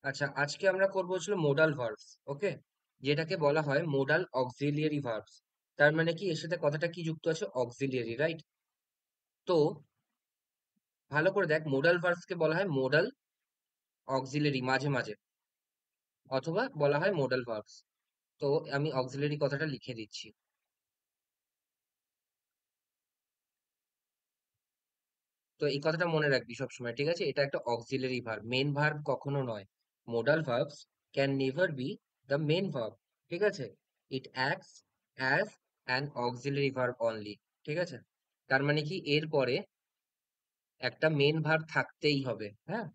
আচ্ছা, আজকে আমরা করবো হচ্ছে মোডাল ভার্বস। ওকে, যেটাকে বলা হয় মোডাল অক্সিলিয়ারি ভার্বস। তার মানে কি, এর সাথে কথাটা কি যুক্ত আছে? Auxiliary, right? তো ভালো করে দেখ, মোডাল ভার্বস কে বলা হয় মোডাল অক্সিলিয়ারি মাঝে মাঝে, অথবা বলা হয় মোডাল ভার্বস। তো আমি অক্সিলিয়ারি কথাটা লিখে দিচ্ছি। তো এই কথাটা মনে রাখবি সবসময়, ঠিক আছে? এটা একটা অক্সিলিয়ারি ভার্ব, মেন ভার্ব কখনো নয়। Modal verbs can never be the main verb, ঠিক আছে? It acts as an auxiliary verb only, ঠিক আছে? তার মানে কি, এর পরে একটা মেন ভার্ব থাকতেই হবে, হ্যাঁ?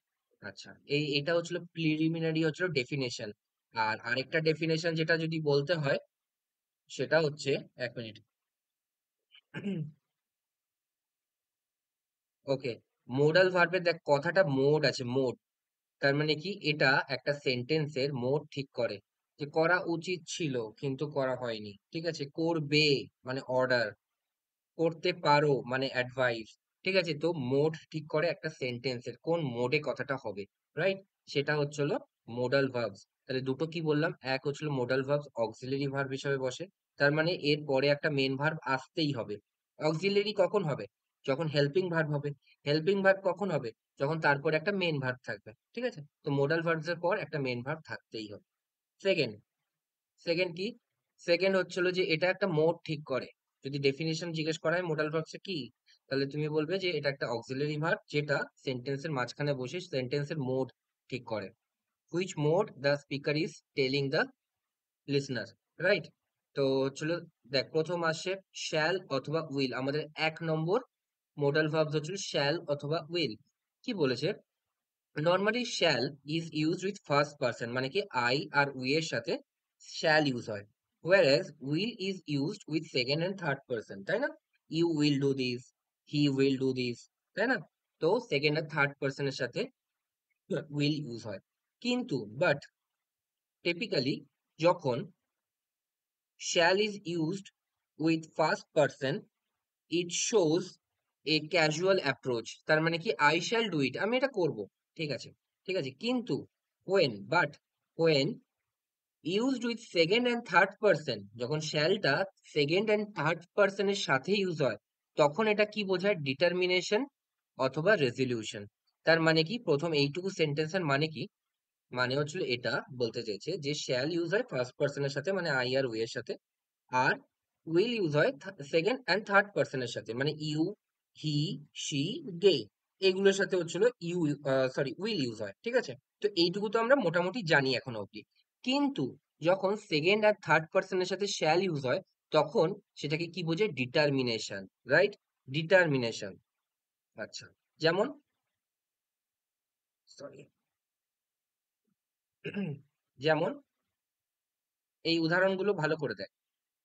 আচ্ছা, এটা হচ্ছিল প্রিলিমিনারি, হচ্ছিল ডেফিনেশন। আর আরেকটা ডেফিনেশন যেটা যদি বলতে হয়, সেটা হচ্ছে, এক মিনিট। ওকে, মোডাল ভার্বের দেখ কথাটা মোড আছে, মোড। তার মানে কি, এটা একটা সেন্টেন্সের মোড ঠিক করে, যে করা উচিত ছিল কিন্তু করা হয়নি, ঠিক আছে? করবে মানে অর্ডার, করতে পারো মানে অ্যাডভাইস, ঠিক আছে? তো মোড ঠিক করে একটা সেন্টেন্সের কোন মোডে কথাটা হবে, রাইট? সেটা হচ্ছিল মোডাল ভার্বস। তাহলে দুটো কি বললাম, এক হচ্ছিল মোডাল ভার্বস অক্সিলারি ভার্ব হিসেবে বসে। তার মানে এর পরে একটা মেন ভার্ব আসতেই হবে। অক্সিলারি কখন হবে? যখন হেল্পিং ভার্ব হবে। হেল্পিং ভার্ব কখন হবে? যখন তারপরে একটা মেন ভার্ব থাকবে, ঠিক আছে? তো মোডাল ভার্বস এর পর একটা মেন ভার্ব থাকতেই হবে। সেকেন্ড, সেকেন্ড কি? সেকেন্ড হচ্ছিল যে এটা একটা মোড ঠিক করে। যদি ডেফিনিশন জিজ্ঞেস করা হয় মোডাল ভার্বস কি, তাহলে তুমি বলবে যে এটা একটা অক্সিলারি ভার্ব যেটা সেন্টেন্সের মাঝখানে বসে সেন্টেন্সের মোড ঠিক করে। Which mode the speaker is telling the listener, right? তো হচ্ছিল, দেখ প্রথম আসে শ্যাল অথবা উইল। আমাদের এক নম্বর মোডাল ভার্বস হচ্ছিল শ্যাল অথবা উইল। কি বলেছে? Normally shall is use with first person, মানে কি আই আর উই এর সাথে শ্যাল ইউজ হয়। whereas will is used with second and third person, তাই না? You will do this, he will do this, তাই না? তো সেকেন্ড আর থার্ড পার্সনের সাথে will ইউজ হয়। কিন্তু বাট টিপিক্যালি যখন shall is used with first person, it shows a casual approach। তার মানে কি, I shall do it, আমি এটা করব, ঠিক আছে? ঠিক আছে, কিন্তু when used with second and third person, যখন শ্যালটা সেকেন্ড এন্ড থার্ড পার্সনের সাথে ইউজ হয়, তখন এটা কি বোঝায়? ডিটারমিনেশন অথবা রেজলিউশন। তার মানে কি, প্রথম এইটুকু সেন্টেন্সের মানে কি, মানে হচ্ছিল এটা বলতে চাইছে যে শ্যাল ইউজ হয় ফার্স্ট পার্সনের সাথে, মানে আই আর উই এর সাথে। আর উইল ইউজ হয় সেকেন্ড এন্ড থার্ড পার্সনের সাথে, মানে ইউ, হি, শি, দে, এগুলোর সাথে হচ্ছিল উইল ইউজ হয়, ঠিক আছে? তো এইটুকু তো আমরা মোটামুটি জানি এখনো অব্দি। কিন্তু যখন সেকেন্ড আর থার্ড পার্সনের সাথে শ্যাল ইউজ হয়, তখন সেটাকে কি বোঝায়? Determination, right? ডিটারমিনেশন। আচ্ছা, যেমন, সরি, যেমন এই উদাহরণগুলো ভালো করে দেখ।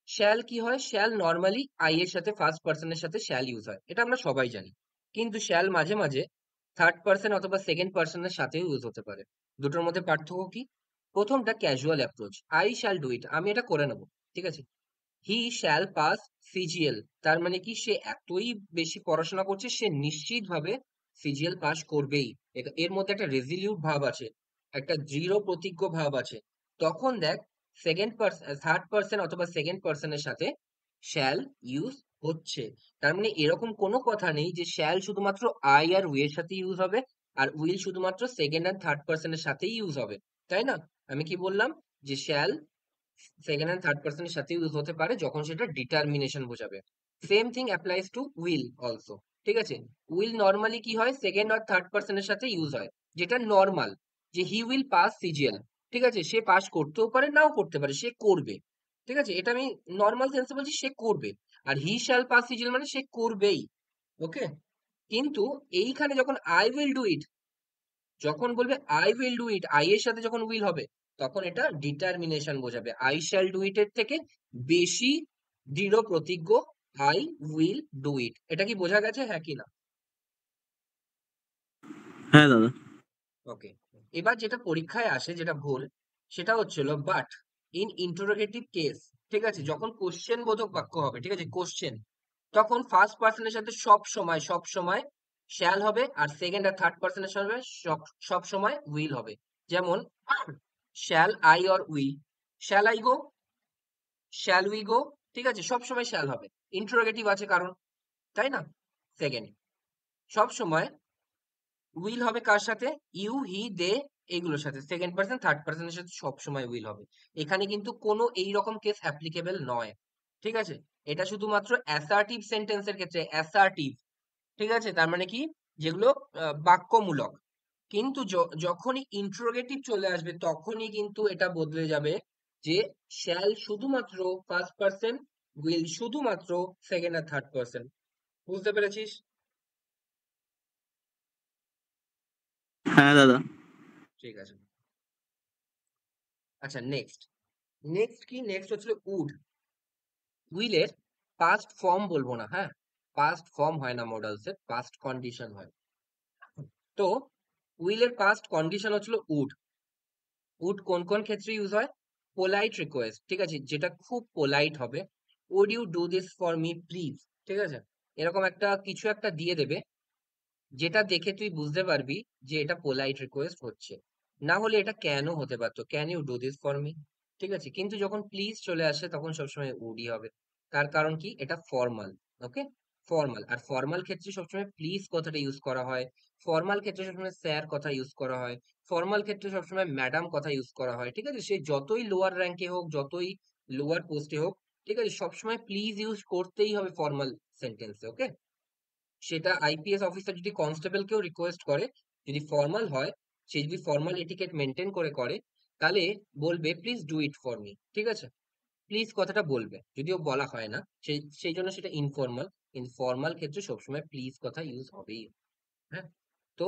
শ্যাল কি হয়? শ্যাল নর্মালি আই এর সাথে ফার্স্ট পার্সনের সাথে শ্যাল ইউজ হয়, এটা আমরা সবাই জানি। কিন্তু শ্যাল মাঝে মাঝে থার্ড পার্সন অথবা সেকেন্ড পার্সনের সাথেও ইউজ হতে পারে। দুটোর মধ্যে পার্থক্য কি? প্রথমটা casual approach, I shall do it, আমি এটা করে নেবো, ঠিক আছে? হি শ্যাল পাস সিজিএল, তার মানে কি, সে এতই বেশি পড়াশোনা করছে, সে নিশ্চিতভাবে সিজিএল পাস করবেই। এর মধ্যে একটা রেজিলিউট ভাব আছে, একটা দৃঢ় প্রতিজ্ঞ ভাব আছে। তখন দেখ, সেকেন্ড পার্সন, থার্ড পার্সন অথবা সেকেন্ড পার্সনের সাথে শ্যাল ইউজ হচ্ছে। তার মানে এরকম কোনো কথা নেই যে শ্যাল শুধুমাত্র আই আর উই এর সাথে ইউজ হবে, আর উইল শুধুমাত্র সেকেন্ড আর থার্ড পার্সনের সাথেই ইউজ হবে, তাই না? আমি কি বললাম? যে শ্যাল সেকেন্ড এন্ড থার্ড পার্সনের সাথে ইউজ হতে পারে যখন সেটা ডিটারমিনেশন বোঝাবে। Same thing applies to will also, ঠিক আছে? উইল নর্মালি কি হয়? সেকেন্ড আর থার্ড পার্সনের সাথে ইউজ হয়, যেটা নর্মাল, যে হি উইল পাস সিজিএল, ঠিক আছে? সে পাস করতেও পারে, নাও করতে পারে, সে করবে, ঠিক আছে? এটা আমি নর্মাল সেন্সে বলছি, সে করবে। আর হি শ্যাল পাস সিজিএল মানে সে করবেই, ওকে? কিন্তু এইখানে যখন আই উইল ডু ইট, যখন বলবে I will do it, I এর সাথে যখন উইল হবে, তখন এটা ডিটারমিনেশন বোঝাবে। আই শ্যাল ডু ইট এর থেকে বেশি দৃঢ় প্রতিজ্ঞ আই উইল ডু ইট। এটা কি বোঝা গেছে, হ্যাঁ কি না? হ্যাঁ দাদা। ওকে, এবার যেটা পরীক্ষায় আসে, যেটা ভুল, সেটা হচ্ছিল বাট ইন ইন্টারোগেটিভ কেস, ঠিক আছে? যখন কোশ্চেন বোধক বাক্য হবে, ঠিক আছে, কোশ্চেন, তখন ফার্স্ট পার্সনের সাথে সব সময় শ্যাল হবে, আর সেকেন্ড আর থার্ড পার্সনের সাথে সব সময় উইল হবে। যেমন shall I or we, shall I go, shall we go, ঠিক আছে, সব সময় শ্যাল হবে, ইন্টারোগেটিভ আছে কারণ, তাই না? সেকেন্ড, সব সময় উইল হবে কার সাথে? ইউ, হি, দে, এইগুলোর সাথে, সেকেন্ড পার্সন থার্ড পার্সনের সাথে সব সময় উইল হবে। এখানে কিন্তু কোনো এই রকম কেস অ্যাপ্লিকেবল নয়, ঠিক আছে? এটা শুধুমাত্র অ্যাসার্টিভ সেন্টেন্সের ক্ষেত্রে, অ্যাসার্টিভ, ঠিক আছে, তার মানে কি, যেগুলো বাক্যমূলক। কিন্তু যখনই ইন্টারোগেটিভ চলে আসবে তখনই কিন্তু এটা বদলে যাবে, যে শ্যাল শুধুমাত্র ফার্স্ট পার্সন, উইল শুধুমাত্র সেকেন্ড আর থার্ড পার্সন। বুঝতে পেরেছিস? হ্যাঁ দাদা। ঠিক আছে। আচ্ছা, নেক্সট, নেক্সট কি, নেক্সট হচ্ছিল উড। উইলের পাস্ট ফর্ম বলবো না, হ্যাঁ, পাস্ট ফর্ম হয় না মডালস এর, পাস্ট কন্ডিশন হয়। তো উইলের পাস্ট কন্ডিশন হচ্ছিল উড। উড কোন কোন ক্ষেত্রে ইউজ হয়? পোলাইট রিকোয়েস্ট, ঠিক আছে, যেটা খুব পোলাইট হবে, would you do this for me please, ঠিক আছে, এরকম একটা কিছু একটা দিয়ে দেবে, যেটা দেখে তুই বুঝতে পারবি যে এটা পোলাইট রিকোয়েস্ট হচ্ছে। না হলে এটা কেন হতে পারতো, can you do this for me, ঠিক আছে, কিন্তু যখন প্লিজ চলে আসে তখন সবসময় উডই হবে। তার কারণ কি, এটা ফর্মাল, ওকে, ফর্মাল, আর ফর্মাল ক্ষেত্রে সবসময় প্লিজ কথাটা ইউজ করা হয়, ফর্মাল ক্ষেত্রে সবসময় স্যার কথা ইউজ করা হয়, ফর্মাল ক্ষেত্রে সবসময় ম্যাডাম কথা ইউজ করা হয়, ঠিক আছে, সে যতই লোয়ার র্যাঙ্কে হোক, যতই লোয়ার পোস্টে হোক, ঠিক আছে, সবসময় প্লিজ ইউজ করতেই হবে ফর্মাল সেন্টেন্সে, ওকে। সেটা আইপিএস অফিসার যদি কনস্টেবলকেও রিকোয়েস্ট করে, যদি ফর্মাল হয়, সে যদি ফর্মাল এটিকেট মেনটেন করে করে, তাহলে বলবে please do it for me, ঠিক আছে, প্লিজ কথাটা বলবে, যদিও বলা হয় না, সেই জন্য সেটা ইনফর্মাল। কিন্তু ফর্মাল ক্ষেত্রে সবসময় প্লিজ কথা ইউজ হবেই, হ্যাঁ। তো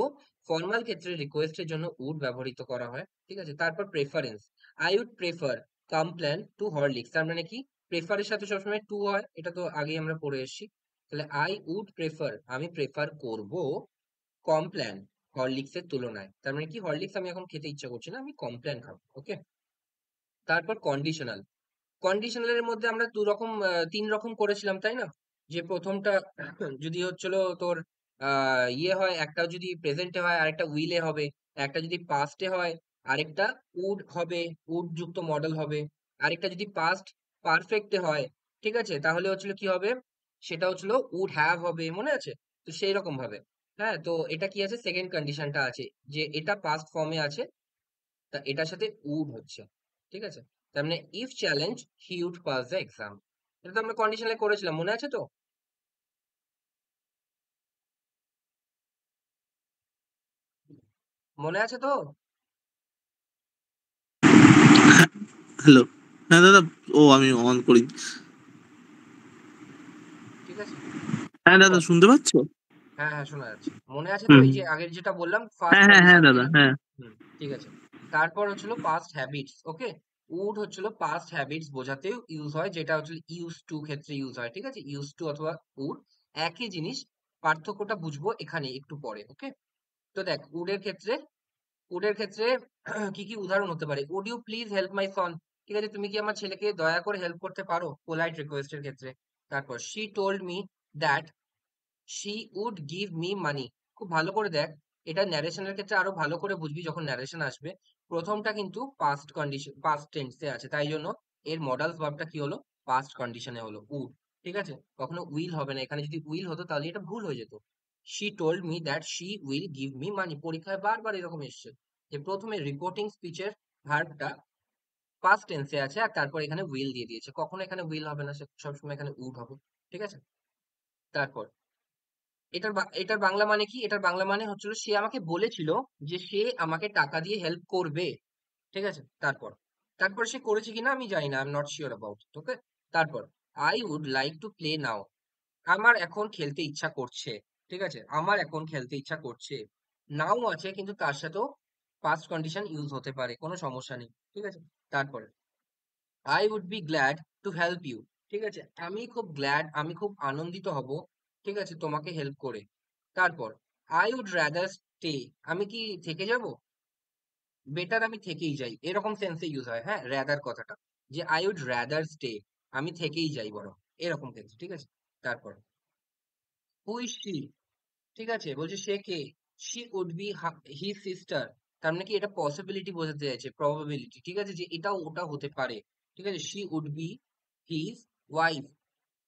ফর্মাল ক্ষেত্রে রিকোয়েস্টের জন্য উড ব্যবহৃত করা হয়, ঠিক আছে। তারপর preference, I would prefer Complan to Horlicks, তার মানে কি, প্রেফারের সাথে সবসময় টু হয়, এটা তো আগে আমরা পড়ে এসেছি। তাহলে আই উড প্রেফার, আমি প্রেফার করব কমপ্ল্যান, হরলিক্স এর তুলনায়, তার মানে কি, হরলিক্স আমি এখন খেতে ইচ্ছা করছে না, আমি কমপ্ল্যান খাবো, ওকে। তারপর কন্ডিশনাল, কন্ডিশনালের মধ্যে আমরা তিন রকম করেছিলাম, তাই না? যে প্রথমটা যদি হচ্ছিল তোর ইয়ে হয়, একটা যদি প্রেজেন্টে হয়, আরেকটা উইলে হবে, একটা যদি পাস্টে হয়, আরেকটা উড হবে, উড যুক্ত মডেল হবে, আরেকটা যদি পাস্ট পারফেক্টে হয়, ঠিক আছে, তাহলে হচ্ছিল কি হবে, সেটা হচ্ছিল উড হ্যাভ হবে, মনে আছে? তো সেই রকম ভাবে, হ্যাঁ, তো এটা কি আছে, সেকেন্ড কন্ডিশনটা আছে, যে এটা পাস্ট ফর্মে আছে, তা এটার সাথে উড হচ্ছে, ঠিক আছে। তার মানে if challenge he would pass the exam, এটা তো আমরা কন্ডিশনালে করেছিলাম, মনে আছে তো? মনে আছে তো? হ্যালো। হ্যাঁ দাদা। ও আমি অন করি। ঠিক আছে, হ্যাঁ দাদা, তারপর, শুনতে পাচ্ছ? হ্যাঁ হ্যাঁ শোনা যাচ্ছে, মনে আছে তো হুম। এই যে আগের যেটা বললাম, ফার্স্ট হ্যাঁ হ্যাঁ হ্যাঁ কন্ডিশন, তাই দাদা, না? হ্যাঁ। হুম, ঠিক আছে। তারপর হচ্ছিল পাস্ট হ্যাবিটস, ওকে। উড হচ্ছিল পাস্ট হ্যাবিটস বোঝাতেও ইউজ হয়, যেটা হচ্ছিল ইউজ টু ক্ষেত্রে ইউজ হয়, ঠিক আছে, ইউজ টু অথবা উড একই জিনিস, পার্থক্যটা বুঝবো এখানে একটু পরে, ওকে। তো দেখ, উডের ক্ষেত্রে কি কি উদাহরণ হতে পারে? Would you please help my son, ঠিক আছে, তুমি কি আমার ছেলেকে দয়া করে হেল্প করতে পারো, পোলাইট রিকোয়েস্টের ক্ষেত্রে। তারপর she told me that she would give me money, খুব ভালো করে দেখ, এটা ন্যারেশনের ক্ষেত্রে আরো ভালো করে বুঝবি যখন ন্যারেশন আসবে। প্রথমটা কিন্তু পাস্ট কন্ডিশন, পাস্ট টেন্সে আছে, তাই জন্য এর মডালস ভার্বটা কি হলো, পাস্ট কন্ডিশনে হলো, উড, ঠিক আছে, কখনো উইল হবে না, এখানে যদি উইল হতো তাহলে এটা ভুল হয়ে যেত। She told me that she will give me মানি, পরীক্ষায় বারবার এরকম এসছে, যে প্রথমে রিপোর্টিং স্পিচের ভার্বটা পাস্ট টেন্সে আছে, আর তারপর এখানে উইল দিয়ে দিয়েছে, কখনো এখানে উইল হবে না, সবসময় এখানে উড হবে, ঠিক আছে। তারপর এটার বাংলা মানে কি, এটার বাংলা মানে হচ্ছিল সে আমাকে বলেছিল যে সে আমাকে টাকা দিয়ে হেল্প করবে, ঠিক আছে। তারপর তারপর সে করেছে কিনা আমি জানি না, I am not sure about, okay. তারপর I would like to play now, আমার এখন খেলতে ইচ্ছা করছে, ঠিক আছে, আমার এখন খেলতে ইচ্ছা করছে, নাও আছে কিন্তু তার সাথেও পাস্ট কন্ডিশন ইউজ হতে পারে, কোনো সমস্যা নেই, ঠিক আছে। তারপর I would be glad to help you, ঠিক আছে, আমি খুব গ্ল্যাড, আমি খুব আনন্দিত হব, ঠিক আছে, তোমাকে হেল্প করে। তারপর আই উড রাদার স্টে, আমি কি থেকে যাব, বেটার আমি থেকেই যাই, এরকম সেন্সে ইউজ হয়, হ্যাঁ, রাদার কথাটা, যে আই উড রাদার স্টে, আমি থেকেই যাই বরং, এরকম ক্ষেত্রে, ঠিক আছে। তারপর হু ইজ শি, ঠিক আছে, বলছে সে কে, she would be his sister, তার মানে কি এটা পসিবিলিটি বোঝাতে চাইছে, প্রবাবিলিটি, ঠিক আছে, যে এটা ওটা হতে পারে, ঠিক আছে, she would be his wife,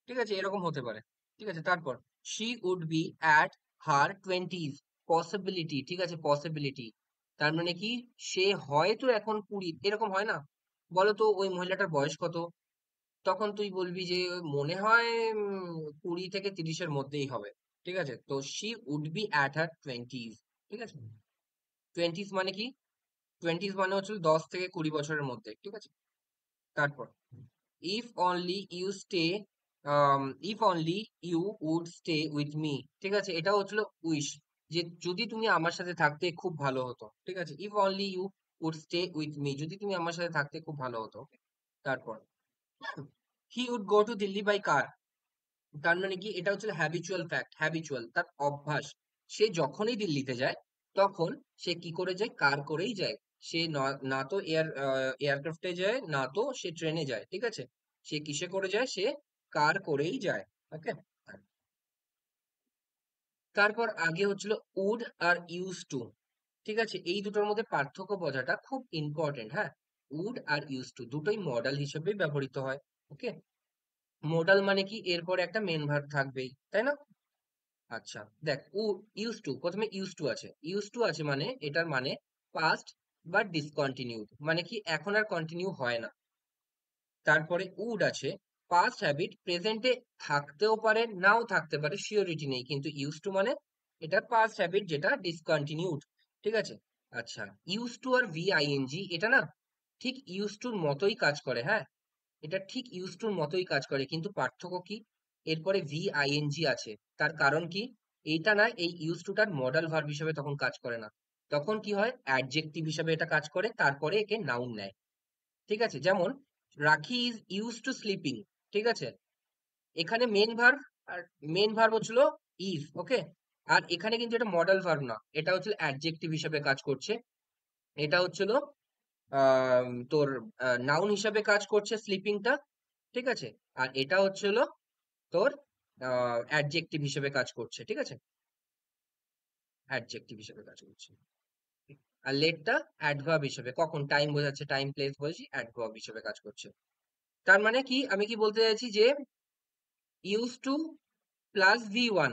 ঠিক আছে, এরকম হতে পারে, ঠিক আছে। তারপর she would be at her twenties, possibility, ঠিক আছে, পসিবিলিটি, তার মানে কি সে হয়তো এখন 20, এরকম হয় না? বলো তো ওই মহিলাটার বয়স কত? তখন তুই বলবি যে ওই মনে হয় 20 থেকে 30-এর মধ্যেই হবে, ঠিক আছে। তো she would be at her twenties, ঠিক আছে। টোয়েন্টিজ মানে কি? টোয়েন্টিজ মানে হচ্ছে 10 থেকে 20 বছরের মধ্যে, ঠিক আছে। তারপর if only you stay, if only you would stay with me, ঠিক আছে, এটা হচ্ছিল উইশ, যে যদি তুমি আমার সাথে থাকতে খুব ভালো হতো, ঠিক আছে, if only you would stay with me, যদি তুমি আমার সাথে থাকতে খুব ভালো হতো, okay? তারপর he would go to Delhi by car, তার মানে কি এটা হচ্ছে হ্যাবিচুয়াল ফ্যাক্ট, হ্যাবিচুয়াল, তার অভ্যাস, সে যখনই দিল্লিতে যায় তখন সে কি করে যায়? কার করেই যায়। সে না, না তো এয়ারক্রাফটে যায়, না তো সে ট্রেনে যায়, ঠিক আছে, সে কিসে করে যায়? সে কার করেই যায়, ওকে। তারপর আগে হচ্ছিল উড আর ইউজ টু, ঠিক আছে, এই দুটোর মধ্যে পার্থক্য বোঝাটা খুব ইম্পর্টেন্ট, হ্যাঁ। উড আর ইউজ টু দুটোই মডাল হিসেবে ব্যবহৃত হয়, ওকে। মডাল মানে কি এরপর একটা মেন ভার্ব থাকবেই, তাই না? আচ্ছা, দেখ ইউজ টু, প্রথমে ইউজ টু আছে, ইউজ টু আছে মানে এটার মানে পাস্ট বা ডিসকন্টিনিউড, মানে কি এখন আর কন্টিনিউ হয় না। তারপরে উড আছে, পাস্ট হ্যাবিট, প্রেজেন্টে থাকতেও পারে নাও থাকতে পারে, শিওরিটি নেই, কিন্তু ইউজ টু মানে এটা পাস্ট হ্যাবিট যেটা ডিসকন্টিনিউড, ঠিক আছে। আচ্ছা, ইউজ টু আর ভিআইএনজি এটা না ঠিক ইউজ টুর মতোই কাজ করে, হ্যাঁ, এটা ঠিক ইউজ টুর মতোই কাজ করে, কিন্তু পার্থক্য কি? এরপরে ভিআইএনজি আছে, তার কারণ কি? এইটা না, এই ইউজ টুটার মডাল ভার্ব হিসেবে তখন কাজ করে না, তখন কি হয়? অ্যাডজেক্টিভ হিসেবে এটা কাজ করে, তারপরে একে নাউন নেয়, ঠিক আছে। যেমন রাখি ইজ ইউজ টু স্লিপিং, ঠিক আছে, এখানে মেন ভার্ব, আর মেন ভার্ব হচ্ছিল ইজ, ওকে। আর এখানে কিন্তু এটা মডাল ভার্ব না, এটা হচ্ছে অ্যাডজেক্টিভ হিসেবে কাজ করছে, এটা হচ্ছিল তোর নাউন হিসাবে কাজ করছে স্লিপিংটা, ঠিক আছে। আর এটা হচ্ছিল তোর অ্যাডজেক্টিভ হিসেবে কাজ করছে, ঠিক আছে, অ্যাডজেক্টিভ হিসেবে কাজ করছে। আর লেটটা অ্যাডভার্ব হিসেবে, কখন টাইম বোঝাচ্ছে, টাইম প্লেস বলছি, অ্যাডভার্ব হিসেবে কাজ করছে। তার মানে কি আমি কি বলতে চাইছি যে use to plus V one,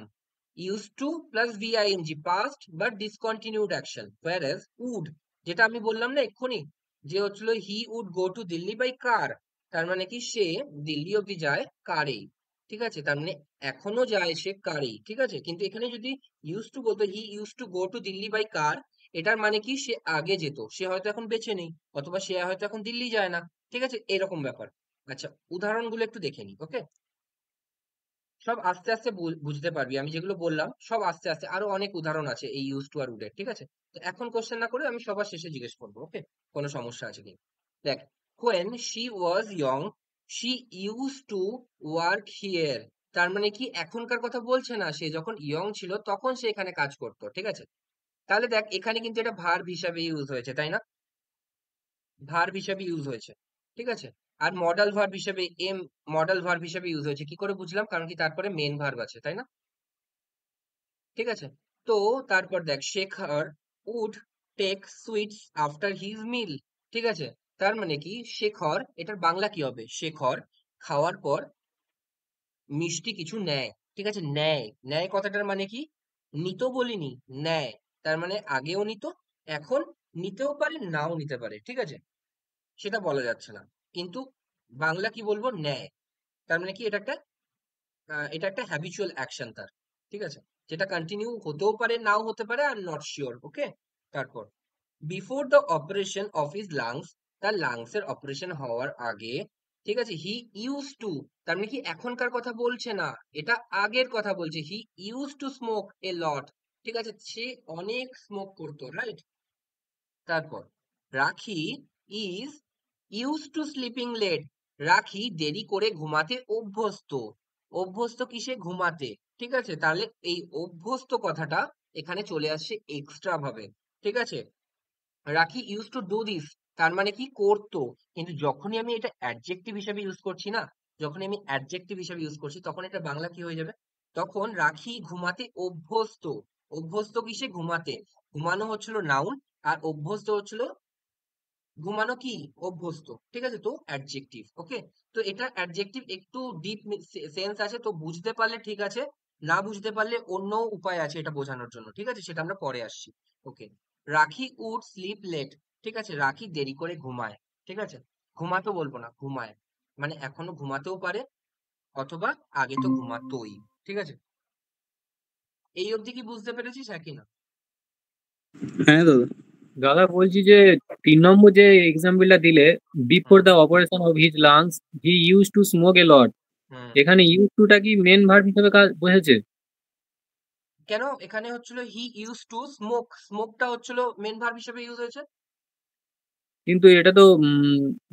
use to plus V I N G, past বা ডিসকন্টিনিউড অ্যাকশন, whereas উড, যেটা আমি বললাম না এক্ষুনি, যে হচ্ছিল he would go to Delhi by car, তার মানে কি সে দিল্লি অব্দি যায় কারেই, ঠিক আছে, তার মানে এখনো যায় সে কারেই, ঠিক আছে। কিন্তু এখানে যদি ইউজ টু বলতো he use to go to Delhi by car, এটার মানে কি সে আগে যেত, সে হয়তো এখন বেঁচে নেই, অথবা সে হয়তো এখন দিল্লি যায় না, ঠিক আছে, এরকম ব্যাপার। আচ্ছা, উদাহরণগুলো একটু দেখে নিই, ওকে। সব আস্তে আস্তে বুঝতে পারবি, আমি যেগুলো বললাম সব আস্তে আস্তে, আরো অনেক উদাহরণ আছে এই ইউজ টু আর উড এর, ঠিক আছে। তো এখন কোশ্চেন না করে আমি সবার শেষে জিজ্ঞেস করবো, ওকে, কোনো সমস্যা আছে কি? দেখ, when she was young she used to work here, তার মানে কি এখনকার কথা বলছে না, সে যখন ইয়ং ছিল তখন সে এখানে কাজ করতো, ঠিক আছে। তাহলে দেখ এখানে কিন্তু এটা ভার্ব হিসাবে ইউজ হয়েছে, তাই না? ভার্ব হিসাবে ইউজ হয়েছে, ঠিক আছে। আর মডাল ভার্ব হিসেবে মডাল ভার্ব হিসেবে ইউজ হয়েছে, কি করে বুঝলাম? কারণ কি তারপরে মেন ভার্ব আছে, তাই না? ঠিক আছে। তো তারপর দেখ, Shekhar would take sweets after his meal, ঠিক আছে। তার মানে কি শেখর, এটার বাংলা কি হবে? শেখর খাওয়ার পর মিষ্টি কিছু নেয়, ঠিক আছে, নেয়, নেয় কথাটার মানে কি? নিত বলিনি, নেয়, তার মানে আগেও নিত, এখন নিতেও পারে নাও নিতে পারে, ঠিক আছে, সেটা বলা যাচ্ছে না, কিন্তু বাংলা কি বলবো? নেয়, তার মানে কি এটা একটা হ্যাবিচুয়াল অ্যাকশন তার, ঠিক আছে, যেটা কন্টিনিউ হতেও পারে নাও হতে পারে, আর নট শিওর, ওকে। তারপর before the operation of his lungs, তার লাংস এর অপারেশন হওয়ার আগে, ঠিক আছে, হি ইউজ টু, তার মানে কি এখনকার কথা বলছে না, এটা আগের কথা বলছে, he use to smoke a lot, ঠিক আছে, সে অনেক স্মোক করতো, রাইট। তারপর Rakhi is use to sleeping late, Rakhi দেরি করে ঘুমাতে অভ্যস্ত, অভ্যস্ত কিসে? ঘুমাতে, ঠিক আছে, তাহলে এই অভ্যস্ত কথাটা এখানে চলে আসছে এক্সট্রা ভাবে, ঠিক আছে। রাখি ইউজ টু ডু দিস, তার মানে কি করতো, কিন্তু যখনই আমি এটা অ্যাডজেক্টিভ হিসেবে ইউজ করছি না, যখনই আমি অ্যাডজেক্টিভ হিসেবে ইউজ করছি তখন এটা বাংলা কি হয়ে যাবে? তখন রাখি ঘুমাতে অভ্যস্ত, অভ্যস্ত কিসে? ঘুমাতে, ঘুমানো হচ্ছিল নাউন, আর অভ্যস্ত হচ্ছিল ঘুমানো কি অভ্যস্ত, ঠিক আছে, তো অ্যাডজেক্টিভ। ওকে, তো এটা অ্যাডজেক্টিভ একটু ডিপ সেন্স আছে, তো বুঝতে পারলে ঠিক আছে, না বুঝতে পারলে অন্য উপায় আছে এটা বোঝানোর জন্য, ঠিক আছে, সেটা আমরা পরে আসছি। ওকে, রাখি উড স্লিপ লেট, ঠিক আছে, রাখি দেরি করে ঘুমায়, ঠিক আছে, ঘুমাতো বলবো না, ঘুমায়, মানে এখনো ঘুমাতেও পারে, অথবা আগে তো ঘুমাতোই, ঠিক আছে। এই অবধি কি বুঝতে পেরেছিস, একই না? হ্যাঁ দাদা। দাদা বলছি যে 3 নম্বর যে এক্সাম্পলটা দিলে, before hmm the operation of his lungs he use to smoke a lot, hmm. এখানে ইউজ টুটা কি মেন ভার্ব হিসেবে কাজ বসেছে? কেন, এখানে হচ্ছিল হি ইউজ টু স্মোক, স্মোকটা হচ্ছিল মেন ভার্ব হিসেবে ইউজ হয়েছে। কিন্তু এটা তো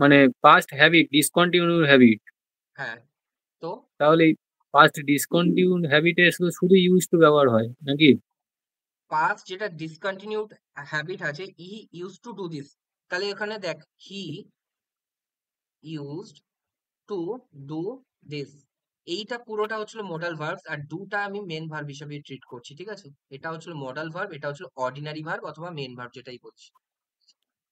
মানে পাস্ট হ্যাবিট, ডিসকন্টিনিউড হ্যাবিট। হ্যাঁ, তো তাহলে পাস্ট ডিসকন্টিনিউড হ্যাবিটে শুধু শুধু ইউজ টু ব্যবহার হয় নাকি? পাস্ট যেটা ডিসকন্টিনিউড হ্যাবিট আছে, হি ইউজ টু ডু দিস, তাহলে এখানে দেখ he used to do this, এইটা পুরোটা হচ্ছিল মডাল ভার্বস, আর ডুটা আমি মেন ভার্ব হিসেবে ট্রিট করছি, ঠিক আছে। এটা হচ্ছিল মডাল ভার্ব, এটা হচ্ছিল অর্ডিনারি ভার্ব অথবা মেন ভার্ব, যেটাই বলছি।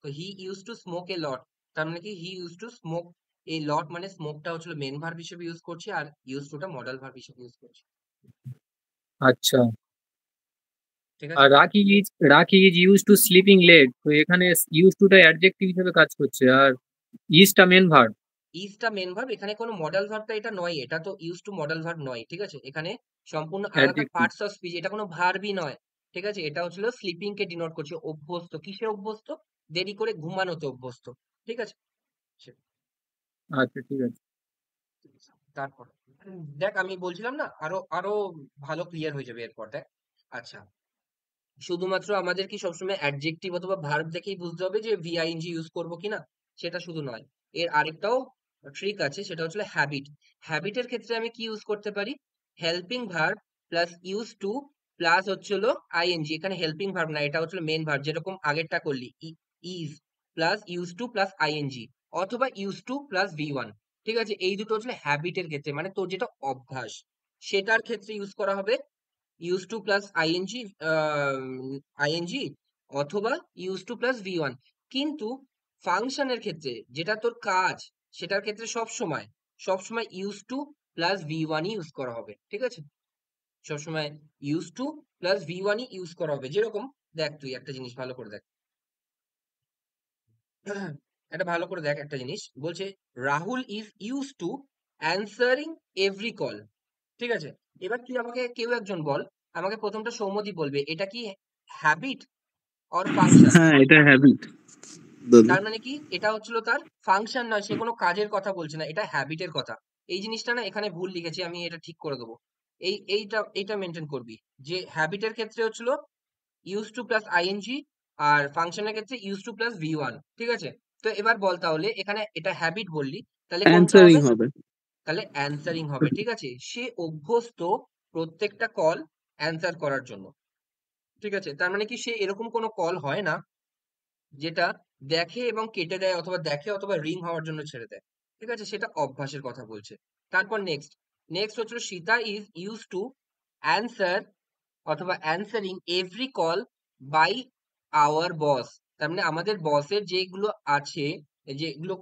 তো he use to smoke a lot, তার মানে কি he use to smoke a lot, মানে স্মোকটা হচ্ছিল মেন ভার্ব হিসেবে ইউজ করছি, আর ইউজ টুটা মডাল ভার্ব হিসেবে ইউজ করছি, আচ্ছা। ঠিক আর আছে। Rakhi is use to sleeping late, তো এখানে ইউজ টুটা অ্যাডজেক্টিভ হিসেবে কাজ করছে, আর ইজটা মেন ভার্ব। ইজটা মেন ভার্ব, এখানে কোনো মডাল ভার্বটা এটা নয়, এটা তো ইউজ টু মডাল ভার্ব নয়, ঠিক আছে, এখানে সম্পূর্ণ আলাদা অ্যাডজেক্টিভ। পার্টস অফ স্পিচ, এটা কোনো ভার্বই নয়, ঠিক আছে। এটা হচ্ছিল স্লিপিং কে ডিনোট করছে, অভ্যস্ত, কিসে অভ্যস্ত, দেরি করে ঘুমানোতে অভ্যস্ত, ঠিক আছে। আচ্ছা ঠিক আছে। তারপর দেখ, আমি বলছিলাম না, আরো আরো ভালো ক্লিয়ার হয়ে যাবে এরপর, দেখ। আচ্ছা, শুধুমাত্র আমাদের কি সবসময় অ্যাডজেক্টিভ অথবা ভার্ব দেখেই বুঝতে হবে যে ভিআইএনজি ইউজ করবো কিনা, সেটা শুধু নয়, এর আরেকটাও ট্রিক আছে, সেটা হচ্ছে হ্যাবিট। হ্যাবিটের ক্ষেত্রে আমি কি ইউজ করতে পারি, helping verb plus use to plus হচ্ছিল আইএনজি, এখানে হেল্পিং ভার্ব না, এটা হচ্ছে মেন ভার্ব, যেরকম আগেরটা করলি, is plus use to plus ING, অথবা ইউজ টু প্লাস ভি1, ঠিক আছে। এই দুটো হচ্ছে হ্যাবিটের ক্ষেত্রে, মানে তোর যেটা অভ্যাস, সেটার ক্ষেত্রে ইউজ করা হবে ইউজ টু প্লাস আইএনজি অথবা ইউজ টু প্লাস ভি1। কিন্তু ফাংশনের ক্ষেত্রে, যেটা তোর কাজ, সেটার ক্ষেত্রে সবসময় সবসময় ইউজ টু প্লাস ভি1ই ইউজ করা হবে, ঠিক আছে, সবসময় ইউজ টু প্লাস ভি1ই ইউজ করা হবে। যেরকম দেখ, তুই একটা জিনিস ভালো করে দেখ, এটা ভালো করে দেখ, একটা জিনিস বলছে, Rahul is use two answering every call, ঠিক আছে। এবার তুই আমাকে কেউ একজন বল, আমাকে প্রথমটা সৌম্যদীপ বলবে, এটা কি হ্যাবিট অর ফাংশন? হ্যাঁ, এটা হ্যাবিট দাদা। তার মানে কি, এটা হচ্ছিল তার ফাংশন নয়, সে কোনো কাজের কথা বলছে না, এটা হ্যাবিটের কথা। এই জিনিসটা না এখানে ভুল লিখেছি, আমি এটা ঠিক করে দেবো। এইটা মেনটেন করবি, যে হ্যাবিটের ক্ষেত্রে হচ্ছিল ইউজ টু প্লাস আইএনজি, আর ফাংশনের ক্ষেত্রে ইউজ টু প্লাস ভি1, ঠিক আছে। তো এবার বল, তাহলে এখানে এটা হ্যাবিট বললি, তাহলে কোনটা অ্যান্সারিং হবে? হবে। তাহলে অ্যানসারিং হবে, ঠিক আছে, সে অভ্যস্ত প্রত্যেকটা কল অ্যান্সার করার জন্য, ঠিক আছে। তার মানে কি, সে এরকম কোনো কল হয় না যেটা দেখে এবং কেটে দেয়, অথবা দেখে অথবা রিং হওয়ার জন্য ছেড়ে দেয়, ঠিক আছে, সেটা অভ্যাসের কথা বলছে। তারপর নেক্সট নেক্সট হচ্ছিল, Sita is use to answer অথবা answering every call by our boss, তার মানে আমাদের বসের যেগুলো আছে, যেগুলো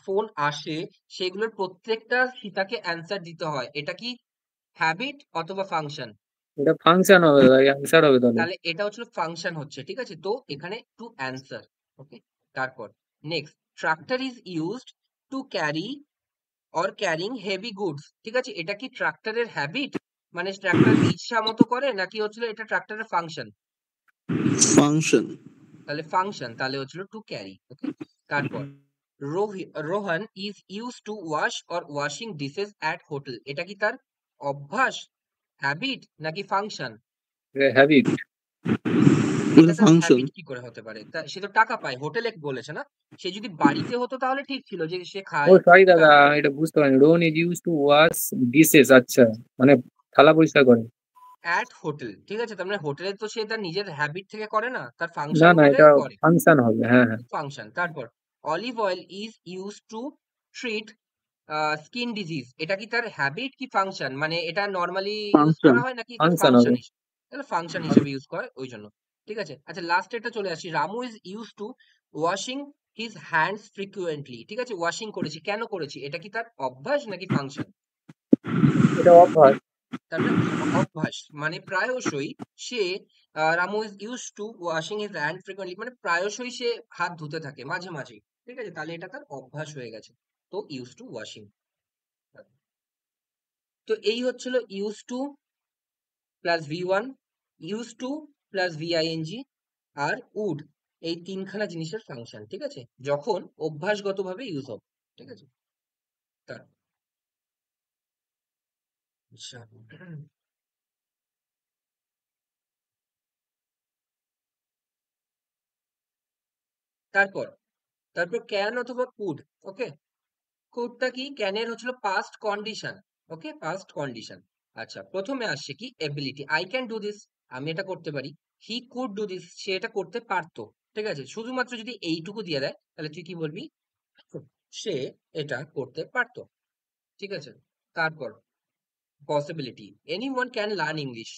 ফোন আসে, সেগুলোর প্রত্যেকটা সীতাকে অ্যান্সার দিতে হয়। এটা কি হ্যাবিট অথবা ফাংশন? এটা ফাংশন হবে দাদা, অ্যান্সার হবে তাহলে। তাহলে এটা হচ্ছে ফাংশন হচ্ছে, ঠিক আছে, তো এখানে টু অ্যান্সার। ওকে, তারপর next, tractor is used to carry or carrying heavy goods, ঠিক আছে, এটা কি ট্রাক্টরের হ্যাবিট, মানে ট্রাক্টরের ইচ্ছা মতো করে, নাকি হচ্ছিল এটা ট্রাক্টরের ফাংশন? ফাংশন। তাহলে ফাংশন, তাহলে হচ্ছিল টু ক্যারি। ওকে, তারপর Rohan is use to wash or washing dishes at hotel, এটা কি তার অভ্যাস, হ্যাবিট, নাকি ফাংশন? হ্যাবিট। এটা তার ফাংশন। হ্যাবিট কি করে হতে পারে, তা সে তো টাকা পায়, হোটেলে বলেছে না, সে যদি বাড়িতে হতো তাহলে ঠিক ছিল, যে সে ও খায়। সরি দাদা, তা- এটা বুঝতে পারিনি, Rohan is use to wash dishes, আচ্ছা, মানে থালা পরিষ্কার করে। অ্যাট হোটেল, ঠিক আছে, তার মানে হোটেলে তো সে তার নিজের হ্যাবিট থেকে করে না, তার না ফাংশন না, বলে এটা করে, ফাংশন হবে, হ্যাঁ হ্যাঁ। ফাংশন। তারপর olive oil is use to treat skin disease, এটা কি তার হ্যাবিট কি ফাংশন, মানে এটা নর্মালি ইউজ ফাংশন। করা হয় নাকি ফাংশন ফাংশন হবে। হিসেবে? তাহলে ফাংশন হিসেবে ইউজ করে, ওই জন্য। ঠিক আছে? আচ্ছা লাস্ট এটা চলে আসি, Ramu is use to washing his hands frequently. ঠিক আছে, ওয়াশিং করেছি, কেন করেছি, এটা কি তার অভ্যাস নাকি ফাংশন? এটা অভ্যাস। তার মানে অভ্যাস, মানে প্রায়শই সে, Ramu is use to washing his hand frequently, মানে প্রায়শই সে হাত ধুতে থাকে, মাঝে মাঝে। ঠিক আছে, তাহলে এটা তার অভ্যাস হয়ে গেছে। তো ইউজ টু ওয়াশিং। তো এই হচ্ছিল use to plus V one, use to plus V I N G আর উড, এই তিনখানা জিনিসের ফাংশন। ঠিক আছে, যখন অভ্যাসগতভাবে ইউজ হবে। ঠিক আছে, তার আচ্ছা, তারপর তারপর ক্যান অথবা কুড। ওকে, কোডটা কি, ক্যানের হচ্ছিল পাস্ট কন্ডিশন। ওকে, পাস্ট কন্ডিশন। আচ্ছা, প্রথমে আসছে কি ability, I can do this, আমি এটা করতে পারি। হি কুড ডু দিস, সে এটা করতে পারতো। ঠিক আছে, শুধুমাত্র যদি এইটুকু দিয়ে দেয় তাহলে তুই কি বলবি, সে এটা করতে পারতো। ঠিক আছে, তারপর possibility, anyone can learn English,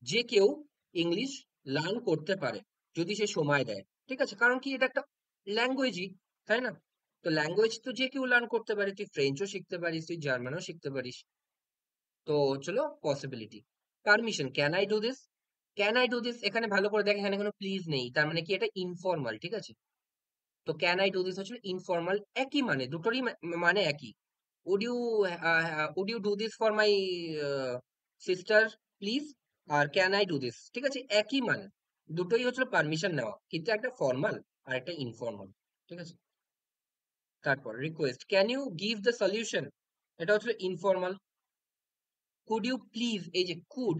যে কেউ ইংলিশ লার্ন করতে পারে যদি সে সময় দেয়। ঠিক আছে, কারণ কি এটা একটা ল্যাঙ্গুয়েজই, তাই না? তো ল্যাঙ্গুয়েজ তো যে কেউ লার্ন করতে পারে, তুই ফ্রেঞ্চও শিখতে পারিস, তুই জার্মানও শিখতে পারিস। তো চলো possibility. Permission, can I do this, can I do this, এখানে ভালো করে দেখ, এখানে কোনো প্লিজ নেই, তার মানে কি এটা ইনফর্মাল। ঠিক আছে, তো ক্যান আই ডু দিস হচ্ছে ইনফর্মাল, একই মানে, দুটোরই মানে একই। would you would you do this for my sister please, আর ক্যান আই ডু দিস, ঠিক আছে, একই মানে, দুটোই হচ্ছে পারমিশন নেওয়া, কিন্তু একটা ফর্মাল আর একটা ইনফর্মাল। ঠিক আছে, তারপর request, can you give the solution, এটা হচ্ছে ইনফর্মাল। কুড ইউ প্লিজ, এই যে কুড,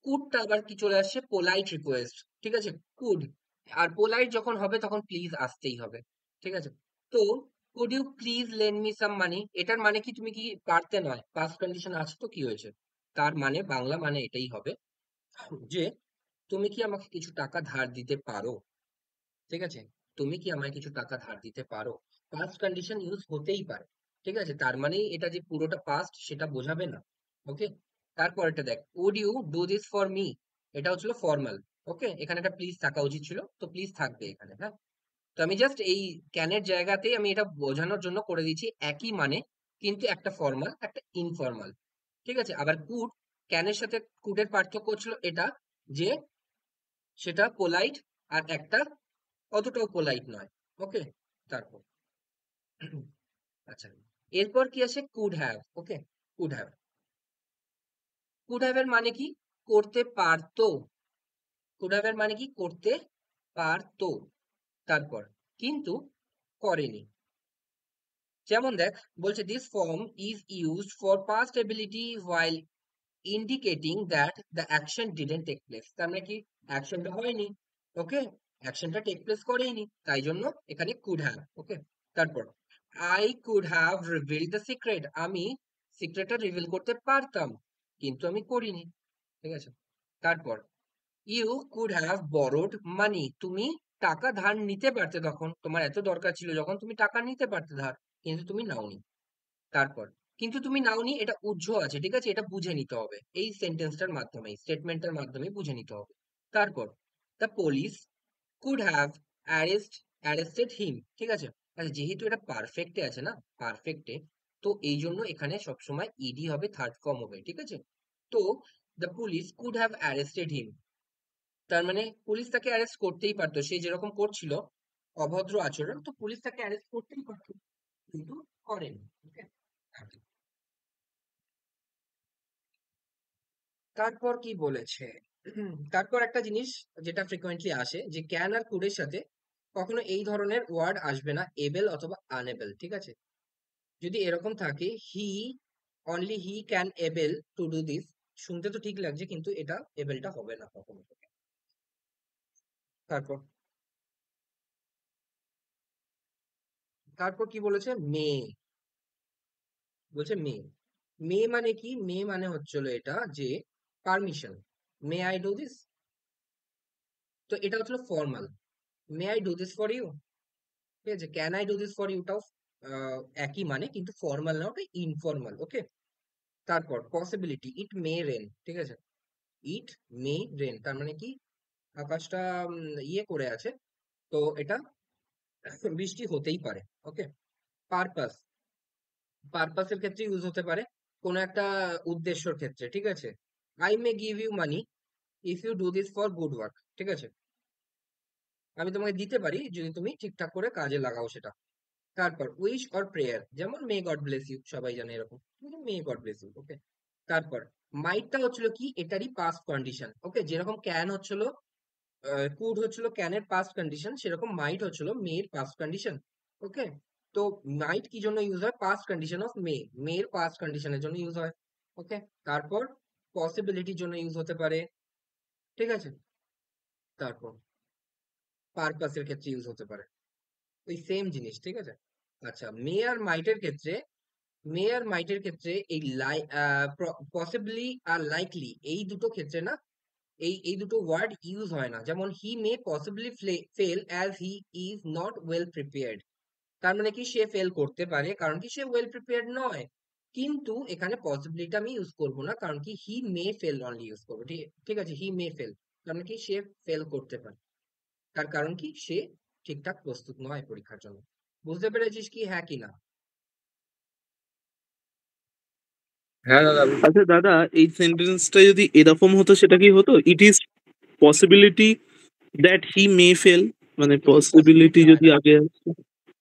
কুডটা আবার কি চলে আসছে, পোলাইট রিকোয়েস্ট। ঠিক আছে, কুড আর পোলাইট যখন হবে তখন প্লিজ আসতেই হবে। ঠিক আছে, তো could you please lend me some money, এটার মানে কি তুমি কি পারতে, নয়, পাস্ট কন্ডিশন আছে তো কি হয়েছে, তার মানে বাংলা মানে এটাই হবে যে তুমি কি আমাকে কিছু টাকা ধার দিতে পারো। ঠিক আছে, তুমি কি আমায় কিছু টাকা ধার দিতে পারো, পাস্ট কন্ডিশন ইউজ হতেই পারে। ঠিক আছে, তার মানে এটা যে পুরোটা পাস্ট সেটা বোঝাবে না। ওকে, তারপর এটা দেখ, would you do this for me, এটা হচ্ছিল ফর্মাল। ওকে, এখানে একটা প্লিজ থাকা উচিত ছিল, তো প্লিজ থাকবে এখানে। হ্যাঁ, তো আমি জাস্ট এই ক্যানের জায়গাতেই আমি এটা বোঝানোর জন্য করে দিচ্ছি একই মানে, কিন্তু একটা ফর্মাল একটা ইনফর্মাল। ঠিক আছে, আবার কুড, ক্যানের সাথে কুডের পার্থক্য ছিল এটা, যে সেটা পোলাইট আর একটা অতটাও পোলাইট নয়। ওকে, তারপর আচ্ছা, এরপর কি আসে, could have. Okay, could have, could have এর মানে কি, করতে পারতো। কুড হ্যাভ এর মানে কি, করতে পারতো। তারপর কিন্তু করেনি। যেমন দেখ, বলছে this form is used for past ability while indicating that the action didn't take place, তার মানে কি অ্যাকশনটা হয়নি। ওকে, অ্যাকশনটা টেক প্লেস করেইনি, তাই জন্য এখানে কুড হ্যাভ। ওকে, তারপর I could have revealed the secret, আমি সিক্রেটটা রিভিল করতে পারতাম কিন্তু আমি করিনি। ঠিক আছে, তারপর ইউ কুড হ্যাভ বরোড মানি, তুমি টাকা ধার নিতে পারতে, তখন তোমার এত দরকার ছিল যখন তুমি টাকা নিতে পারতে ধার, কিন্তু তুমি নাওনি। তারপর কিন্তু তুমি নাওনি, এটা উহ্য আছে। ঠিক আছে, এটা বুঝে নিতে হবে এই সেন্টেন্সটার মাধ্যমে, স্টেটমেন্টের মাধ্যমে বুঝে নিতে হবে। তারপর the police could have arrested him. ঠিক আছে, আচ্ছা যেহেতু এটা পারফেক্টে আছে না, পারফেক্টে, তো এই জন্য এখানে সবসময় ইডি হবে, থার্ড ফর্ম হবে। ঠিক আছে, তো the police could have arrested him, তার মানে পুলিশ তাকে অ্যারেস্ট করতেই পারতো, সে যেরকম করছিল অভদ্র আচরণ, তো পুলিশ তাকে অ্যারেস্ট করতেই পারতো, কিন্তু করেনি। ওকে, তারপর কি বলেছে, তারপর একটা জিনিস যেটা ফ্রিকোয়েন্টলি আসে, যে ক্যান আর কুডের সাথে কখনো এই ধরনের ওয়ার্ড আসবে না, এবল অথবা আনএবল। ঠিক আছে, যদি এরকম থাকে, হি only he can able to do this, শুনতে তো ঠিক লাগছে কিন্তু এটা এবলটা হবে না কখনো। তারপর তারপর কি বলেছে, মে, বলছে মে, মে মানে কি, মে মানে হচ্ছিল এটা যে permission, may I do this, তো এটা হচ্ছিল formal, may I do this for you. ঠিক আছে, can I do this for ইউটাও একই মানে, কিন্তু ফর্মাল না, ওটা ইনফর্মাল। ওকে, তারপর পসিবিলিটি, ইট মে রেন। ঠিক আছে, ইট মে রেন, তার মানে কি আকাশটা ইয়ে করে আছে, তো এটা বৃষ্টি হতেই পারে। ওকে। পারপাস, পারপাসের ক্ষেত্রে ইউজ হতে পারে, কোনো একটা উদ্দেশ্যর ক্ষেত্রে, ঠিক আছে। I may give you money if you do this for good work, ঠিক আছে। আমি তোমাকে দিতে পারি যদি তুমি ঠিকঠাক করে কাজে লাগাও সেটা। তারপর উইশ অর প্রেয়ার, যেমন মে গড ব্লেস ইউ, সবাই জানে এরকম, মে গড ব্লেস ইউ। ওকে। তারপর মাইটটা হচ্ছিল কি, এটারই পাস্ট কন্ডিশন। ওকে, যেরকম ক্যান হচ্ছিল, কুড হচ্ছিল ক্যানের পাস্ট কন্ডিশন, সেরকম মাইট হচ্ছিল মেয়ের পাস্ট কন্ডিশন। ওকে। তো মাইট কি জন্য ইউজ হয়? পাস্ট কন্ডিশন অফ মে, মেয়ের পাস্ট কন্ডিশনের জন্য ইউজ হয়। ওকে। তারপর পসিবিলিটির জন্য ইউজ হতে পারে, ঠিক আছে। তারপর পারপাসের ক্ষেত্রে ইউজ হতে পারে, ওই সেম জিনিস, ঠিক আছে। আচ্ছা, মে আর মাইটের ক্ষেত্রে, মে আর মাইটের ক্ষেত্রে এই পসিবলি আর লাইকলি, এই দুটো ক্ষেত্রে না, এই দুটো ওয়ার্ড ইউজ হয় না। যেমন he may possibly fail as he is not well prepared, তার মানে কি সে ফেল করতে পারে কারণ কি সে ওয়েল প্রিপেয়ার্ড নয়। কিন্তু এখানে পসিবিলিটি আমি ইউজ করব না, কারণ কি হি মে ফেল অনলি ইউজ করবো। ঠিক ঠিক আছে, হি মে ফেল, তার মানে কি সে ফেল করতে পারে, তার কারণ কি সে ঠিকঠাক প্রস্তুত নয় পরীক্ষার জন্য। বুঝতে পেরেছিস কি, হ্যাঁ কি না? হ্যাঁ দাদা আচ্ছা দাদা, এই সেন্টেন্সটা যদি এরকম হতো সেটা কি হতো? It is possibility that he May fail, মানে ইট ইজ পসিবিলিটি পসিবিলিটি হয় যদি না, আগে আসতো।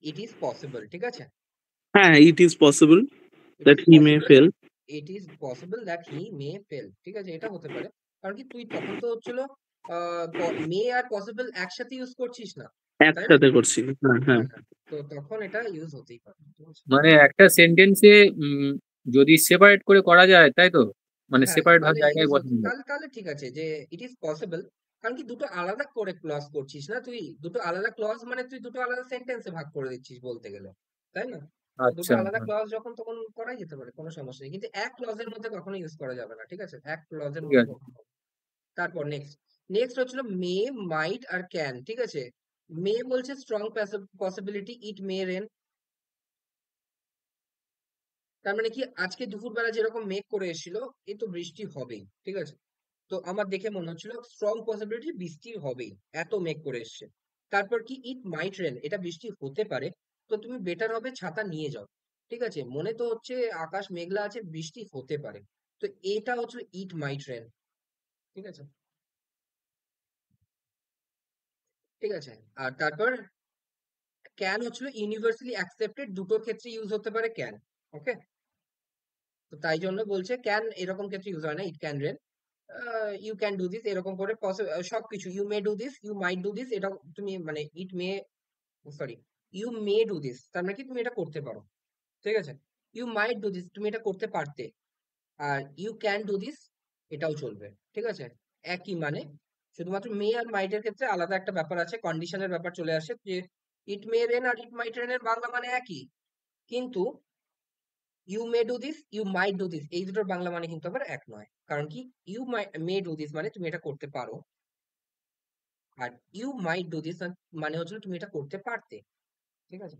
ইট ইজ পসিবল, ঠিক আছে। হ্যাঁ, it is possible it that is he May possible, fail. It is possible that he May fail, ঠিক আছে, এটা হতে পারে। কারণ কি তুই তখন তো হচ্ছিল মে আর পসিবল একসাথে ইউজ করছিস না, তাই না? একসাথে করছি, হ্যাঁ হ্যাঁ। হ্যাঁ, হ্যাঁ। তো তখন এটা ইউজ হতেই পারে, ঠিক আছে। মানে একটা সেন্টেন্সে যদি সেপারেট করে করা যায়, তাই তো? মানে হ্যাঁ, সেপারেট ভাবে তাহলে জায়গায় ইউজ হতো, বসানো যায়। তাহলে তাহলে ঠিক আছে যে ইট ইজ পসিবল। কারণ কি দুটো আলাদা করে ক্লজ করছিস না তুই, দুটো আলাদা ক্লজ মানে তুই দুটো আলাদা সেন্টেন্সে ভাগ করে দিচ্ছিস বলতে গেলে, তাই না? তো দুটো আচ্ছা, আলাদা ক্লজ যখন তখন করাই যেতে পারে, কোনো সমস্যা নেই, কিন্তু এক ক্লজের মধ্যে কখনো ইউজ করা যাবে না, ঠিক আছে, এক ক্লজের ঠিক মধ্যে আছে। কখনো। তারপর নেক্সট, নেক্সট হচ্ছিল মে, মাইট আর ক্যান, ঠিক আছে। মে বলছে স্ট্রং পসিবিলিটি ইট মে রেন, তার মানে কি আজকে দুপুরবেলা যেরকম মেঘ করে এসেছিল, এই তো বৃষ্টি হবেই, ঠিক আছে। তো আমার দেখে মনে হচ্ছিল স্ট্রং পসিবিলিটি বৃষ্টি হবেই, এত মেঘ করে এসছে। তারপর কি ইট মাইট রেন, এটা বৃষ্টি হতে পারে, তো তুমি বেটার হবে ছাতা নিয়ে যাও, ঠিক আছে। মনে তো হচ্ছে আকাশ মেঘলা আছে, বৃষ্টি হতে পারে, তো এটা হচ্ছে ইট মাইট রেন, ঠিক আছে, ঠিক আছে। আর তারপর ক্যান হচ্ছিল ইউনিভার্সালি অ্যাকসেপ্টেড, দুটোর ক্ষেত্রে ইউজ হতে পারে ক্যান। ওকে। তো তাই জন্য বলছে ক্যান এরকম ক্ষেত্রে ইউজ হয় না, it can rain, you can do this এরকম করে সবকিছু, you may do this, you might do this, এটা তুমি মানে it may, sorry, you may do this তার মানে কি তুমি এটা করতে পারো, ঠিক আছে। ইউ মাইট ডু দিস তুমি এটা করতে পারতে, আর ইউ ক্যান ডু দিস এটাও চলবে, ঠিক আছে, একই মানে। শুধুমাত্র মে আর মাইটের ক্ষেত্রে আলাদা একটা ব্যাপার আছে, কন্ডিশনের ব্যাপার চলে আসে, যে ইট মে রেন আর ইট মাইট রেনের বাংলা মানে একই, কিন্তু you may do this, you might do this, এই দুটোর বাংলা মানে কিন্তু আবার এক নয়। কারণ কি ইউ মে ডু দিস মানে তুমি এটা করতে পারো, আর ইউ মাইট ডু দিস মানে হচ্ছে তুমি এটা করতে পারতে, ঠিক আছে।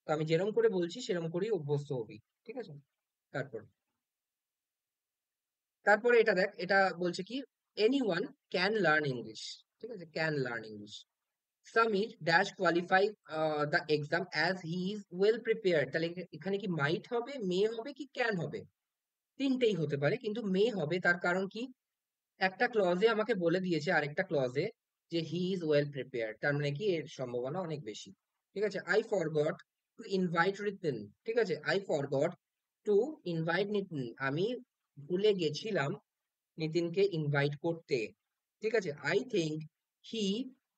তো আমি যেরকম করে বলছি সেরকম করেই অভ্যস্ত হবি, ঠিক আছে। তারপর, তারপরে এটা দেখ, এটা বলছে কি এনিওয়ান ক্যান লার্ন ইংলিশ, ঠিক আছে, can learn English. Samir dash qualify the exam as he is well prepared, তাহলে এখানে কি মাইট হবে, মে হবে কি ক্যান হবে? তিনটেই হতে পারে, কিন্তু মে হবে, তার কারণ কি একটা ক্লজে আমাকে বলে দিয়েছে আরেকটা ক্লজে যে হি ইজ ওয়েল প্রিপেয়ার্ড, তার মানে কি এর সম্ভাবনা অনেক বেশি, ঠিক আছে। I forgot to invite Nitin, ঠিক আছে, I forgot to invite Nitin, আমি ভুলে গেছিলাম নিতিনকে ইনভাইট করতে, ঠিক আছে। আই থিঙ্ক হি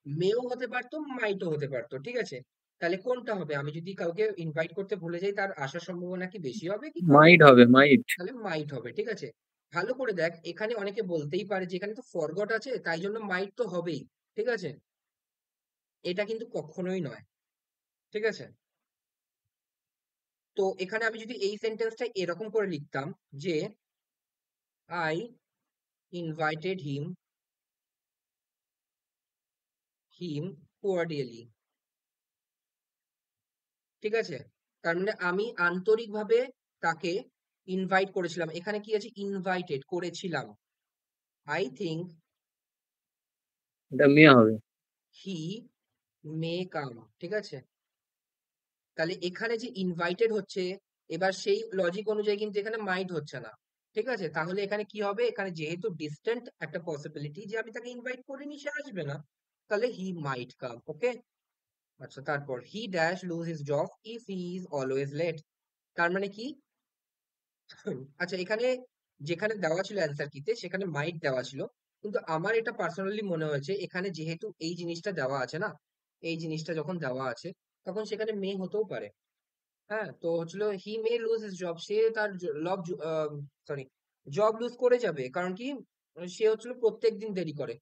মেও হতে পারতো, মাইটও হতে পারতো, ঠিক আছে। তাহলে কোনটা হবে? আমি যদি কাউকে ইনভাইট করতে ভুলে যাই, তার আসার সম্ভাবনা কি বেশি হবে কি কম মাইট হবে? হবে, মাইট। তাহলে মাইট হবে, ঠিক আছে। ভালো করে দেখ, এখানে অনেকে বলতেই পারে যে এখানে তো ফরগট আছে তাই জন্য মাইট তো হবেই, ঠিক আছে। এটা কিন্তু কখনোই নয়, ঠিক আছে। তো এখানে আমি যদি এই সেন্টেন্সটা এরকম করে লিখতাম যে আই ইনভাইটেড হিম কোয়ার্ডিয়ালি, ঠিক আছে, তার মানে আমি আন্তরিকভাবে তাকে ইনভাইট করেছিলাম, এখানে কি আছে ইনভাইটেড করেছিলাম। আই থিঙ্ক এটা মেয়ে হবে। হি মে কাম, ঠিক আছে? তাহলে এখানে যে ইনভাইটেড হচ্ছে, এবার সেই লজিক অনুযায়ী কিন্তু এখানে মাইট হচ্ছে না, ঠিক আছে? তাহলে এখানে কি হবে, এখানে যেহেতু ডিস্টেন্ট একটা পসিবিলিটি যে আমি তাকে ইনভাইট করিনি, সে আসবে না, তাহলে হি মাইট কাম। ওকে, আচ্ছা তারপর he dash lose his job if he is always late. তার মানে কি? আচ্ছা, এখানে যেখানে দেওয়া ছিল অ্যান্সার কিতে সেখানে মাইট দেওয়া ছিল, কিন্তু আমার এটা পার্সোনালি মনে হয়েছে এখানে যেহেতু এই জিনিসটা দেওয়া আছে না, এই জিনিসটা যখন দেওয়া আছে তখন সেখানে মে হতেও পারে। হ্যাঁ, তো হচ্ছিল হি মে লুজ হিজ জব, সে তার সরি জব লুজ করে যাবে, কারণ কি সে হচ্ছিল প্রত্যেক দিন দেরি করে।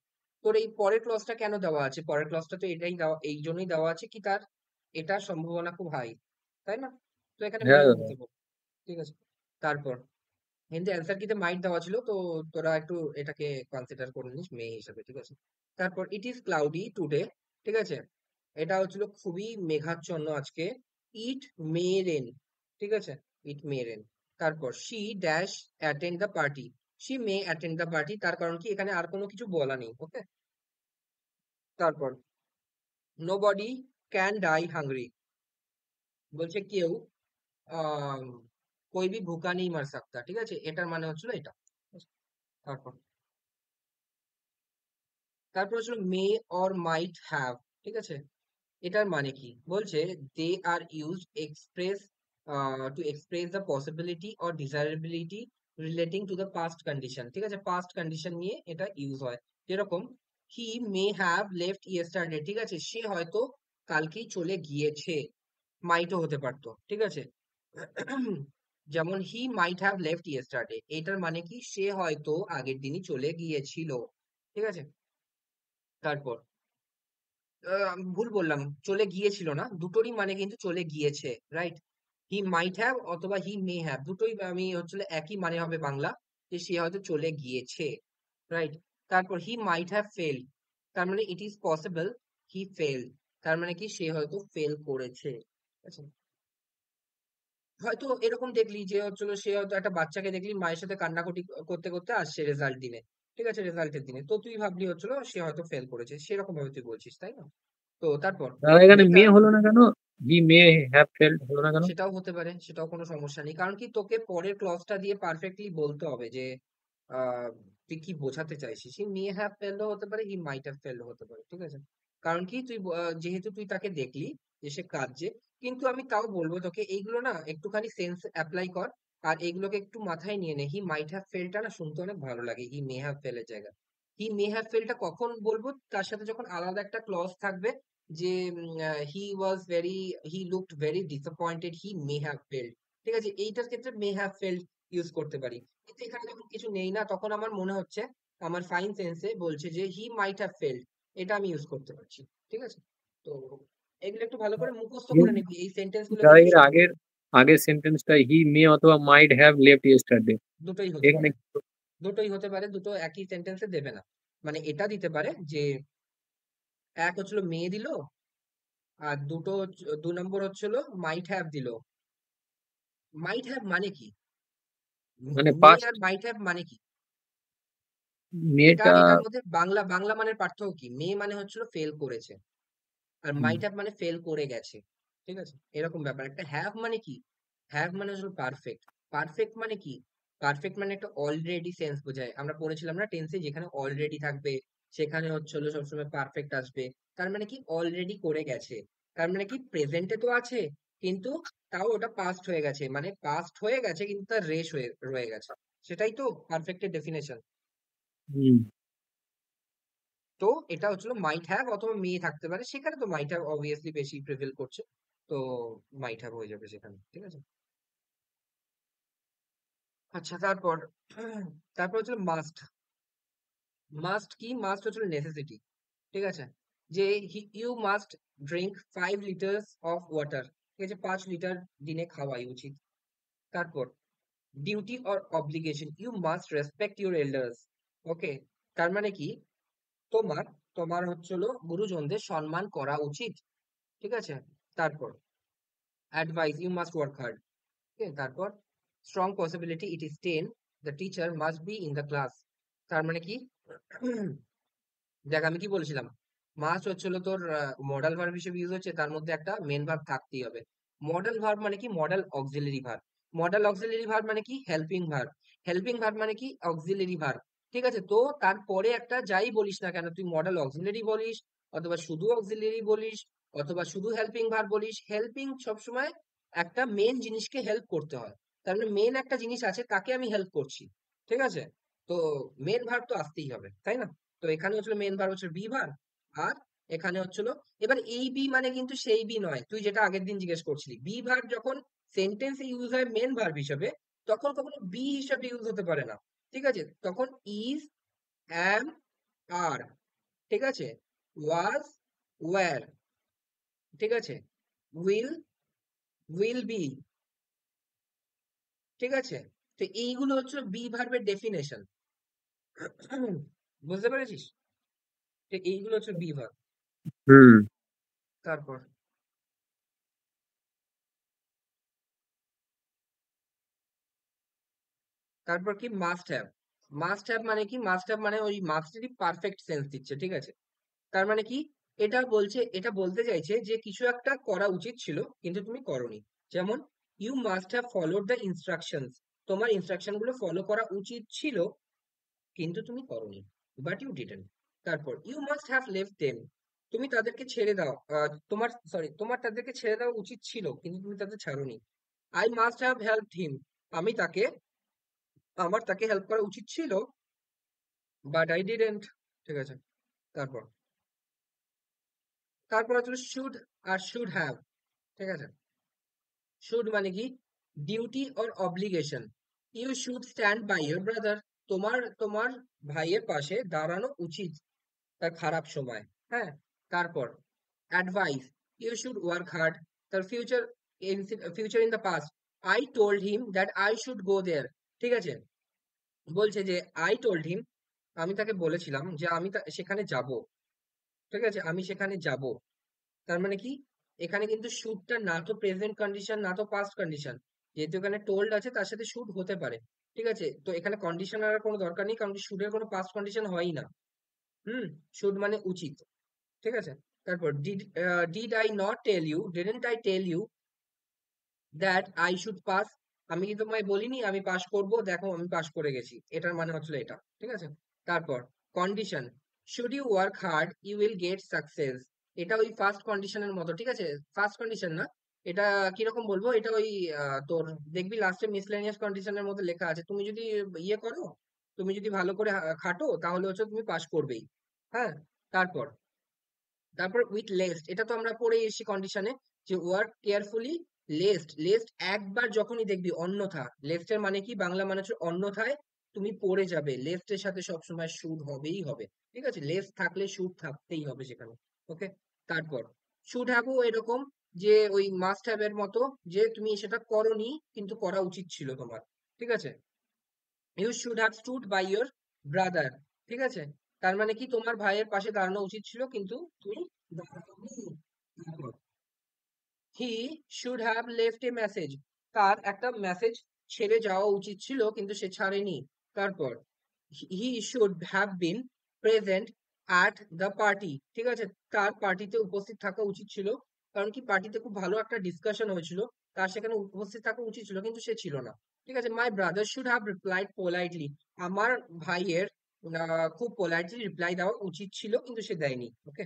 তোর এই পরের ক্লজটা কেন দেওয়া আছে? পরের ক্লজটা তো এটাই দেওয়া, এই জন্যই দেওয়া আছে কি তার এটার সম্ভাবনা খুব হাই, তাই না? তো এখানে হ্যাঁ মেও দাদা। হতে পারে, ঠিক আছে। তারপর কিন্তু অ্যান্সার কিতে মাইট দেওয়া ছিল, তো তোরা একটু এটাকে কনসিডার করে নিস মে হিসেবে, ঠিক আছে। তারপর ইট ইজ ক্লাউডি টুডে, ঠিক আছে, এটা হচ্ছিল খুবই মেঘাচ্ছন্ন আজকে। ইট মে রেন, ঠিক আছে, ইট মে রেন। তারপর she dash attend the party, she may attend the party, তার কারণ কি এখানে আর কোনো কিছু বলা নেই। ওকে, তারপর নোবডি ক্যান ডাই হাংরি, বলছে কেউ আহ कोई भी भूखा नहीं मर सकता, ঠিক আছে, এটার মানে হচ্ছিল এটা। তারপর তারপর হচ্ছিল মে অর মাইট হ্যাভ, ঠিক আছে, এটার মানে কি? বলছে they are used express to express the possibility or desirability relating to the past condition, ঠিক আছে, পাস্ট কন্ডিশন নিয়ে এটা ইউজ হয়। যেরকম he may have left yesterday, ঠিক আছে, সে হয়তো কালকেই চলে গিয়েছে, মাইটও হতে পারতো, ঠিক আছে। যেমন হি মাইট হ্যাভ লেফট ইয়েস্টারডে, এটার মানে কি সে হয়তো আগের দিনই চলে গিয়েছিল, ঠিক আছে। তারপর আমি ভুল বললাম, চলে গিয়েছিল না, দুটোরই মানে কিন্তু চলে গিয়েছে, রাইট? হি মাইট হ্যাভ অথবা হি মে হ্যাভ, দুটোই আমি হচ্ছিল একই মানে হবে বাংলা, যে সে হয়তো চলে গিয়েছে, রাইট? তারপর হি মাইট হ্যাভ ফেল, তার মানে it is possible he fail, তার মানে কি সে হয়তো ফেল করেছে, ঠিক আছে। হয়তো এরকম দেখলি যে হচ্ছিল সে হয়তো একটা বাচ্চাকে দেখলি মায়ের সাথে কান্নাকাটি করতে করতে আসছে রেজাল্ট দিনে, ঠিক আছে, রেজাল্টের দিনে, তো তুই ভাবলি হচ্ছিল সে হয়তো ফেল করেছে, সেরকম ভাবে তুই বলছিস, তাই না? তো তারপর দাদা এখানে বেকার, মেয়ে হলো না কেন? হি মে হ্যাভ ফেল্ড হলো না কেন? সেটাও হতে পারে, সেটাও কোনো সমস্যা নেই, কারণ কি তোকে পরের ক্লজটা দিয়ে পারফেক্টলি বলতে হবে যে আহ, তুই কি বোঝাতে চাইছিস। হি মে হ্যাভ ফেলড হতে পারে, হি মাইট হ্যাভ ফেলড হতে পারে, ঠিক আছে। কারণ কি তুই যেহেতু তুই তাকে দেখলি যে সে কাঁদছে, কিন্তু আমি তাও বলবো তোকে এইগুলো না একটুখানি সেন্স অ্যাপ্লাই কর, আর এইগুলোকে একটু মাথায় নিয়ে নে। হি মাইট হ্যাভ ফেলটা না শুনতে অনেক ভালো লাগে হি মে হ্যাভ ফেলের জায়গায়। হি মে হ্যাভ ফেলটা কখন বলবো? তার সাথে যখন আলাদা একটা ক্লজ থাকবে যে he was very, he looked very disappointed, he may have failed, ঠিক আছে, এইটার ক্ষেত্রে মে হ্যাভ ফেল্ড ইউজ করতে পারি। কিন্তু এখানে যখন কিছু নেই না, তখন আমার মনে হচ্ছে আমার ফাইন সেন্সে বলছে যে হি মাইট হ্যাভ ফেল্ড, এটা আমি ইউজ করতে পারছি, ঠিক আছে। তো এগুলো একটু ভালো করে মুখস্থ করে নিবি, এই সেন্টেন্স গুলো দাদা কিন্তু এর আগের আগের সেন্টেন্সটা হি মে অথবা মাইট হ্যাভ লেফট ইয়েস্টারডে, দুটোই হতে এখানে পারে, দুটোই হতে পারে, দুটো একই সেন্টেন্সে দেবে না। মানে এটা দিতে পারে যে এক হচ্ছিল মে দিল, আর দু নম্বর হচ্ছিল মাইট হ্যাভ দিল। মাইট হ্যাভ মানে কি? মানে মে পাস্ট আর মাইট হ্যাভ মানে কি? এটা মেয়েটা। এটার মধ্যে বাংলা বাংলা মানের পার্থক্য কি? মে মানে হচ্ছিল ফেল করেছে, আর হুম, মাইট হ্যাভ মানে ফেল করে গেছে, ঠিক আছে, এরকম ব্যাপার। একটা হ্যাভ মানে কি? হ্যাভ মানে হচ্ছে পারফেক্ট। পারফেক্ট মানে কি? পারফেক্ট মানে একটা অলরেডি সেন্স বোঝায়, আমরা পড়েছিলাম না টেন্সে, যেখানে অলরেডি থাকবে সেখানে হচ্ছে হলো সবসময় পারফেক্ট আসবে। তার মানে কি অলরেডি করে গেছে, তার মানে কি প্রেজেন্টে তো আছে, কিন্তু তাও ওটা পাস্ট হয়ে গেছে, মানে পাস্ট হয়ে গেছে কিন্তু তার রেশ হয়ে রয়ে গেছে, সেটাই তো পারফেক্টের ডেফিনেশন। হুম। তো এটা হচ্ছিল মাইট হ্যাভ অথবা মে থাকতে পারে, সেখানে তো মাইট হ্যাভ অবভিয়াসলি বেশি প্রিভেল করছে, তো মাইট হ্যাভ হয়ে যাবে সেখানে, ঠিক আছে। আচ্ছা, তারপর তারপর হচ্ছে মাস্ট। মাস্ট কি? মাস্ট হচ্ছে নেসেসিটি, ঠিক আছে, যে you must drink 5 litres of water, ঠিক আছে, 5 লিটার দিনে খাওয়াই উচিত। তারপর duty or obligation, you must respect your elders. Okay, তার মানে কি তোমার তোমার হচ্ছে হলো গুরুজনদের সম্মান করা উচিত, ঠিক আছে। তারপর advice, you must work hard, তারপর strong possibility it is 10, the teacher must be in the class, তার মানে কি দেখ আমি কি বলেছিলাম, মাস্ট হচ্ছিল তোর মডাল ভার্ব হিসেবে ইউজ হচ্ছে, তার মধ্যে একটা মেন ভার্ব থাকতেই হবে। মডাল ভার্ব মানে কি, modal auxiliary verb. Modal auxiliary verb মানে কি, হেল্পিং ভার্ব। হেল্পিং ভার্ব মানে কি, অক্সিলারি ভার্ব। ঠিক আছে, তো তারপরে একটা যাই বলিস না কেন, তুই মডাল অক্সিলারি বলিস, অথবা শুধু অক্সিলারি বলিস, অথবা শুধু হেল্পিং ভার্ব বলিস, হেল্পিং সবসময় একটা মেন জিনিসকে হেল্প করতে হয়। তার মানে মেন একটা জিনিস আছে, তাকে আমি হেল্প করছি। ঠিক আছে, তো মেন ভার্ব তো আসতেই হবে, তাই না? তো এখানে হচ্ছিল মেন ভার্ব হচ্ছে বি ভার্ব। আর এখানে হচ্ছিল, এবার এই বি মানে কিন্তু সেই বি নয়, তুই যেটা আগের দিন জিজ্ঞেস করছিলি। বি ভার্ব যখন সেন্টেন্সে ইউজ হয় মেন ভার্ব হিসেবে, তখন কখনো বি হিসাবে ইউজ হতে পারে না। ঠিক আছে, তখন ইজ, অ্যাম, আর, ঠিক আছে, ওয়াজ, ওয়্যার, ঠিক আছে, উইল, উইল বি, ঠিক আছে। তো এইগুলো হচ্ছে বি ভার্বের ডেফিনেশন। বুঝতে পেরেছিস? তো এইগুলো হচ্ছে বি ভার্ব। হুম। তারপর তারপর কি, মাস্ট হ্যাভ। মাস্ট হ্যাভ মানে কি, মাস্ট হ্যাভ মানে ওই মাস্টেরই পারফেক্ট সেন্স দিচ্ছে। ঠিক আছে, তার মানে কি, এটা বলছে, এটা বলতে চাইছে যে কিছু একটা করা উচিত ছিল কিন্তু তুমি করোনি। যেমন, you must have followed the instructions. তোমার ইনস্ট্রাকশন গুলো ফলো করা উচিত ছিল কিন্তু তুমি করোনি, বাট ইউ ডিডন্ট। তারপর, you must have left them. তুমি তাদেরকে ছেড়ে দাও, তোমার তাদেরকে ছেড়ে দেওয়া উচিত ছিল কিন্তু তুমি তাদের ছাড়োনি। I must have helped him. আমি তাকে, আমার তাকে হেল্প করা উচিত ছিল, বাট আই ডিডন্ট। ঠিক আছে, তারপর তারপর হচ্ছে শুড আর শুড হ্যাভ। ঠিক আছে, শুড মানে কি, duty or obligation. You should stand by your brother. তোমার ভাইয়ের পাশে দাঁড়ানো উচিত তার খারাপ সময়। হ্যাঁ, তারপর advice, you should work hard. তার future in the past, I told him that I should go there. ঠিক আছে, বলছে যে আই টোল্ড হিম, আমি তাকে বলেছিলাম যে আমি সেখানে যাব। ঠিক আছে, আমি সেখানে যাব। তার মানে কি, এখানে কিন্তু শুডটা না তো প্রেজেন্ট কন্ডিশন না তো পাস্ট কন্ডিশন। যেহেতু এখানে টোল্ড আছে, তার সাথে শুড হতে পারে। ঠিক আছে, তো এখানে কন্ডিশন আর কোনো দরকার নেই, কারণ কি শুডের কোনো পাস্ট কন্ডিশন হয়ই না। হুম, শুড মানে উচিত। ঠিক আছে, তারপর did I not tell you, didn't I tell you that I should pass. আমি কি তোমায় বলিনি আমি পাস করব? দেখো আমি পাস করে গেছি, এটার মানে হচ্ছিল এটা। ঠিক আছে, তারপর condition, should you work hard you will get success. এটা ওই ফার্স্ট কন্ডিশনের মতো। ঠিক আছে, ফার্স্ট কন্ডিশন না, এটা কিরকম বলবো, এটা ওই তোর দেখবি লাস্টে মিসলেনিয়াস কন্ডিশনের মধ্যে লেখা আছে, তুমি যদি ইয়ে করো, তুমি যদি ভালো করে খাটো, তাহলে হচ্ছে তুমি পাস করবেই। হ্যাঁ, তারপর তারপর উইথ লেস্ট, এটা তো আমরা পড়ে এসেছি কন্ডিশনে, যে ওয়ার্ক কেয়ারফুলি। লেস্ট, লেস্ট একবার যখনই দেখবি, অন্যথা। লেস্টের মানে কি, বাংলা মানে হচ্ছে অন্যথায় তুমি পড়ে যাবে, লেস্টের সাথে সবসময় শুড হবেই হবে। ঠিক আছে, লেস্ট থাকলে শুড থাকতেই হবে সেখানে। ওকে, তারপর শুড হ্যাভও এরকম, যে ওই মাস্ট হ্যাভ এর মতো, যে তুমি সেটা করোনি কিন্তু করা উচিত ছিল তোমার। ঠিক আছে, you should have stood by your brother. ঠিক আছে, তার মানে কি, তোমার ভাইয়ের পাশে দাঁড়ানো উচিত ছিল কিন্তু তুমি দাঁড়াওনি। He should have left a message. তার একটা মেসেজ ছেড়ে যাওয়া উচিত ছিল কিন্তু সে ছাড়েনি। তারপর হি should have been present at the party. ঠিক আছে, তার পার্টিতে উপস্থিত থাকা উচিত ছিল, কারণ কি পার্টিতে খুব ভালো একটা ডিসকাশন হয়েছিল, তার সেখানে উপস্থিত থাকা উচিত ছিল কিন্তু সে ছিল না। ঠিক আছে, my brother should have replied politely. আমার ভাইয়ের খুব পোলাইটলি রিপ্লাই দেওয়া উচিত ছিল কিন্তু সে দেয়নি। ওকে,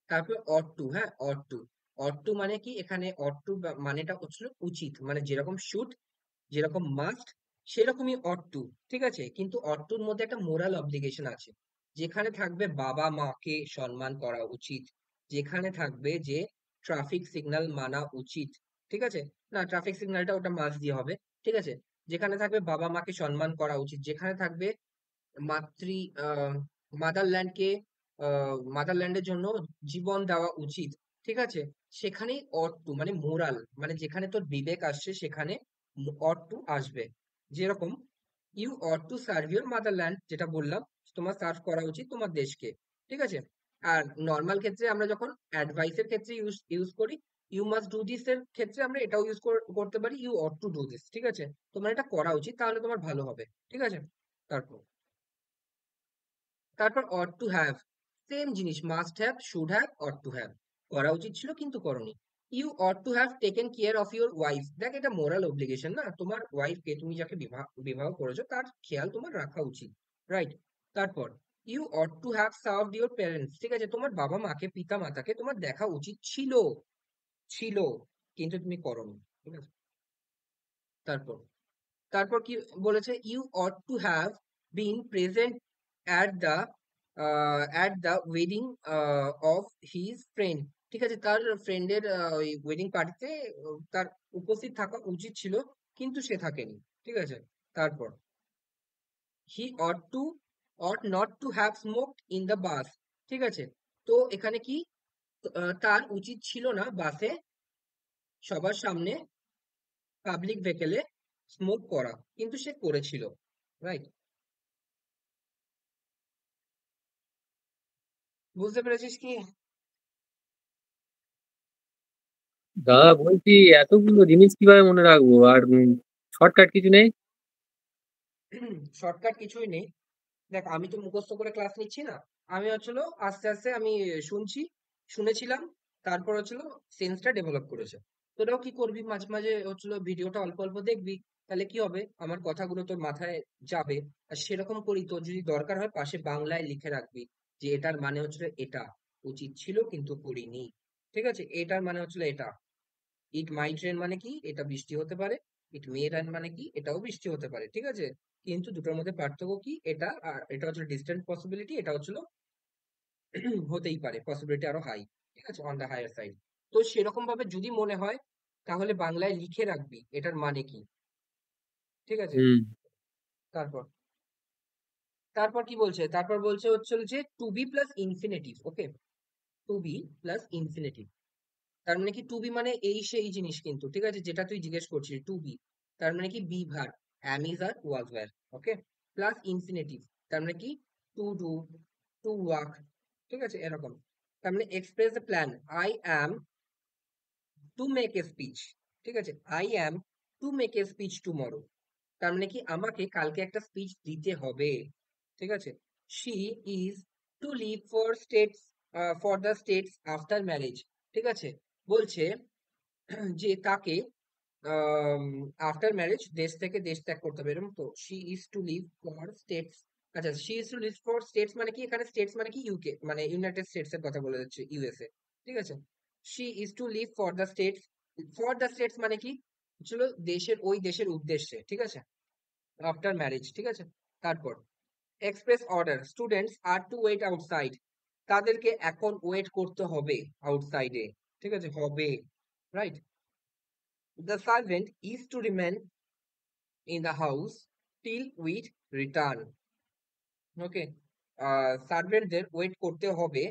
তারপর অট টু। হ্যাঁ, অট টু। অট টু মানে কি, এখানে অট টু মানেটা হচ্ছিল উচিত, মানে যেরকম শুড, যেরকম মাস্ট, সেরকমই অট টু। ঠিক আছে, কিন্তু অট টুর মধ্যে একটা মোরাল অব্লিগেশন আছে, যেখানে থাকবে বাবা মাকে সম্মান করা উচিত, যেখানে থাকবে যে ট্রাফিক সিগন্যাল মানা উচিত। ঠিক আছে, না ট্রাফিক সিগন্যালটা ওটা মাস্ট দিয়ে হবে। ঠিক আছে, যেখানে থাকবে বাবা মাকে সম্মান করা উচিত, যেখানে থাকবে মাতৃ মাদারল্যান্ডকে, মাদারল্যান্ডের জন্য জীবন দেওয়া উচিত। ঠিক আছে, সেখানেই অট টু মানে মোরাল, মানে যেখানে তোর বিবেক আসছে সেখানে অট টু আসবে। যেরকম you ought to serve your motherland, যেটা বললাম, তোমার সার্ভ করা উচিত তোমার দেশকে। ঠিক আছে, আর নর্মাল ক্ষেত্রে আমরা যখন অ্যাডভাইসের ক্ষেত্রে ইউজ ইউজ করি, ইউ মাস্ট ডু দিস এর ক্ষেত্রে আমরা এটাও ইউজ করতে পারি, you ought to do this. ঠিক আছে, তোমার এটা করা উচিত, তাহলে তোমার ভালো হবে। ঠিক আছে, তারপর তারপর অট টু হ্যাভ, সেম জিনিস, must have, should have, ought to have, করা উচিত ছিল কিন্তু করনি। You ought to have taken care of your wife, দেখ এটা মোরাল অব্লিগেশন না, তোমার ওয়াইফকে, তুমি যাকে বিবাহ বিবাহ করেছো তার খেয়াল তোমার রাখা উচিত, রাইট? তারপর you ought to have served your parents, ঠিক আছে, তোমার বাবা মাকে, পিতা মাতাকে তোমার দেখা উচিত ছিল, ছিল, কিন্তু তুমি করনি, ঠিক আছে? তারপর তারপর কি বলেছে, you ought to have been present at the wedding of his friend, ঠিক আছে, তার ফ্রেন্ডের ওই ওয়েডিং পার্টিতে তার উপস্থিত থাকা উচিত ছিল, কিন্তু সে থাকেনি, ঠিক আছে? তারপর he ought not to have smoked in the bus, ঠিক আছে, তো এখানে কি, তার উচিত ছিল না বাসে সবার সামনে, পাবলিক ভেহিকেলে স্মোক করা, কিন্তু সে করেছিল, রাইট? বুঝতে পেরেছিস কি? দাদা বলছি, এতগুলো জিনিস কিভাবে মনে রাখবো? আর শর্টকাট কিছু নেই? শর্টকাট কিছুই নেই। দেখ আমি তো মুখস্থ করে ক্লাস নিচ্ছি না, আমি হচ্ছিল আস্তে আস্তে আমি শুনছি, শুনেছিলাম, তারপর হচ্ছিল সেন্সটা ডেভেলপ করেছে। তোরাও কি করবি, মাঝে মাঝে হচ্ছিল ভিডিওটা অল্প অল্প দেখবি, তাহলে কি হবে, আমার কথাগুলো তোর মাথায় যাবে। আর সেরকম করি, তোর যদি দরকার হয় পাশে বাংলায় লিখে রাখবি যে এটার মানে হচ্ছিল এটা, উচিত ছিল কিন্তু করিনি, ঠিক আছে, এটার মানে হচ্ছিল এটা। ইট মাইট রেন মানে কি, এটা বৃষ্টি হতে পারে। ইট মে রেন মানে কি, এটাও বৃষ্টি হতে পারে, ঠিক আছে, কিন্তু দুটোর মধ্যে পার্থক্য কি, এটা আর এটা হচ্ছে ডিস্টেন্ট পসিবিলিটি, এটা হচ্ছিল হতেই পারে, পসিবিলিটি আরো হাই, ঠিক আছে, অন দা হায়ার সাইড। তো সেরকম ভাবে যদি মনে হয় তাহলে বাংলায় লিখে রাখবি এটার মানে কি, ঠিক আছে? হুম। তারপর তারপর কি বলছে, তারপর বলছে হচ্ছে যে two be plus infinitive, okay, two be plus infinitive, তার মানে কি টু বি মানে এই সেই জিনিস কিন্তু, ঠিক আছে, যেটা তুই জিজ্ঞেস করছিস টু বি, তার মানে কি be verb, am is are was were, okay, plus infinitive, তার মানে কি টু ডু, টু ওয়াক, ঠিক আছে, এরকম। তার মানে express the plan, I am to make a speech, ঠিক আছে, I am to make a speech tomorrow, তার মানে কি আমাকে কালকে একটা স্পিচ দিতে হবে, ঠিক আছে। She is to leave for States, for the States after marriage, ঠিক আছে, বলছে যে তাকে আফটার ম্যারেজ দেশ থেকে দেশ ত্যাগ করতে হবে, এরকম তো, she is to leave for States, আচ্ছা, she is to leave for States মানে কি, এখানে স্টেটস মানে কি ইউকে, মানে ইউনাইটেড স্টেটস এর কথা বলে যাচ্ছে, ইউএসএ, ঠিক আছে। She is to leave for the States মানে কি, চলো দেশের, ওই দেশের উদ্দেশ্যে, ঠিক আছে, আফটার ম্যারেজ, ঠিক আছে। তারপর express order, students are to wait outside, তাদেরকে এখন ওয়েট করতে হবে আউটসাইডে, ঠিক আছে, হবে, right. The servant is to remain in the house till we return, okay, সার্ভেন্টদের ওয়েট করতে হবে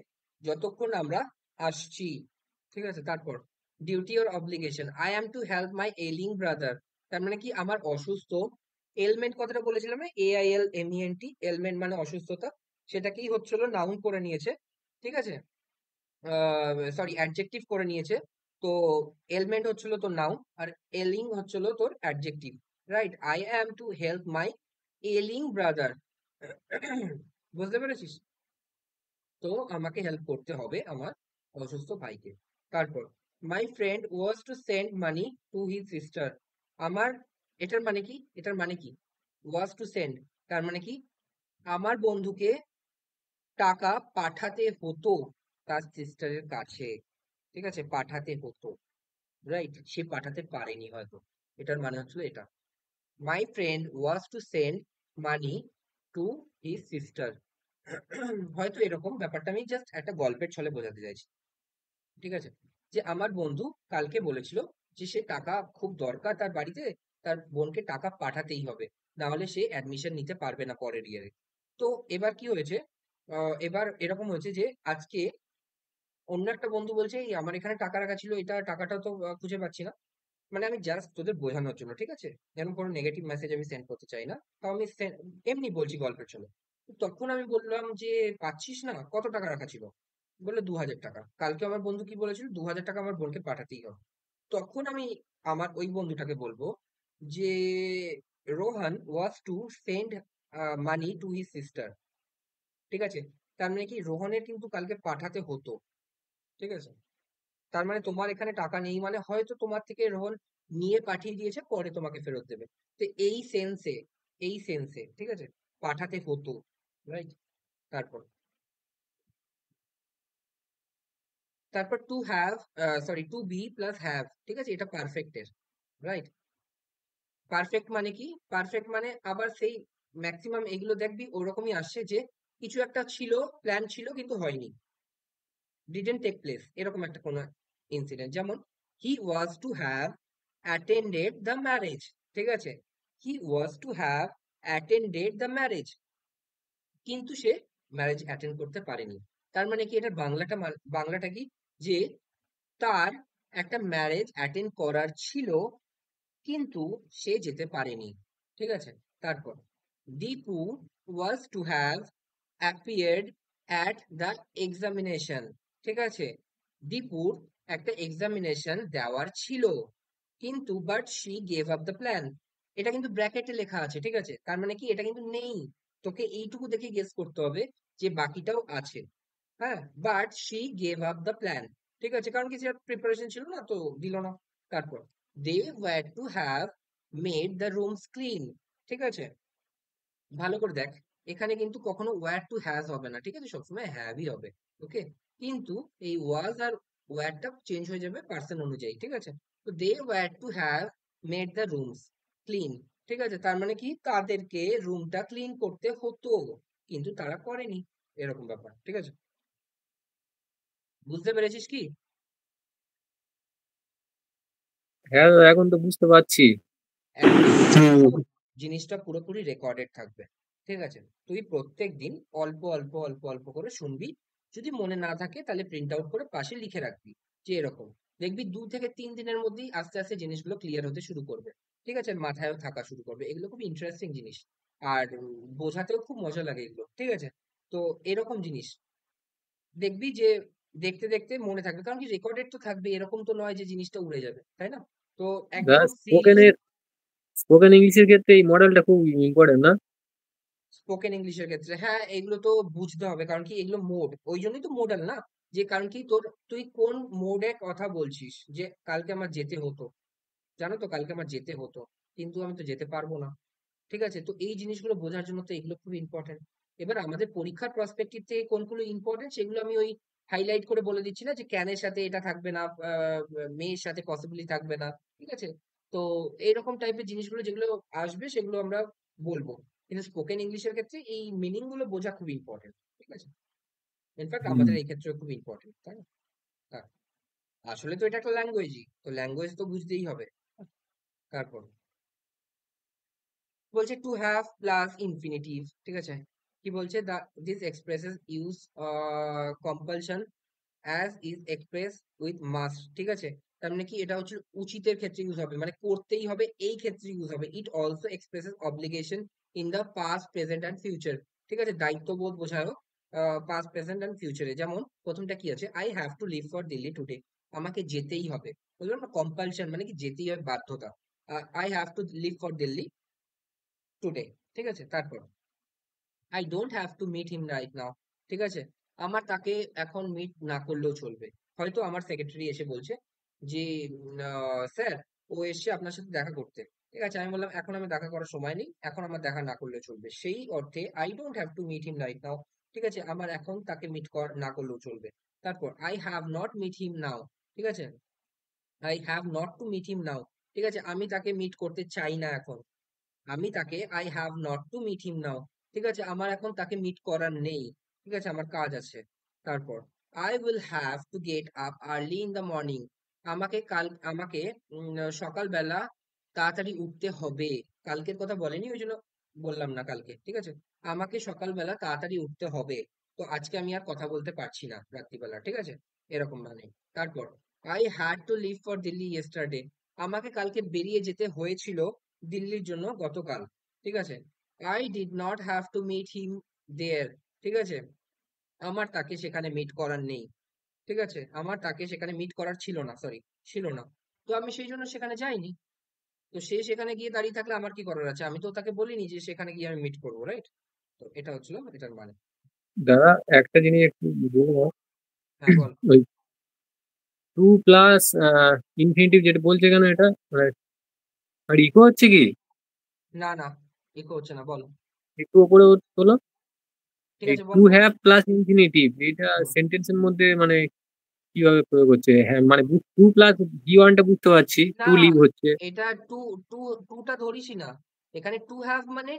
যতক্ষণ আমরা আসছি, ঠিক আছে। তারপর duty or obligation, I am to help my ailing brother, তার মানে কি আমার অসুস্থ, এলমেন্ট কথাটা বলেছিলাম না, AILMENT, এলমেন্ট মানে অসুস্থতা, সেটাকেই হচ্ছিল নাউন করে নিয়েছে, ঠিক আছে, সরি অ্যাডজেক্টিভ করে নিয়েছে। তো এলমেন্ট হচ্ছিল তোর নাউন, আর এলিং হচ্ছিল তোর adjective, right, I am to help my ailing brother, বুঝতে পেরেছিস? তো আমাকে হেল্প করতে হবে আমার অসুস্থ ভাইকে। তারপর my friend was to send money to his sister, আমার, এটার মানে কি, এটার মানে কি, ওয়াজ টু সেন্ড, তার মানে কি আমার বন্ধুকে টাকা পাঠাতে হতো তার সিস্টারের কাছে, ঠিক আছে, পাঠাতে হতো, রাইট, সে পাঠাতে পারেনি হয়তো, এটার মানে হচ্ছিল এটা, my friend was to send money to his sister, হয়তো এরকম ব্যাপারটা আমি জাস্ট একটা গল্পের ছলে বোঝাতে চাইছি, ঠিক আছে, যে আমার বন্ধু কালকে বলেছিল যে সে টাকা খুব দরকার তার বাড়িতে, তার বোনকে টাকা পাঠাতেই হবে, না হলে সে অ্যাডমিশন নিতে পারবে না পরের ইয়ারে। তো এবার কি হয়েছে, এবার এরকম হয়েছে যে আজকে অন্য একটা বন্ধু বলছে এই আমার এখানে টাকা রাখা ছিল, এটা টাকাটা তো খুঁজে পাচ্ছি না, মানে আমি জাস্ট তোদের বোঝানোর জন্য, ঠিক আছে, এরকম কোনো নেগেটিভ মেসেজ আমি সেন্ড করতে চাই না, তাও আমি এমনি বলছি গল্পের ছলে। তো তখন আমি বললাম যে পাচ্ছিস না, কত টাকা রাখা ছিল, বললো 2000 টাকা, কালকে আমার বন্ধু কি বলেছিল, 2000 টাকা আমার বোনকে পাঠাতেই হবে। তখন আমি আমার ওই বন্ধুটাকে বলবো যে Rohan was to send money to his sister, ঠিক আছে? তার মানে কি রোহনের কিন্তু কালকে পাঠাতে হতো, ঠিক আছে? তার মানে তোমার এখানে টাকা নেই মানে হয়তো তোমার থেকে রোহন নিয়ে পাঠিয়ে দিয়েছে, পরে তোমাকে ফেরত দেবে। তো এই সেন্সে ঠিক আছে, পাঠাতে হতো, রাইট? তারপর তারপর to have, sorry, to be plus have, ঠিক আছে, এটা পারফেক্টের, রাইট? পারফেক্ট মানে কি? পারফেক্ট মানে আবার সেই ম্যাক্সিমাম এগুলো দেখবি ওরকমই আসছে যে কিছু একটা ছিল, প্ল্যান ছিল কিন্তু হয়নি, didn't take place, এরকম একটা কোনো ইনসিডেন্ট। যেমন he was to have attended the marriage, ঠিক আছে? he was to have attended the marriage, কিন্তু সে ম্যারেজ অ্যাটেন্ড করতে পারেনি। তার মানে কি এটার বাংলাটা কি? যে তার একটা ম্যারেজ অ্যাটেন্ড করার ছিল কিন্তু সে যেতে পারেনি, ঠিক আছে? তারপর Dipu was to have appeared at the examination, ঠিক আছে? দীপুর একটা এক্সামিনেশন দেওয়ার ছিল কিন্তু but she gave up the plan, এটা কিন্তু ব্র্যাকেটে লেখা আছে, ঠিক আছে? তার মানে কি এটা কিন্তু নেই, তোকে এইটুকু দেখে গেস করতে হবে যে বাকিটাও আছে। হ্যাঁ, but she gave up the plan, ঠিক আছে, কারণ কি সে প্রিপারেশন ছিল না তো দিল না। তারপর they were to have made the rooms clean, ঠিক আছে? ভালো করে দেখ, এখানে কিন্তু কখনো ওয়্যার টু হ্যাজ হবে না, ঠিক আছে, সবসময় হ্যাভই হবে। ওকে, কিন্তু এই ওয়াজ আর ওয়্যারটা চেঞ্জ হয়ে যাবে পার্সন অনুযায়ী, ঠিক আছে? তো they were to have made the rooms clean, ঠিক আছে, তার মানে কি তাদেরকে রুমটা ক্লিন করতে হতো কিন্তু তারা করেনি, এরকম ব্যাপার, ঠিক আছে? বুঝতে পেরেছিস কি? হ্যাঁ দাদা, এখন তো বুঝতে পারছি। একটা জিনিস হুম। বলবো, জিনিসটা পুরোপুরি রেকর্ডেড থাকবে, ঠিক আছে? তুই প্রত্যেক দিন অল্প অল্প অল্প অল্প করে শুনবি, যদি মনে না থাকে তাহলে প্রিন্ট আউট করে পাশে লিখে রাখবি যে এরকম, দেখবি 2 থেকে 3 দিনের মধ্যেই আস্তে আস্তে জিনিসগুলো ক্লিয়ার হতে শুরু করবে, ঠিক আছে? মাথায়ও থাকা শুরু করবে, এগুলো খুব ইন্টারেস্টিং জিনিস, আর বোঝাতেও খুব মজা লাগে এগুলো, ঠিক আছে? তো এরকম জিনিস দেখবি যে দেখতে দেখতে মনে থাকবে, কারণ কি রেকর্ডেড তো থাকবে, এরকম তো নয় যে জিনিসটা উড়ে যাবে, তাই না? তো দাদা একদম ফ্রিলি। স্পোকেন ইংলিশের ক্ষেত্রে এই মডেলটা খুব ইম্পর্টেন্ট না? স্পোকেন ইংলিশের ক্ষেত্রে হ্যাঁ, এগুলো তো বুঝতে হবে, কারণ কি এগুলো মোড, ওই জন্যই তো মোডাল না, যে কারণ কি তুই কোন মোডে কথা বলছিস, যে কালকে আমার যেতে হতো, জানো তো কালকে আমার যেতে হতো কিন্তু আমি তো যেতে পারবো না, ঠিক আছে? তো এই জিনিসগুলো বোঝার জন্য তো এগুলো খুব ইম্পর্টেন্ট। এবার আমাদের পরীক্ষার পার্সপেক্টিভ থেকে কোনগুলো ইম্পর্টেন্ট সেগুলো আমি ওই হাইলাইট করে বলে দিচ্ছি না, যে ক্যানের সাথে এটা থাকবে না, মেয়ের সাথে পসিবলি থাকবে না, ঠিক আছে? তো এইরকম টাইপের জিনিসগুলো যেগুলো আসবে সেগুলো আমরা বলবো, কিন্তু স্পোকেন ইংলিশের ক্ষেত্রে এই মিনিং গুলো বোঝা খুব ইম্পর্টেন্ট, ঠিক আছে? ইনফ্যাক্ট আমাদের এই ক্ষেত্রে খুব ইম্পর্টেন্ট, তাই না? হ্যাঁ, আসলে তো এটা একটা ল্যাঙ্গুয়েজই, তো ল্যাঙ্গুয়েজ তো বুঝতেই হবে। তারপর বলছে টু হ্যাভ প্লাস ইনফিনিটিভ, ঠিক আছে? কি বলছে? The this expresses use compulsion as is express with must, ঠিক আছে? তার মানে কি এটা হচ্ছে উচিতের ক্ষেত্রে ইউজ হবে, মানে করতেই হবে এই ক্ষেত্রে ইউজ হবে। It also expresses obligation in the past present and future, ঠিক আছে, দায়িত্ববোধ বোঝায়ও পাস্ট প্রেজেন্ট অ্যান্ড ফিউচারে। যেমন প্রথমটা কি আছে, I have to leave for Delhi today, আমাকে যেতেই হবে, বললাম না কম্পালশন মানে কি যেতেই হবে, বাধ্যতা। I have to leave for Delhi today, ঠিক আছে? তারপর I don't have to meet him right now, ঠিক আছে, আমার তাকে এখন মিট না করলেও চলবে। হয়তো আমার সেক্রেটারি এসে বলছে যে স্যার ও এসছে আপনার সাথে দেখা করতে, ঠিক আছে, আমি বললাম এখন আমি দেখা করার সময় নেই, এখন আমার দেখা না করলে চলবে, সেই অর্থে I don't have to meet him right now, ঠিক আছে, আমার এখন তাকে মিট না করলেও চলবে। তারপর I have not meet him now, ঠিক আছে, I have not to meet him now, ঠিক আছে, আমি তাকে মিট করতে চাই না এখন, আমি তাকে I have not to meet him now, ঠিক আছে, আমার এখন তাকে মিট করার নেই, ঠিক আছে, আমার কাজ আছে। তারপর I will have to get up early in the morning, আমাকে সকালবেলা তাড়াতাড়ি উঠতে হবে, কালকের কথা বলেনি ওই জন্য বললাম না কালকে, ঠিক আছে, আমাকে সকালবেলা তাড়াতাড়ি উঠতে হবে, তো আজকে আমি আর কথা বলতে পারছি না রাত্রিবেলা, ঠিক আছে, এরকম মানে। তারপর I had to leave for Delhi yesterday, আমাকে কালকে বেরিয়ে যেতে হয়েছিল দিল্লির জন্য গতকাল, ঠিক আছে, I did not have to meet him there, ঠিক আছে, আমার তাকে সেখানে মিট করার নেই, ঠিক আছে, আমার তাকে সেখানে মিট করার ছিল না, সরি, ছিল না, তো আমি সেই জন্য সেখানে যাইনি। তো সে সেখানে গিয়ে দাঁড়িয়ে থাকলে আমার কি করার আছে, আমি তো তাকে বলিনি যে সেখানে গিয়ে আমি মিট করবো, রাইট? তো এটা হচ্ছিল এটার মানে। দাদা একটা জিনিস একটু বলবো, হ্যাঁ বল। ওই 2 প্লাস ইনফিনিটিভ যেটা বলছে কেন এটা, মানে আর ইকো হচ্ছে কি? না না, ইকো হচ্ছে না, বল। একটু ওপরে তোলো। ঠিক এই আছে, টু বল বল। হ্যাভ প্লাস ইনফিনিটিভ এটা হুম। সেন্টেন্সের মধ্যে মানে কিভাবে প্রয়োগ হচ্ছে? হ্যাঁ মানে টু প্লাস জি ওয়ানটা বুঝতে পারছি, টু না, লিভ হচ্ছে। এটা টু টু টুটা ধরিসই না। এখানে টু হ্যাভ মানে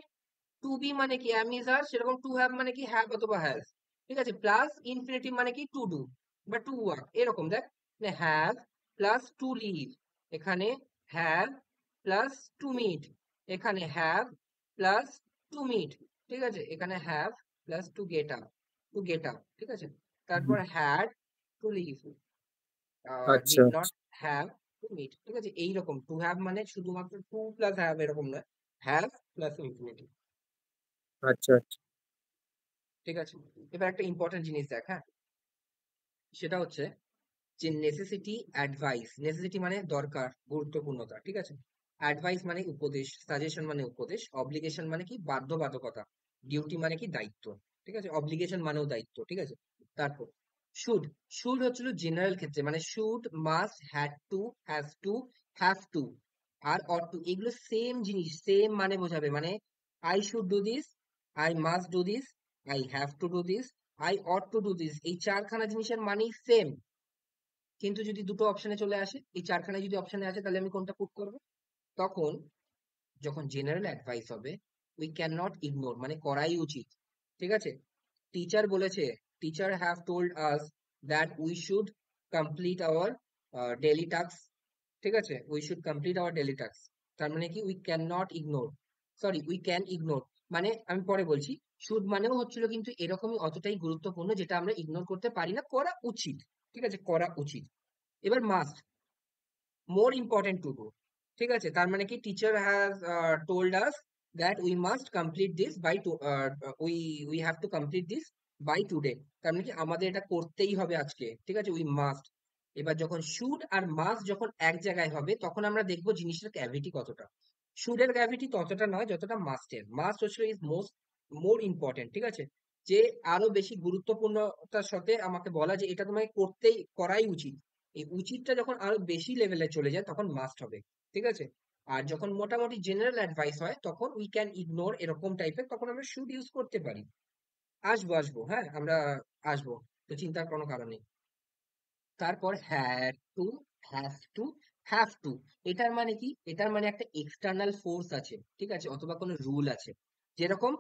টু বি মানে কি অ্যাম ইজ আর, সেরকম টু হ্যাভ মানে কি হ্যাভ অথবা হ্যাজ। ঠিক আছে, প্লাস ইনফিনিটিভ মানে কি টু ডু বা টু ওয়ার্ক, এরকম দেখ। মানে হ্যাভ প্লাস টু লিভ, এখানে হ্যাভ প্লাস টু মিট, এখানে হ্যাভ প্লাস টু মিট। ঠিক আছে, এখানে have plus to get up, ঠিক আছে। তারপর হ্যাড টু লিভ, আচ্ছা did not have to meet. ঠিক আছে, এইরকম টু হ্যাভ মানে শুধুমাত্র টু প্লাস হ্যাভ এরকম নয়, হ্যাভ প্লাস ইনফিনিটিভ। আচ্ছা আচ্ছা। ঠিক আছে, এবার একটা ইম্পর্টেন্ট জিনিস দেখ, হ্যাঁ, সেটা হচ্ছে যে নেসেসিটি অ্যাডভাইস। নেসেসিটি মানে দরকার, গুরুত্বপূর্ণতা, ঠিক আছে। অ্যাডভাইস মানে উপদেশ, সাজেশন মানে উপদেশ, অব্লিগেশন মানে কি বাধ্যবাধকতা, ডিউটি মানে কি দায়িত্ব। ঠিক আছে, অব্লিগেশন মানেও দায়িত্ব, ঠিক আছে। তারপর শুড, শুড হচ্ছিল জেনারেল ক্ষেত্রে, মানে should, must, had to, has to, have to আর অট টু, এগুলো সেম জিনিস, সেম মানে বোঝাবে। মানে I should do this, I must do this, I have to do this, I ought to do this, এই চারখানা জিনিসের মানেই সেম। কিন্তু যদি দুটো অপশনে চলে আসে, এই চারখানায় যদি অপশনে আসে, তাহলে আমি কোনটা পুট করব? তখন যখন জেনারেল অ্যাডভাইস হবে, উই ক্যান নট ইগনোর মানে করাই উচিত। ঠিক আছে, টিচার বলেছে, teacher have told us that we should complete our daily task. ঠিক আছে, we should complete our daily task, তার মানে কি we can not ignore, sorry we can ignore, মানে আমি পরে বলছি। শুড মানেও হচ্ছিল কিন্তু এরকমই, অতটাই গুরুত্বপূর্ণ যেটা আমরা ইগনোর করতে পারি না, করা উচিত। ঠিক আছে, করা উচিত। এবার must, more important to do। ঠিক আছে, তার মানে কি teacher has told us that we must complete this by we have to complete this by today, তার মানে কি আমাদের এটা করতেই হবে আজকে। ঠিক আছে, we must। এবার যখন শুড আর মাস্ট যখন এক জায়গায় হবে, তখন আমরা দেখবো জিনিসটার গ্র্যাভিটি কতটা। শুডের গ্র্যাভিটি ততটা নয় যতটা মাস্টের। মাস্ট হচ্ছে ইজ মোর ইম্পর্টেন্ট। ঠিক আছে, যে আরো বেশি গুরুত্বপূর্ণতার সাথে আমাকে বলা যে এটা তোমাকে করাই উচিত। এই উচিতটা যখন আরো বেশি লেভেলে চলে যায়, তখন মাস্ট হবে। ঠিক আছে, আর যখন মোটামুটি জেনারেল অ্যাডভাইস হয়, তখন উই ক্যান ইগনোর এরকম টাইপের, তখন আমরা শুড ইউজ করতে পারি। আসবো আসবো, হ্যাঁ আমরা আসবো, তো চিন্তার কোনো কারণ নেই। তারপর had two, have two, have two, এটার মানে কি? এটার মানে একটা এক্সটার্নাল ফোর্স আছে, ঠিক আছে, অথবা কোনো রুল আছে। যেরকম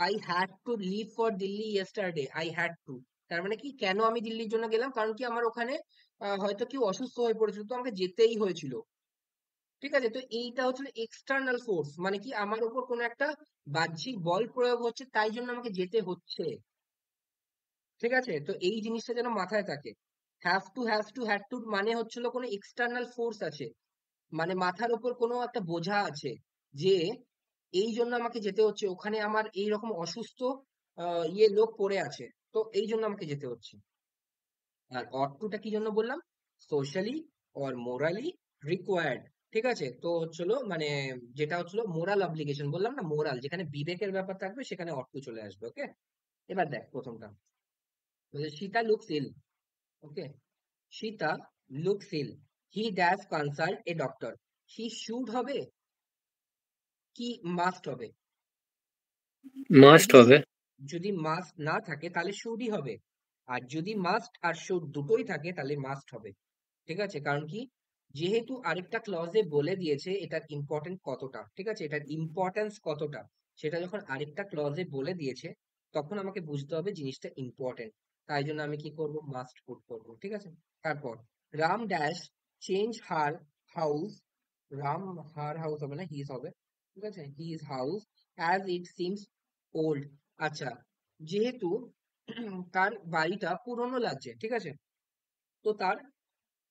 I had to leave for Delhi yesterday, I had to, তার মানে কি কেন আমি দিল্লির জন্য গেলাম? কারণ কি আমার ওখানে হয়তো কেউ অসুস্থ হয়ে পড়েছিল, তো আমাকে যেতেই হয়েছিল। ঠিক আছে, তো এইটা হচ্ছে এক্সটার্নাল ফোর্স, মানে কি আমার উপর কোনো একটা বাহ্যিক বল প্রয়োগ হচ্ছে, তাই জন্য আমাকে যেতে হচ্ছে। ঠিক আছে, তো এই জিনিসটা যেন মাথায় থাকে। হ্যাভ টু মানে হচ্ছিল কোনো এক্সটার্নাল ফোর্স আছে, মানে মাথার উপর কোনো একটা বোঝা আছে, যে এই জন্য আমাকে যেতে হচ্ছে, ওখানে আমার এই রকম অসুস্থ লোক পড়ে আছে, তো এই জন্য আমাকে যেতে হচ্ছে। আর অট টুটা কি জন্য বললাম? Socially or morally required. ঠিক আছে, তো হচ্ছিল মানে যেটা হচ্ছিল মোরাল অব্লিগেশন, বললাম না, মোরাল যেখানে বিবেকের ব্যাপার থাকবে, সেখানে অট টু চলে আসবে। ওকে, এবার দেখ প্রথমটা, Sita looks ill. Okay, Sita looks ill, he dash consult a doctor. He should হবে কি মাস্ট হবে? মাস্ট যদি হবে। যদি মাস্ট না থাকে, তাহলে শুডই হবে। আর যদি মাস্ট আর শুড দুটোই থাকে, তাহলে মাস্ট হবে। ঠিক আছে, কারণ কি, যেহেতু আরেকটা ক্লজে বলে দিয়েছে এটার ইম্পর্টেন্ট কতটা, ঠিক আছে, এটার ইম্পর্টেন্স কতটা, সেটা যখন আরেকটা ক্লজে বলে দিয়েছে, তখন আমাকে বুঝতে হবে জিনিসটা ইম্পর্টেন্ট। তাই জন্য আমি কি করব? মাস্ট পুট করব। ঠিক আছে, তারপর Ram dash change her house, Ram her house হবে না, হিজ হবে। ঠিক আছে, his house as it seems old. আচ্ছা, যেহেতু তার বাড়িটা পুরনো লাগছে, ঠিক আছে, তো তার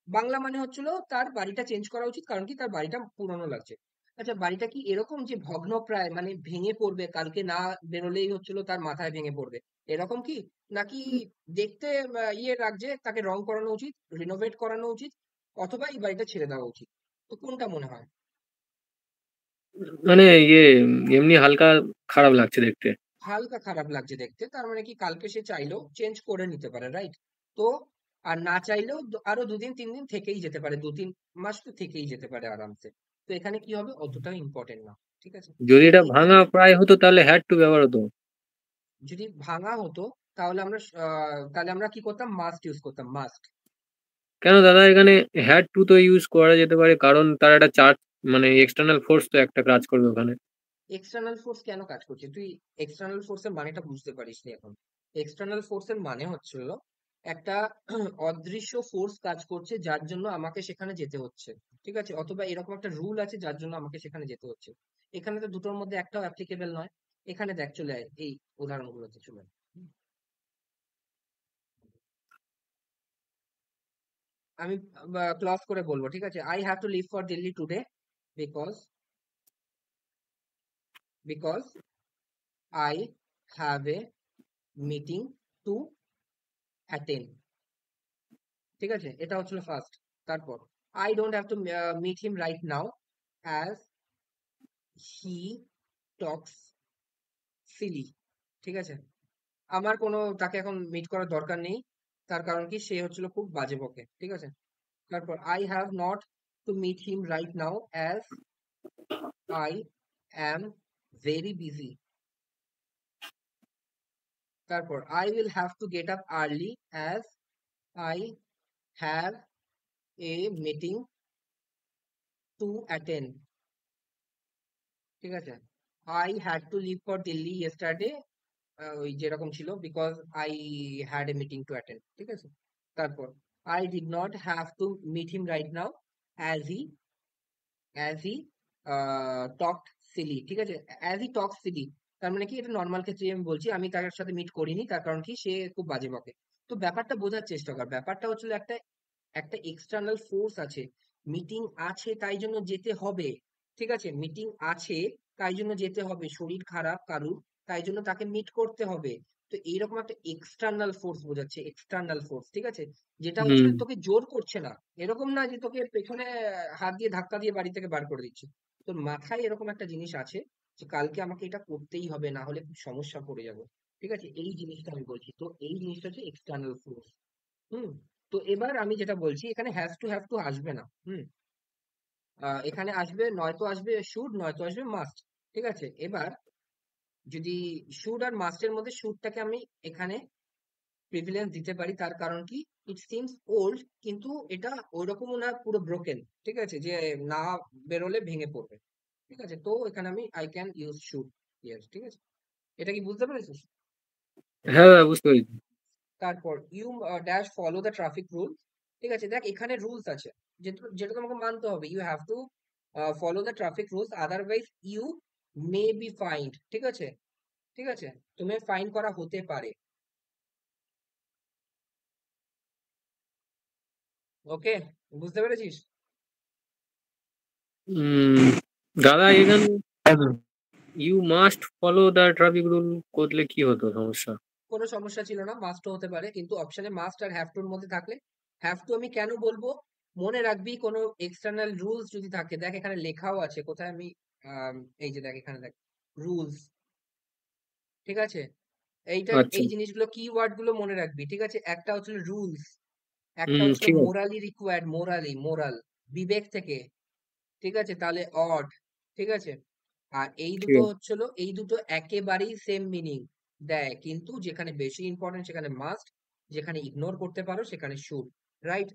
বাংলা মানে হচ্ছিল তার বাড়িটা চেঞ্জ করা উচিত, কারণ কি তার বাড়িটা পুরনো লাগছে। আচ্ছা, বাড়িটা কি এরকম যে ভগ্নপ্রায়, মানে ভেঙে পড়বে, কালকে না বেরোলেই হচ্ছিল তার মাথায় ভেঙে পড়বে, এরকম কি? নাকি দেখতে ইয়ে লাগছে, তাকে রং করানো উচিত, রিনোভেট করানো উচিত, অথবা এই বাড়িটা ছেড়ে দেওয়া উচিত? তো কোনটা মনে হয়? মানে ইয়ে এমনি হালকা খারাপ লাগছে দেখতে। হালকা খারাপ লাগছে দেখতে, তার মানে কি কালকে সে চাইলেও চেঞ্জ করে নিতে পারে, রাইট? তো আর না চাইলেও আরো 2 দিন 3 দিন থেকেই যেতে পারে, 2-3 মাস তো থেকেই যেতে পারে আরামসে। তো এখানে কি হবে, অতটা ইম্পর্টেন্ট না, ঠিক আছে? যদি তো এটা এইখানে ভাঙা প্রায় হতো তাহলে হ্যাড টু ব্যবহার হতো। যদি ভাঙা হতো তাহলে আমরা কি করতাম, মাস্ট ইউজ করতাম, মাস্ট। কেন দাদা, এখানে হ্যাড টু তো ইউজ করা যেতে পারে, কারণ তার একটা চার্জ, মানে এক্সটার্নাল ফোর্স তো একটা কাজ করবে ওখানে। এক্সটার্নাল ফোর্স কেন কাজ করছে, তুই এক্সটার্নাল ফোর্সের মানেটা বুঝতে পারিসনি এখন। এক্সটার্নাল ফোর্সের মানে হচ্ছিল একটা অদৃশ্য ফোর্স কাজ করছে যার জন্য আমাকে সেখানে যেতে হচ্ছে, ঠিক আছে? অথবা এরকম একটা রুল আছে যার জন্য আমাকে সেখানে যেতে হচ্ছে। এখানে তো দুটোর মধ্যে একটাও অ্যাপ্লিকেবল নয়। এখানে দেখ, চলে আয় এই উদাহরণগুলোতে চলে আয়। আমি ক্লজ করে বলবো, ঠিক আছে? I have to leave for Delhi today because because I have a meeting to attend, ঠিক আছে? এটা হচ্ছিল ফার্স্ট। তারপর I don't have to meet him right now as he talks silly, ঠিক আছে? আমার কোনো তাকে এখন মিট করার দরকার নেই, তার কারণ কি সে হচ্ছিল খুব বাজে বকে, ঠিক আছে? তারপর I have not to meet him right now as I am very busy. তারপর I will have to get up early as I have a meeting to attend, ঠিক আছে? I had to leave for Delhi yesterday, ওই যেরকম ছিল, because I had a meeting to attend, ঠিক আছে? তারপর I did not have to meet him right now as he as he talked silly, ঠিক আছে? অ্যাজ হি টক সিলি, তার মানে কি এটা নর্মাল ক্ষেত্রে আমি বলছি, আমি তার সাথে মিট করিনি, তার কারণ কি সে খুব বাজে বকে। তো ব্যাপারটা বোঝার চেষ্টা কর, ব্যাপারটা হচ্ছিল একটা একটা এক্সটার্নাল ফোর্স আছে, মিটিং আছে তাই জন্য যেতে হবে, ঠিক আছে? মিটিং আছে তাই জন্য যেতে হবে, শরীর খারাপ কারুর তাই জন্য তাকে মিট করতে হবে। তো এইরকম একটা এক্সটার্নাল ফোর্স বোঝাচ্ছে, এক্সটার্নাল ফোর্স, ঠিক আছে? যেটা হচ্ছে হুম। তোকে জোর করছে না, এরকম না যে তোকে পেছনে হাত দিয়ে ধাক্কা দিয়ে বাড়ি থেকে বার করে দিচ্ছে। তোর মাথায় এরকম একটা জিনিস আছে যে কালকে আমাকে এটা করতেই হবে, না হলে খুব সমস্যা পড়ে যাবো, ঠিক আছে? এই জিনিসটা আমি বলছি, তো এই জিনিসটা হচ্ছে এক্সটার্নাল ফোর্স। হুম। তো এবার আমি যেটা বলছি, এখানে হ্যাভ টু আসবে না। হুম। এখানে আসবে, নয়তো আসবে শুড, নয়তো আসবে মাস্ট, ঠিক আছে? এবার যদি শুড আর মাস্টের মধ্যে শুডটাকে আমি এখানে প্রিভিলেন্স দিতে পারি, তার কারণ কি ইট সিমস ওল্ড, কিন্তু এটা ওইরকমও না পুরো ব্রোকেন, ঠিক আছে, যে না বেরোলে ভেঙে পড়বে, ঠিক আছে? তো এখানে আমি আই ক্যান ইউজ শুড ইয়ার, ঠিক আছে? এটা কি বুঝতে পেরেছিস? হ্যাঁ দাদা, বুঝতে পেরেছি। তারপর you dash follow the traffic rule, ঠিক আছে? দেখ এখানে রুলস আছে যেটা তোমাকে মানতে হবে, you have to follow the traffic rules, otherwise you may be fined, ঠিক আছে? ঠিক আছে, তুমি ফাইন করা হতে পারে, ওকে? বুঝতে পেরেছিস? উম, দাদা এখানে you must follow the traffic rule করলে কি হতো সমস্যা? কোনো সমস্যা ছিল না, মাস্টও হতে পারে, কিন্তু অপশনে মাস্ট আর হ্যাভ টুর মধ্যে থাকলে, হ্যাভ টু আমি কেন বলবো, মনে রাখবি কোনো এক্সটার্নাল রুলস যদি থাকে, দেখ এখানে লেখাও আছে কোথায়, আমি এই যে দেখ এখানে দেখ রুলস, ঠিক আছে? আচ্ছা। এই জিনিসগুলো কিওয়ার্ড গুলো মনে রাখবি, ঠিক আছে? একটা হচ্ছিল রুলস, একটা হুম, হচ্ছিল ঠিক আছে। মোরালি রিকোয়ার্ড, মোরাল, বিবেক থেকে, ঠিক আছে? তাহলে অড, ঠিক আছে? আর এই ঠিক দুটো আছে। হচ্ছিল, এই দুটো একেবারেই সেম মিনিং দেয়, কিন্তু যেখানে বেশি ইম্পর্টেন্ট সেখানে মাস্ট, যেখানে ইগনোর করতে পারো সেখানে শুড, রাইট?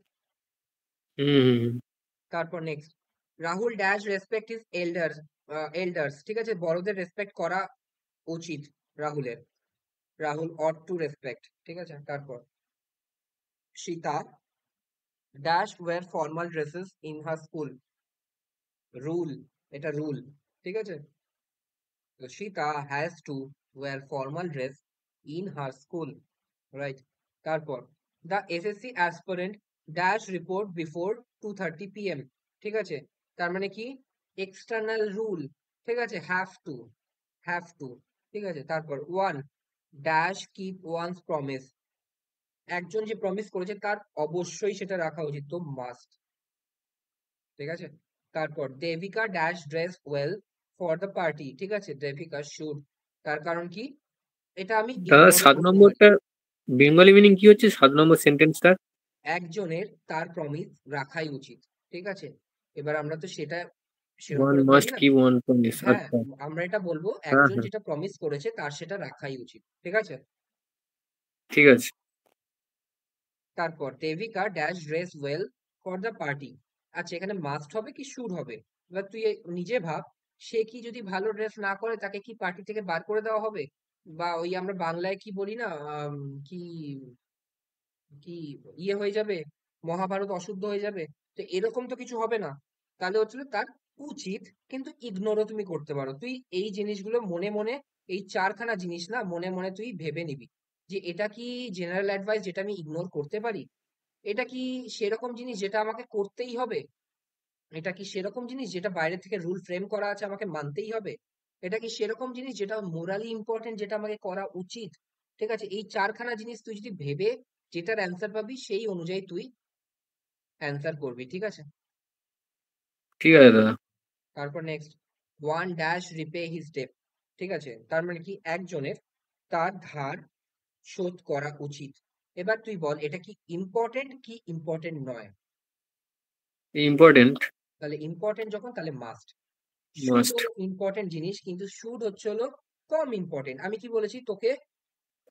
হুম হুম হুম। তারপর next, Rahul dash respect is elders, ঠিক আছে? বড়দের রেসপেক্ট করা উচিত রাহুলের, রাহুল অট টু রেসপেক্ট, ঠিক আছে? তারপর Sita dash wear formal dresses in her school, rule, এটা রুল, ঠিক আছে? তো Sita has to wear formal dress in her school, right? তারপর the SSC aspirant dash report before 2:30 PM, ঠিক আছে? তার মানে কি এক্সটার্নাল রুল, ঠিক আছে? হ্যাভ টু, ঠিক আছে? তারপর one dash keep one's promise, একজন যে প্রমিস করেছে তার অবশ্যই সেটা রাখা উচিত, তো মাস্ট, ঠিক আছে? তারপর Devika dash dress well for the party, ঠিক আছে? দেবিকা শুড, তার কারণ কি এটা আমি দাদা ইগনোরও 7 করতে পারি। নম্বরটা বেঙ্গলি মিনিং কি হচ্ছে 7 নম্বর সেন্টেন্সটা? একজনের তার প্রমিস রাখাই উচিত, ঠিক আছে? এবার আমরা তো সেটা সেরকম ওয়ান করে বলি মাস্ট না। Keep one promise. হ্যাঁ, আচ্ছা। আমরা এটা বলবো হ্যাঁ একজন হ্যাঁ, যেটা প্রমিস করেছে তার সেটা রাখাই উচিত, ঠিক আছে? ঠিক আছে। তারপর Devika dash dress well for the party. আচ্ছা, এখানে মাস্ট হবে কি শুড হবে? এবার তুই নিজে ভাব, সে কি যদি ভালো ড্রেস না করে তাকে কি পার্টি থেকে বার করে দেওয়া হবে? বা ওই আমরা বাংলায় কি বলি না, কি কি ইয়ে হয়ে যাবে, মহাভারত অশুদ্ধ হয়ে যাবে। তো এরকম তো কিছু হবে না। তাহলে হচ্ছিল তার উচিত, কিন্তু ইগনোরও তুমি করতে পারো। তুই এই জিনিসগুলো মনে মনে, এই চারখানা জিনিস না মনে মনে তুই ভেবে নিবি যে এটা কি জেনারেল অ্যাডভাইস যেটা আমি ইগনোর করতে পারি, এটা কি সেরকম জিনিস যেটা আমাকে করতেই হবে, এটা কি সেরকম জিনিস যেটা বাইরে থেকে রুল ফ্রেম করা আছে আমাকে মানতেই হবে, এটা কি সেরকম জিনিস যেটা মোরালি ইম্পর্টেন্ট যেটা আমাকে করা উচিত। ঠিক আছে, এই চারখানা জিনিস তুই যদি ভেবে যেটার অ্যান্সার পাবি সেই অনুযায়ী তুই অ্যান্সার করবি, ঠিক আছে? ঠিক আছে দাদা। তারপর next, one dash repay his debt. ঠিক আছে, তার মানে কি একজনের তার ধার শোধ করা উচিত। এবার তুই বল এটা কি ইম্পর্টেন্ট কি ইম্পর্টেন্ট নয়? ইম্পর্টেন্ট। তাহলে ইম্পর্টেন্ট যখন তাহলে মাস্ট। Should must. হলো ইম্পর্টেন্ট জিনিস, কিন্তু শুড হচ্ছে হলো কম ইম্পর্টেন্ট। আমি কি বলেছি তোকে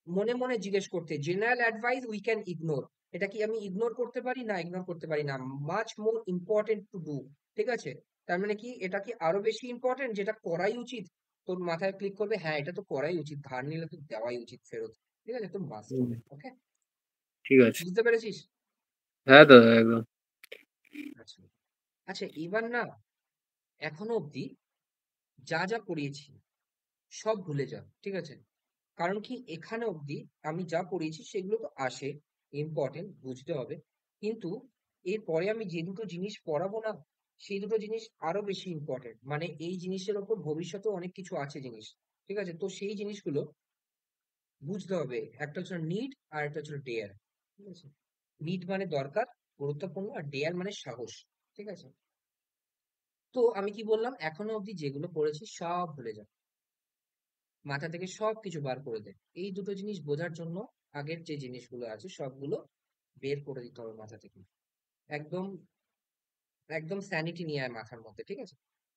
মনে মনে জিজ্ঞেস করতে, general advice we can ignore, এটা কি আমি ইগনোর করতে পারি? না, ইগনোর করতে পারি না। Much more important to do, ঠিক আছে? তার মানে কি এটা কি আরো বেশি ইম্পর্টেন্ট যেটা করাই উচিত? তোর মাথায় ক্লিক করবে হ্যাঁ এটা তো করাই উচিত, ধার নিলে তো দেওয়াই উচিত ফেরত, ঠিক আছে? তো মাস্ট হুম, হবে, ওকে? ঠিক আছে। বুঝতে পেরেছিস? হ্যাঁ দাদা একদম। আচ্ছা, আচ্ছা, এবার না এখনো অব্দি যা যা পড়িয়েছি সব ভুলে যা, ঠিক আছে? কারণ কি এখানে অবধি আমি যা পড়িয়েছি সেগুলো তো আসে, ইম্পর্টেন্ট, বুঝতে হবে। কিন্তু এরপরে আমি যে দুটো জিনিস পড়াবো না, সেই দুটো জিনিস আরো বেশি ইম্পর্টেন্ট। মানে এই জিনিসের ওপর ভবিষ্যতে অনেক কিছু আছে জিনিস, ঠিক আছে? তো সেই জিনিসগুলো বুঝতে হবে। একটা হচ্ছে নিড আর একটা হচ্ছে ডেয়ার, ঠিক আছে? নিড মানে দরকার, গুরুত্বপূর্ণ, আর ডেয়ার মানে সাহস, ঠিক আছে? তো আমি কি বললাম, এখনো অবধি যেগুলো পড়েছি সব ভুলে যা, মাথা থেকে সবকিছু বার করে দে। এই দুটো জিনিস বোঝার জন্য আগের যে জিনিসগুলো আছে সবগুলো বের করে দিতে হবে মাথা থেকে। একদম একদম স্যানিটি নিয়ে আয় মাথার মধ্যে, ঠিক আছে?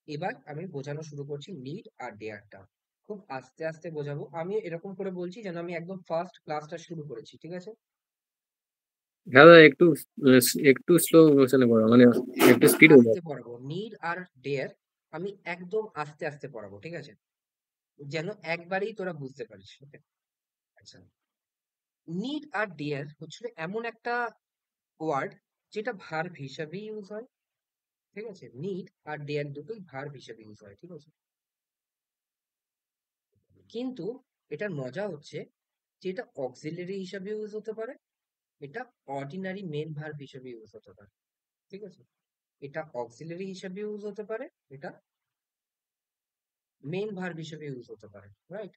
এবার আমি বোঝানো শুরু করছি নিড আর ডেয়ারটা। খুব আস্তে আস্তে বোঝাবো, আমি এরকম করে বলছি যেন আমি একদম ফার্স্ট ক্লাসটা শুরু করেছি, ঠিক আছে? হ্যাঁ দাদা একটু একটু স্লো মোশনে পড়া মানে একটু একদম স্পিড হয়ে আস্তে যায়। পড়াবো, নিড আর ডেয়ার আমি একদম আস্তে আস্তে পড়াবো, ঠিক আছে? যেন একবারেই তোরা বুঝতে পারিস, ওকে? আচ্ছা, নিড আর ডেয়ার হচ্ছে এমন একটা ওয়ার্ড যেটা ভার্ব হিসাবে ইউজ হয়, ঠিক আছে? নিড আর ডেয়ার দুটোই ভার্ব হিসাবে ইউজ হয়, ঠিক আছে? কিন্তু এটার মজা হচ্ছে যে এটা অক্সিলারি হিসাবে ইউজ হতে পারে, এটা অর্ডিনারি মেন ভার্ব হিসাবে ইউজ হতে পারে, ঠিক আছে? এটা অক্সিলারি হিসাবে ইউজ হতে পারে, এটা মেন ভার্ব হিসাবে ইউজ হতে পারে, রাইট?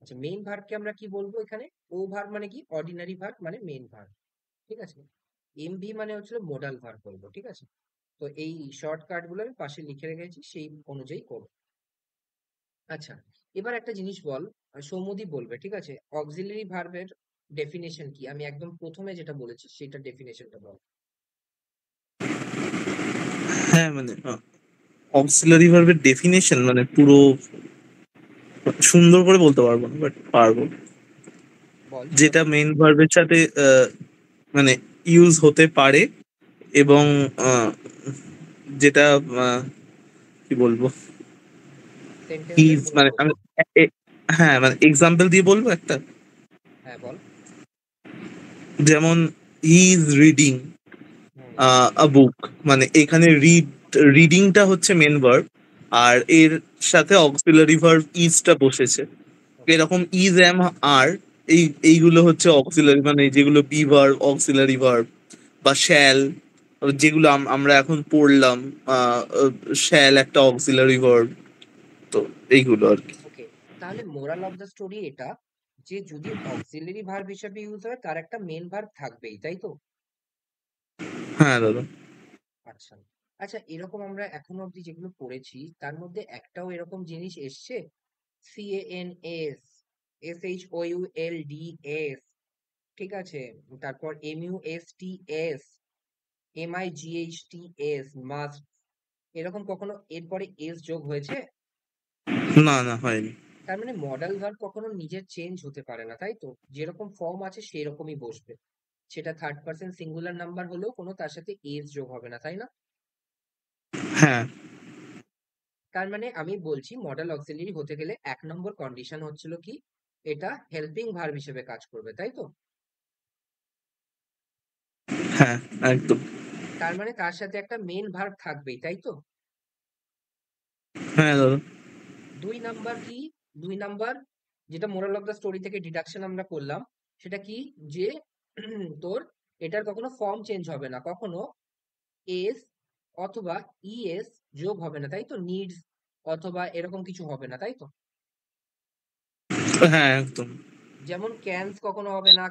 আচ্ছা, মেন ভার্বকে আমরা কি বলবো এখানে? ও ভার্ব মানে কি? অর্ডিনারি ভার্ব মানে মেন ভার্ব, ঠিক আছে? এমভি মানে হচ্ছে মোডাল ভার্ব বলবো, ঠিক আছে? তো এই শর্টকাট গুলো আমি পাশে লিখে রেখেছি, সেই অনুযায়ী করবো। আচ্ছা, এবার একটা জিনিস বল, সৌম্যদীপ বলবে, ঠিক আছে? অক্সিলারি ভার্বের ডেফিনেশন কি? আমি একদম প্রথমে যেটা বলেছি সেটা ডেফিনেশনটা বল। হ্যাঁ মানে অক্সিলারি ভার্বের ডেফিনেশন মানে পুরো সুন্দর করে বলতে পারবো না, বাট পারবো। বল যেটা সেরকম মেইন ভার্বের সাথে মানে ইউজ হতে পারে, এবং আহ, যেটা কি বলবো, সেন্টেন্সের ইজ মূল মানে অংশ। আমি হ্যাঁ মানে এক্সাম্পল দিয়ে বলবো একটা। হ্যাঁ বল। যেমন হি ইজ রিডিং হুম। আ বুক, মানে এখানে রিডিংটা হচ্ছে মেন ভার্ব, আর এর সাথে অক্সিলারি ভার্ব ইজটা বসেছে। ওকে। এরকম ইজ এম আর এইগুলো হচ্ছে অক্সিলারি, মানে যেগুলো বি ভার্ব অক্সিলারি ভার্ব, বা শ্যাল, যেগুলো আমরা এখন পড়লাম, শ্যাল একটা অক্সিলারি ভার্ব। তো এইগুলো আর কি। ওকে, তাহলে মোরাল অফ দ্য স্টোরি এটা, যে যদি অক্সিলারি ভার্ব হিসেবে ইউজ হয় তার একটা মেন ভার্ব থাকবেই, তাই তো? হ্যাঁ দাদা। আচ্ছা, আচ্ছা, এরকম আমরা এখনো অব্দি যেগুলো পড়েছি তার মধ্যে একটাও এরকম জিনিস এসছে? CANS, SHOULDS, ঠিক আছে, তারপর MUSTS, MIGHTS, মাস্ট, এরকম কখনো এরপরে এস যোগ হয়েছে? না না হয়নি। তার মানে মডাল ভার্ব কখনো নিজের চেঞ্জ হতে পারে না, তাই তো? যেরকম ফর্ম আছে সেরকমই বসবে, সেটা থার্ড পার্সন সিঙ্গুলার নাম্বার হলেও কোনো তার সাথে এস যোগ হবে না, তাই না? হ্যাঁ তার মানে আমি বলছি মডাল অক্সিলারি হতে গেলে 1 নম্বর কন্ডিশন হচ্ছিল কি, এটা হেল্পিং ভার্ব হিসেবে কাজ করবে, তাই তো? হ্যাঁ একদম। তার মানে তার সাথে একটা মেন ভার্ব থাকবেই, তাই তো? হ্যাঁ দাদা। 2 নাম্বার কি? 2 নাম্বার যেটা মোরাল অফ দ্য স্টোরি থেকে ডিডাকশন আমরা করলাম, সেটা কি, যে তোর এটার কখনো ফর্ম চেঞ্জ হবে না, কখনো এস অথবা ইএস যোগ হবে না, তাই তো? নিডস অথবা এরকম কিছু হবে না, তাই তো? হ্যাঁ একদম। যেমন ক্যানস কখনো হবে না,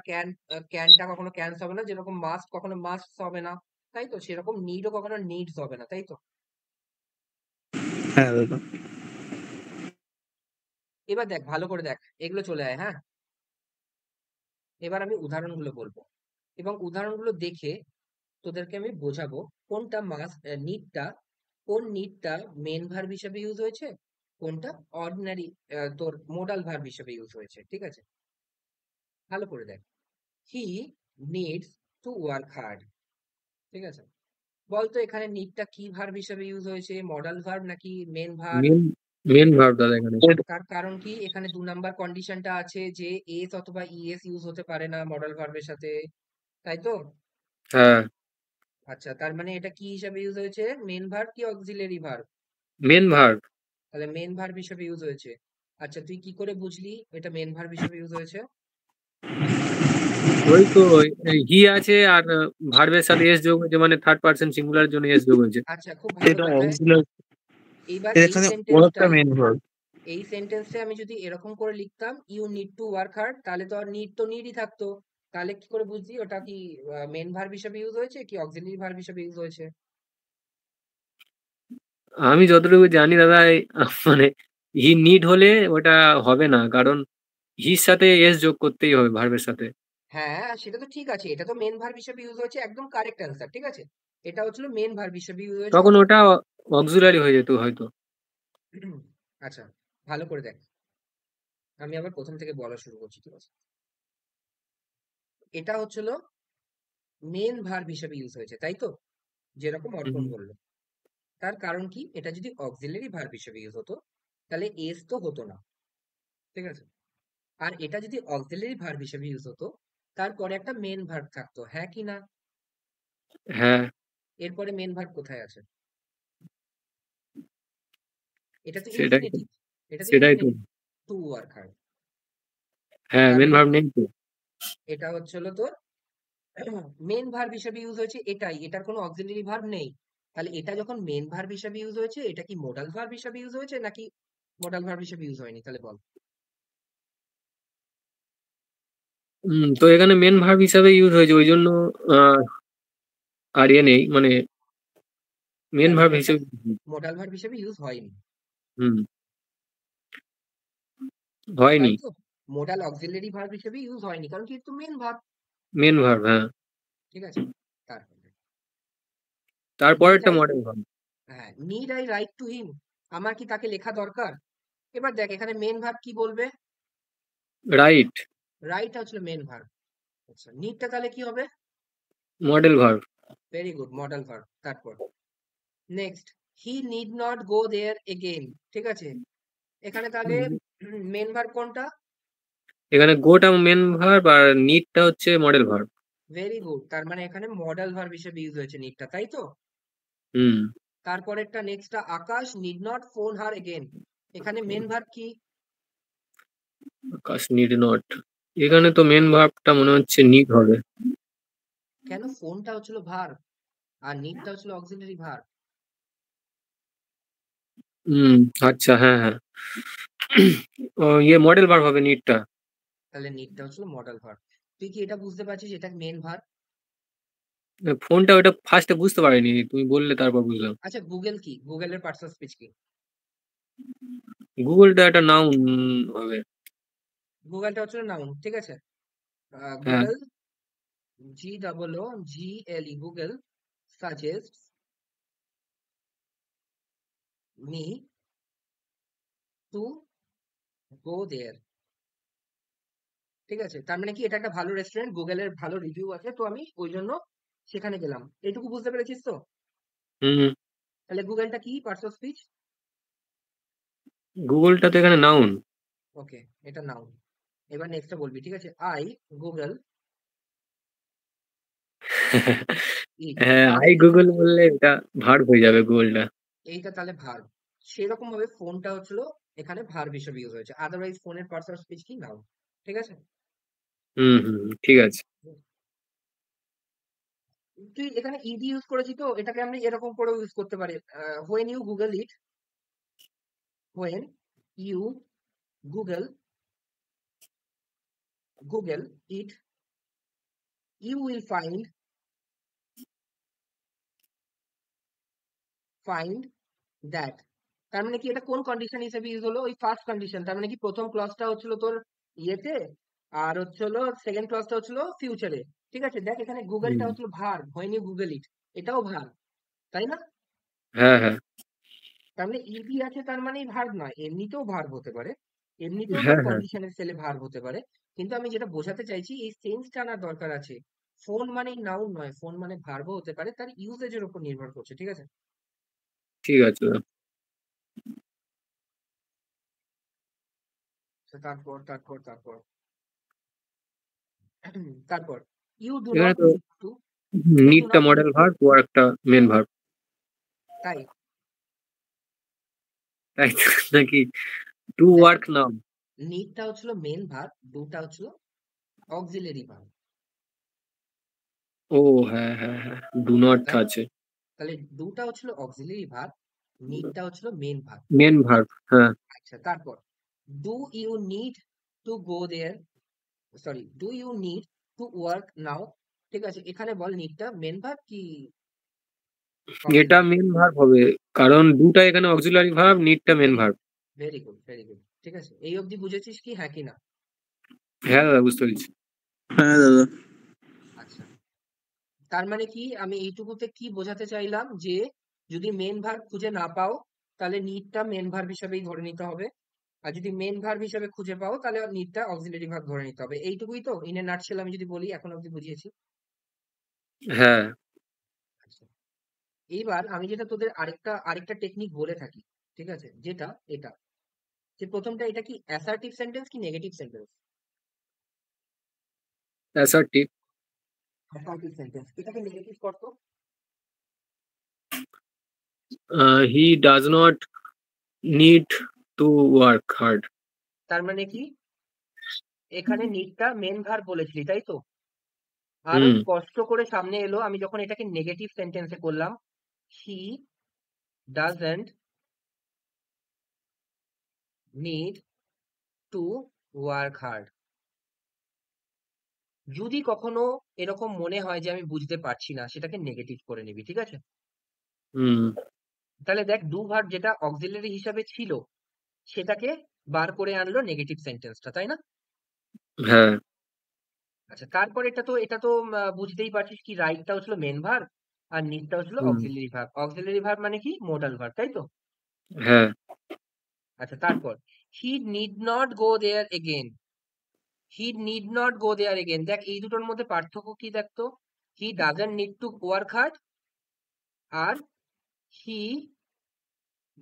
ক্যানটা কখনো ক্যানস হবে না, যেরকম মাস্ট কখনো মাস্ট হবে না, তাই তো? সেরকম নিডও কখনো নিডস হবে না, তাই তো? হ্যাঁ দাদা। এবার দেখ, ভালো করে দেখ, এগুলো চলে আয়, হ্যাঁ? এবার আমি উদাহরণগুলো বলবো, এবং উদাহরণগুলো দেখে তোদেরকে আমি বোঝাবো কোনটা নিডটা, কোন নিডটা মেন ভার্ব হিসেবে ইউজ হয়েছে, কোনটা অর্ডিনারি তোর মোডাল ভার্ব হিসেবে ইউজ হয়েছে, ঠিক আছে? ভালো করে দেখ। হি নিডস টু ওয়ার্ক হার্ড, ঠিক আছে? বলতো এখানে নিডটা কি ভার্ব হিসেবে ইউজ হয়েছে, মডাল ভার্ব নাকি main verb? Main main verb দাদা এখানে। তার কারণ কি, এখানে 2 নাম্বার কন্ডিশনটা আছে যে এস অথবা ইএস ইউজ হতে পারে না মডাল ভার্বের সাথে, তাই তো? হ্যাঁ আচ্ছা, তার মানে এটা কি হিসাবে ইউজ হয়েছে, মেন ভার্ব কি অক্সিলারি ভার্ব? Main verb. তাহলে মেন ভার্ব হিসেবে ইউজ হয়েছে। আচ্ছা, তুই কি করে বুঝলি এটা মেন ভার্ব হিসেবে ইউজ হয়েছে? ওই তো হি আছে আর ভার্বের সাথে এস যোগ হয়েছে, মানে থার্ড পার্সন সিঙ্গুলার জন্য এস যোগ হয়েছে। আচ্ছা, খুব ভালো এটা কথা। অক্সিলারি, এইবার এখানে ও একটা মেন ভার্ব। এই সেন্টেন্সটা আমি যদি এরকম করে লিখতাম, you need to work hard, তাহলে তো আর নিড তো নিডই থাকতো। তাহলে কি করে বুঝলি ওটা কি মেন ভার্ব হিসেবে ইউজ হয়েছে কি অক্সিলারি ভার্ব হিসেবে ইউজ হয়েছে? আমি যতটুকু জানি দাদা মানে হি নিড হলে ওটা হবে না, কারণ হির সাথে এস যোগ করতেই হবে ভার্বের সাথে। হ্যাঁ, সেটা তো ঠিক আছে, এটা তো মেন ভার্ব হিসেবে ইউজ হয়েছে, একদম কারেক্ট অ্যান্সার, ঠিক আছে? এটা হচ্ছিল মেন ভার্ব হিসেবে ইউজ হয়েছে। তখন ওটা অক্সিলারি হয়ে যেত হয়তো। আচ্ছা, ভালো করে দেখ, আমি আবার প্রথম থেকে বলা শুরু করছি, ঠিক আছে? এটা হচ্ছিল মেন ভার্ব হিসেবে ইউজ হয়েছে, তাই তো? যেরকম অর্পণ হুম। বললো। তার কারণ কি, এটা যদি অক্সিলারি ভার্ব হিসেবে ইউজ হতো তাহলে এস তো হতো না, ঠিক আছে? আর এটা যদি অক্সিলারি ভার্ব হিসেবে ইউজ হতো, তারপরে একটা মেন ভার্ব থাকতো, হ্যাঁ কি না? হ্যাঁ এরপরে মেন ভার্ব কোথায় আছে? এটা তো সেটাই তো, ইনফিনিটিভ, এটা তো সেটাই তো। Infinitive, two work hard. হ্যাঁ তার মেন মানে ভার্ব নেই তো। এটা হচ্ছিল তোর মেন ভার্ব হিসেবে ইউজ হয়েছে, এটাই, এটার কোনো অক্সিলারি ভার্ব নেই। তাহলে এটা যখন মেন ভার্ব হিসেবে ইউজ হয়েছে, এটা কি মোডাল ভার্ব হিসেবে ইউজ হয়েছে নাকি মোডাল ভার্ব হিসেবে ইউজ হয়নি, তাহলে বল? তো এখানে মেন ভার্ব হিসাবে ইউজ হয়েছে, ওই জন্য আহ, আর ইয়ে নেই, মানে মেন তার ভার্ব মানে এটা হিসেবে। মোডাল ভার্ব হিসেবে ইউজ হয়নি, হুম, হয়নি। তাই তো? মোডাল অক্সিলারি ভার্ব হিসেবে ইউজ হয়নি, কারণ কি তো মেন ভার্ব, মেন ভার্ব হ্যাঁ। ঠিক আছে? তারপরে নিড তারপরেরটা আই, মডেল ভার্ব। হ্যাঁ, need I right to him, আমার কি তাকে লেখা দরকার? এবার দেখ এখানে মেন ভার্ব কি বলবে, রাইট। রাইট হচ্ছে মেন ভার্ব। আচ্ছা, নিডটা তাহলে কি হবে? Modal verb. Very good, modal verb. তারপর next, he need not go there again, ঠিক আছে? এখানে তাহলে মেন ভার্ব কোনটা? এখানে গোটা মেন ভার্ব আর নিডটা হচ্ছে মডেল ভার্ব। ভেরি গুড, তার মানে এখানে মডেল ভার্ব হিসেবে ইউজ হয়েছে নিডটা, তাই তো? হুম। তারপরেরটা নেক্সটটা, Akash need not phone her again, এখানে মেন ভার্ব কি? আকাশ নিড নট, এখানে তো মেন ভার্বটা মনে হচ্ছে নিড হবে। কেন, ফোনটা হচ্ছিল ভার্ব আর নিডটা হচ্ছিল অক্সিলারি ভার্ব। হুম। আচ্ছা হ্যাঁ হ্যাঁ। ইয়ে মডেল ভার্ব হবে নিডটা। তাহলে নিডটা হচ্ছিল মডেল ভার্ব। তুই কি এটা বুঝতে পারছিস এটা মেন ভার্ব? ফোনটা ওটা ফার্স্টে বুঝতে পারিনি, তুমি বললে তারপর বুঝলাম। আচ্ছা, গুগল কি, গুগলের পার্টস অফ স্পিচ কি? গুগলটা একটা নাউন হবে। গুগলটা হচ্ছে নাউন, ঠিক আছে? হ্যাঁ, Google, GOOGLE, Google suggest me to go there, ঠিক আছে? তার মানে কি এটা একটা ভালো রেস্টুরেন্ট, গুগলের ভালো রিভিউ আছে, তো আমি ওই জন্য সেখানে গেলাম। এইটুকু বুঝতে পেরেছিস তো? হুম হুম। তাহলে গুগলটা কি পার্টস অফ স্পিচ? গুগলটা তো এখানে নাউন। ওকে, এটা নাউন। এবার নেক্সটটা বলবি, ঠিক আছে? আই গুগল ইট, হ্যাঁ, তাহলে আই এখানে গুগল বললে এটা ভার্ব হয়ে যাবে গুগলটা। এইটা তাহলে ভার্ব। সেরকম ভাবে ফোনটা হচ্ছিল এখানে ভার্ব হিসেবে ইউজ হয়েছে, আদারওয়াইজ ফোনের পার্টস অফ স্পিচ কি নাউন, ঠিক আছে? হুম হুম হুম, ঠিক আছে। তুই এখানে ইডি ইউজ করেছি, তো এটাকে আমরা এরকম করে ইউজ করতে পারি। When you Google it, when you Google it, you will find that. তার মানে কি এটা কোন কন্ডিশন হিসেবে ইউজ হলো? ওই ফার্স্ট কন্ডিশন, তার মানে কি প্রথম ক্লজটা হচ্ছিল তোর ইয়েতে, আর হচ্ছিল সেকেন্ড ক্লজটা হচ্ছিল ফিউচারে, ঠিক আছে? দেখ এখানে গুগলটা হুম, হচ্ছিল ভার্ব, হোয়েন ইউ গুগল ইট, এটাও ভার্ব, তাই না? হ্যাঁ হ্যাঁ তার মানে ইডি আছে, তার মানেই ভার্ব নয়, এমনিতেও ভার্ব হতে পারে, এমনিতেও তোর হ্যাঁ হ্যাঁ, কন্ডিশনের সেলে ভার্ব হতে পারে। কিন্তু আমি যেটা বোঝাতে চাইছি, এই সেন্সটা আনার দরকার আছে। ফোন মানেই নাউন নয়, ফোন মানে ভার্বও হতে পারে, তার ইউজেজের উপর নির্ভর করছে, ঠিক আছে? ঠিক আছে। তো তারপর তারপর ইউ ডু এখানে নট তো নিড টু, ইউ ডু নিডটা not need modal to, verb, ওয়ার্কটা মেন ভার্ব, তাই তাই তো? নাকি টু দেখ, ওয়ার্ক নাউন? নিডটা হচ্ছিল মেন ভার্ব, ডুটা হচ্ছিল অক্সিলারি ভার্ব, ও হ্যাঁ হ্যাঁ হ্যাঁ, ডু নট তাই না? আছে। তাহলে ডুটা হচ্ছিল অক্সিলারি ভার্ব, নিডটা হচ্ছিল মেন ভার্ব। মেন ভার্ব, হ্যাঁ। আচ্ছা, তারপর do you need to go there, sorry, do you need to work now, ঠিক আছে? এখানে বল নিডটা মেন ভার্ব কি এটা অক্সিলারি? মেন ভার্ব হবে, কারণ ডুটা এখানে অক্সিলারি ভার্ব, নিডটা main very verb. Good, very good, ঠিক আছে? এই অবধি বুঝেছিস কি, হ্যাঁ কি না? হ্যাঁ দাদা, বুঝতে পেরেছি। হ্যাঁ দাদা। আচ্ছা, তার মানে কি আমি এইটুকুতে কি বোঝাতে চাইলাম, যে যদি মেন ভার্ব খুঁজে না পাও, তাহলে নিডটা মেন ভার্ব হিসেবেই ধরে নিতে হবে, আর যদি মেন ভার্ব হিসেবে খুঁজে পাও, তাহলে নিডটা অক্সিলারি ভার্ব ধরে নিতে হবে। এইটুকুই তো ইন এ নাটশেল আমি যদি বলি, এখন অব্দি বুঝিয়েছি। হ্যাঁ, আচ্ছা, এইবার আমি যেটা তোদের আরেকটা আরেকটা টেকনিক বলে থাকি, ঠিক আছে? যেটা এটা, যে প্রথমটা, এটা কি অ্যাসার্টিভ সেন্টেন্স কি negative sentence? Assertive. Assertive sentence, এটাকে নেগেটিভ করতো। হি does not need to work hard. তার মানে কি এখানে নিডটা মেন ভার্ব বলেছিলি, তাই তো? আরো হুম, স্পষ্ট করে সামনে এলো আমি যখন এটাকে নেগেটিভ সেন্টেন্সে করলাম, হি doesn't need to work hard. যদি কখনো এরকম মনে হয় যে আমি বুঝতে পারছি না, সেটাকে নেগেটিভ করে নিবি, ঠিক আছে? হুম, তাহলে দেখ, ডু ভার্ব যেটা অক্সিলারি হিসাবে ছিল, সেটাকে বার করে আনলো নেগেটিভ সেন্টেন্সটা, তাই না? হ্যাঁ, আচ্ছা, তারপর এটা তো বুঝতেই পারছিস কি, রাইটটা হচ্ছিল মেন ভার্ব, আর নিডটা হচ্ছিল হুম, অক্সিলারি ভার্ব। অক্সিলারি ভার্ব মানে কি মডাল ভার্ব, তাই তো? হ্যাঁ, আচ্ছা, তারপর he need not go there again, he need not go there again, দেখ এই দুটোর মধ্যে পার্থক্য কি দেখতো? He doesn't need to work hard, আর he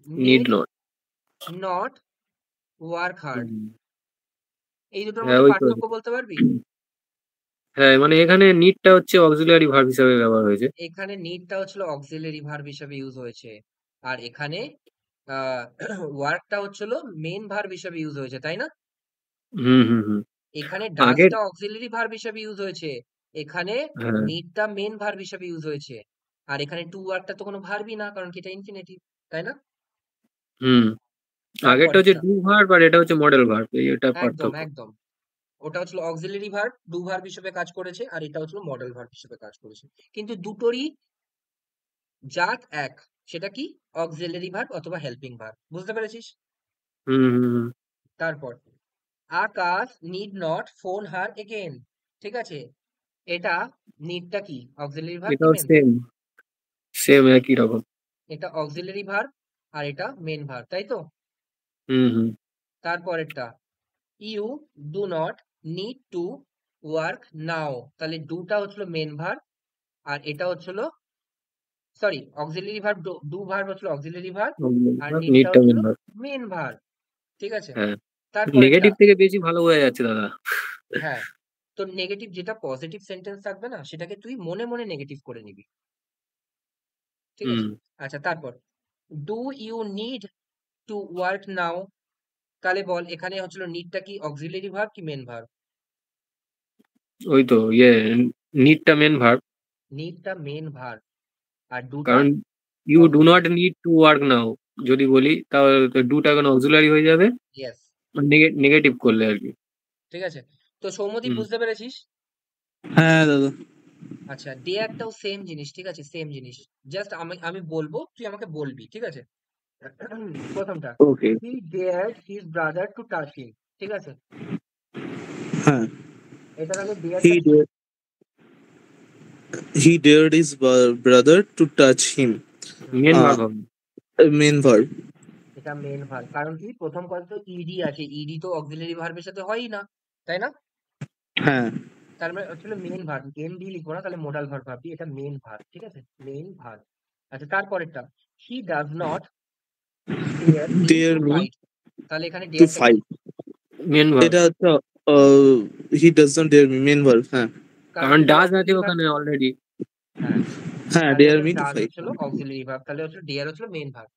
need need not. Not work hard, এই দুটোর হ্যাঁ, মধ্যে ওই তো। পার্থক্য বলতে পারবি? হ্যাঁ, মানে এখানে নিডটা হচ্ছে অক্সিলারি ভার্ব হিসাবে ব্যবহার হয়েছে। এখানে নিডটা হচ্ছিল অক্সিলারি ভার্ব হিসেবে ইউজ হয়েছে, আর এখানে ওয়ার্কটা হচ্ছিল মেন ভার্ব হিসেবে ইউজ হয়েছে, তাই না? হুম হুম হুম। এখানে আগের, ডাজটা অক্সিলারি ভার্ব হিসেবে ইউজ হয়েছে, এখানে হ্যাঁ, নিডটা মেন ভার্ব হিসেবে ইউজ হয়েছে, আর এখানে টু ওয়ার্কটা তো কোনো ভার্বই না, কারণ কি এটা ইনফিনিটিভ, তাই না? হুম। আগেরটা হচ্ছে তারপরেরটা, ডু ভার্ব আর এটা হচ্ছে মডেল ভার্ব, এই এটা একদম পার্থক্য। একদম, ওটা হচ্ছিল অক্সিলারি ভার্ব, ডু ভার্ব হিসেবে কাজ করেছে, আর এটা হচ্ছিল মডেল ভার্ব হিসেবে কাজ করেছে। কিন্তু দুটোরই জাত এক, সেটা কি? অক্সিলারি ভার্ব অথবা হেল্পিং ভার্ব, বুঝতে পেরেছিস? হুম হুম হুম। তারপর Akash need not phone her again. ঠিক আছে, এটা নিডটা কি, অক্সিলারি ভার্ব কি এটাও মেন ভার্ব? সেম সেম একই রকম। এটা অক্সিলারি ভার্ব আর এটা মেন ভার্ব, তাই তো? হুম। তারপরেরটা, you do not need to work now, তাহলে ডুটা হচ্ছিল মেন ভার্ব আর এটা হচ্ছিল, sorry, auxiliary verb, do verb হচ্ছিল অক্সিলারি ভার্ব আর নিডটা নিডটা হচ্ছিল মেন ভার্ব। Main verb. ঠিক আছে, হ্যাঁ, তারপরেরটা, নেগেটিভ থেকে বেশি ভালো বোঝা যাচ্ছে দাদা। হ্যাঁ, তো নেগেটিভ যেটা পজিটিভ সেন্টেন্স থাকবে না সেটাকে তুই মনে মনে নেগেটিভ করে নিবি। ঠিক হুম, আছে, আচ্ছা তারপর, do you need to work now, তাহলে বল এখানে হচ্ছিল নিডটা কি অক্সিলারি ভার্ব কি মেন ভার্ব? ওই তো নিডটা মেন ভার্ব। নিডটা মেন ভার্ব আর ডুটা কারণ you do not auxiliary. Need to work now যদি বলি, তাহলে ডুটা এখন অক্সিলারি হয়ে যাবে, ইয়েস, নেগেটিভ করলে আর কি। ঠিক আছে, তো সৌম্যদীপ হুম। বুঝতে পেরেছিস? হ্যাঁ দাদা। আচ্ছা, ডেয়ারটাও সেম জিনিস, ঠিক আছে, সেম জিনিস। জাস্ট আমি আমি বলবো, তুই আমাকে বলবি, ঠিক আছে? প্রথমটা, okay. He dared his brother to touch him, ঠিক আছে, হ্যাঁ, এটা তাহলে হি ডেয়ারটা কি? dared, he dared his brother to touch him. হুম, মেন uh, ভার্ব হবে। Main verb. এটা মেন ভার্ব, কারণ কি প্রথম কথা তো ইডি আছে, ইডি তো অক্সিলারি ভার্বের সাথে হয়ই না, তাই না? হ্যাঁ, তার মানে হচ্ছিল মেন ভার্ব, এম ভি লিখবো না, তাহলে মোডাল ভার্ব ভাববি, এটা মেন ভার্ব, ঠিক আছে, মেন ভার্ব। আচ্ছা তারপরেরটা, he does not dare me to dare me fight, তাহলে এখানে to ডেয়ারটা কি? fight. মেন ভার্ব, এটা হচ্ছে he does not dare me, main verb. হ্যাঁ, কারণ কারণ কি ডাজ আছে অক্সিলারি ভার্ব, ওখানে অলরেডি। হ্যাঁ, হ্যাঁ, তাহলে dare হচ্ছে me to ডাজ fight. হচ্ছিল অক্সিলারি ভার্ব, তাহলে হচ্ছে ডেয়ার হচ্ছিল মেন ভার্ব।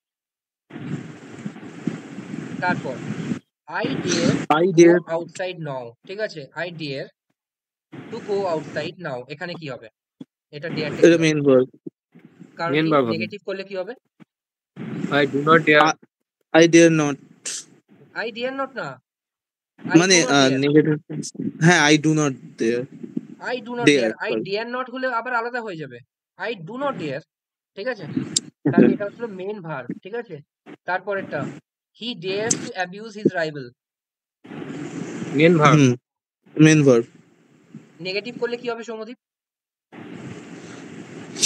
তারপর, I dare to I go dare. Outside now, ঠিক আছে, I dare to go outside now, এখানে কি হবে? এটা ডেয়ারটা কি এটা হবে? Main verb. কারণ মেন কি ভার্ব হবে। নেগেটিভ করলে কি হবে? I do not dare. I, I dare not. I deer not না, আই মানে ডু নট ডেয়ার, নেগেটিভ। হ্যাঁ, I do not dare. I do not dare, Dare, আই sorry. ডিয়ার নট হলে আবার আলাদা হয়ে যাবে, আই ডু নট ডেয়ার, ঠিক আছে, তাহলে এটা হচ্ছিল মেন ভার্ব, ঠিক আছে। তারপরেরটা, he dares to abuse his rival, main verb. হুম, মেন verb. নেগেটিভ করলে কি হবে Soumadip?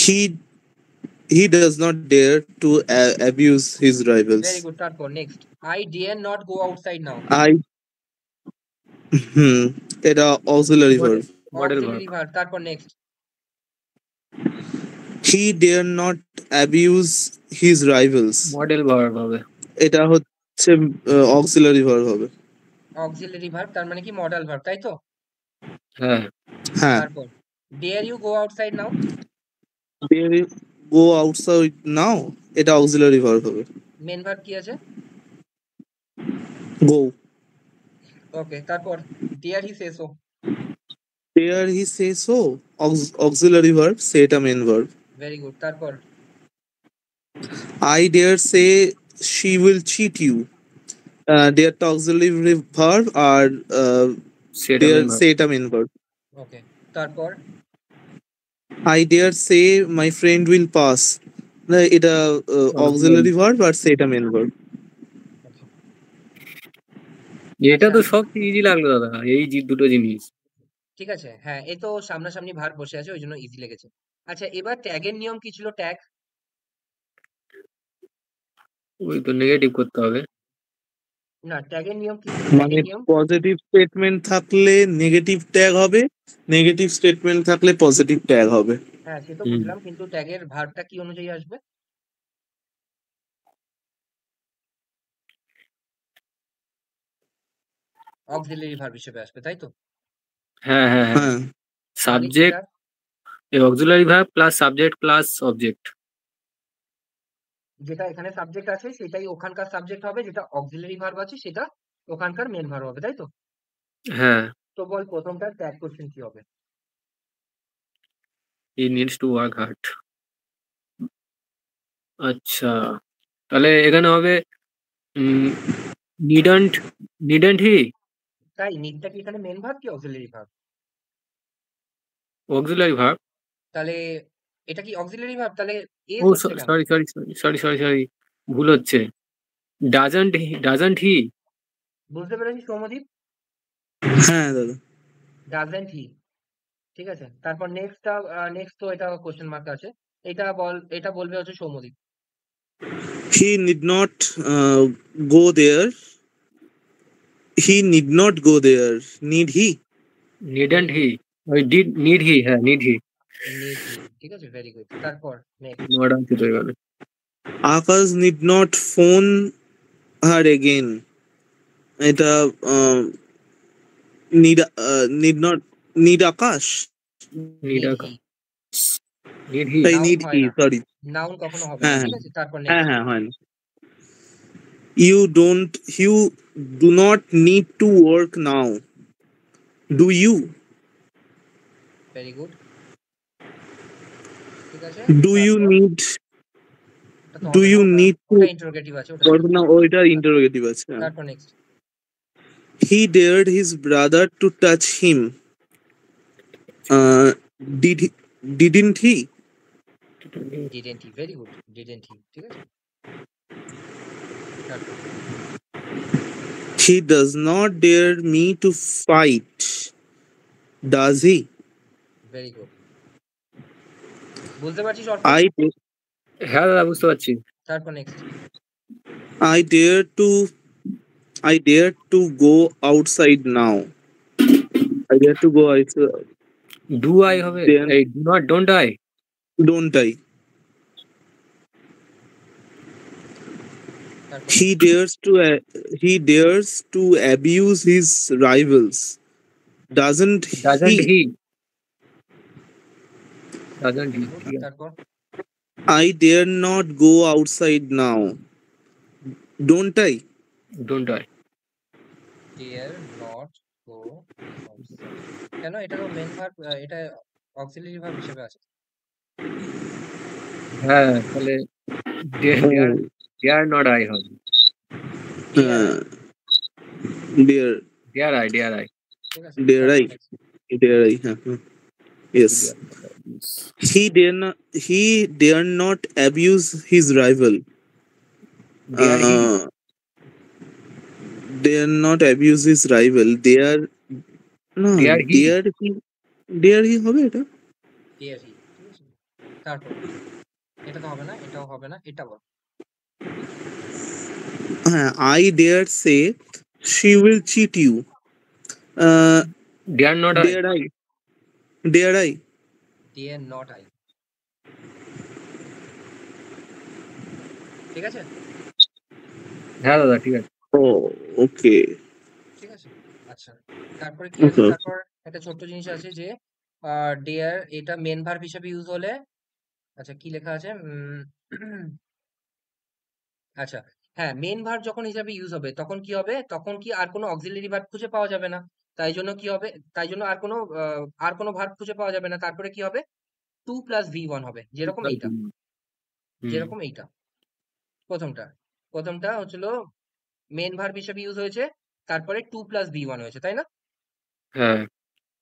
He he does not dare to abuse his rivals. Very good, তারপর next, I deer not go outside now, I হুম, এটা auxiliary verb. Modal verb. Auxiliary verb. তারপর next, He dare not abuse his rivals. Modal verb হবে। এটা হচ্ছে auxiliary verb হবে। Auxiliary verb, তার মানে কি মডাল ভার্ব, তাই তো? হ্যাঁ, হ্যাঁ, তারপর, dare you go outside now, dare you go outside now, এটা auxiliary verb হবে। মেন ভার্ব কি আছে? Go. ওকে, তারপর, dare he say so, Dare he say so, auxiliary verb, say এটা main verb. ভেরি গুড, তারপর, I dare say she will cheat you. Dare টা auxiliary verb আর সেটা dare main verb. say এটা main verb. ওকে, তারপর, I dare say my friend will pass. না, এটা auxiliary verb আর say এটা main verb. okay, এটা আচ্ছা তো সবচেয়ে ইজি লাগলো দাদা, এই দুটো জিনিস। ঠিক আছে, হ্যাঁ, এ তো সামনাসামনি ভার্ব বসে আছে ওই জন্য ইজি লেগেছে। আচ্ছা এবার ট্যাগের নিয়ম কি ছিল? ট্যাগ, ওই তো নেগেটিভ করতে হবে। না ট্যাগের নিয়ম কি ছিল? মানে ট্যাগের নিয়ম, পজিটিভ স্টেটমেন্ট থাকলে নেগেটিভ ট্যাগ হবে, নেগেটিভ স্টেটমেন্ট থাকলে পজিটিভ ট্যাগ হবে। হ্যাঁ সে তো হুম। বুঝলাম, কিন্তু ট্যাগের ভার্বটা কি অনুযায়ী আসবে? অক্সিলারি ভার্ব হিসেবে আসবে, তাই তো? হ্যাঁ হ্যাঁ হ্যাঁ, হ্যাঁ, তাহলে সাবজেক্ট, এটা, auxiliary verb plus subject plus object. যেটা এখানে সাবজেক্ট আছে সেটাই ওখানকার সাবজেক্ট হবে, যেটা অক্সিলারি ভার্ব আছে সেটা ওখানকার মেন ভার্ব হবে, তাই তো? হ্যাঁ, তো বল প্রথমটার ট্যাগ কোশ্চেন কি হবে? হি নিডস টু ওয়ার্ক হার্ড। আচ্ছা, তাহলে এখানে হবে নিডন্ট, নিডন্ট হি, তাই নিডটা কি এখানে মেন ভার্ব কি অক্সিলারি ভার্ব? Auxiliary verb. তাহলে এটা কি অক্সিলারি ভার্ব, তাহলে ও এস হচ্ছে কেন? Sorry sorry sorry sorry sorry sorry, ভুল হচ্ছে। ডাজন্ট হি, বুঝতে পেরেছিস সৌম্যদীপ? হ্যাঁ দাদা। ডাজেন্ট হি, ঠিক আছে। তারপর নেক্সট তো এটা কোশ্চেন মার্ক আছে। এটা বলবে হচ্ছে Soumyadip. He need not go there. He need not go there. Need he? Needn't need he, ওই নিড হি, হ্যাঁ নিড হি। নিড হি, ঠিক আছে, ভেরি গুড। তারপর নেক্সট। নোয়াটা উচিত হয়ে গেল। Akash need not phone her again. এটা need not, need Akash. Need need he, Akash, need he. এই নাউন নিড হয় হি, না, সরি। নাউন কখনো হবে না, হ্যাঁ ঠিক হ্যাঁ আছে। তারপর হ্যাঁ নেক্সট। হ্যাঁ, হয় না। You do not need to work now. Do you? Very good, ঠিক আছে। Do you তারপর need? ওটা তো Do হবে না, you ওটা need ওটা to? ইন্টারোগেটিভ আছে, ওটা ছেড়ে Or দাও। না, ওইটার তারপর ইন্টারোগেটিভ আছে। হ্যাঁ। তারপর next. He dared his brother to touch him. Uh, did he? Didn't he? Didn't he, very good, didn't he, ঠিক আছে। তারপর He does not dare me to fight. Does he? Very good, বুঝতে পারছিস অর্পণ? I হ্যাঁ দাদা বুঝতে পারছি। তারপর next. I dare to. I dare to go outside now. I dare to go outside. Do I হবে, Then এই do not, don't I. don't I? তারপর He next. dares to. He dares to abuse his rivals. Doesn't doesn't he? He, doesn't he, very good. ঠিক আছে। তারপর I dare not go outside now. Don't I? Don't I. Deer not go outside, কেন? এটা তো main verb, এটা auxiliary verb হিসেবে আছে। হ্যাঁ তাহলে dare, Oh, dare not I হবে। Dare I, dare, dare I, dare I. ঠিক আছে। dare তারপর I? Next. Dare I? Yes. He dare not. He dare not abuse his rival. Dare he, Uh, dare not abuse his rival. Dare no. Dare he, Dare he? Dare he হবে এটা? Dare he, ঠিক আছে। তারপর এটা তো হবে না, এটাও হবে না, এটা বল। হ্যাঁ, I dare say she will cheat you. Uh, dare not I. dare I? Dare I? Dear not I, ঠিক আছে। হ্যাঁ দাদা ঠিক আছে। Oh, okay. ঠিক আছে, আচ্ছা। তারপরে কি আছে? Okay. তারপর একটা ছোট্ট জিনিস আছে যে ডিয়ার, এটা মেন ভার্ব হিসেবে ইউজ হলে, আচ্ছা কি লেখা আছে? আচ্ছা, হ্যাঁ, মেন ভার্ব যখন হিসাবে ইউজ হবে তখন কি হবে? তখন কি আর কোনো অক্সিলারি ভার্ব খুঁজে পাওয়া যাবে না। তাই জন্য কি হবে? তাই জন্য আর কোনো ভার্ব খুঁজে পাওয়া যাবে না। তারপরে কি হবে? 2 প্লাস V1 হবে, যেরকম এইটা, হুম, যেরকম এইটা। প্রথমটা প্রথমটা হচ্ছিল মেন ভার্ব হিসেবে ইউজ হয়েছে, তারপরে 2 প্লাস V1 হয়েছে, তাই না? হ্যাঁ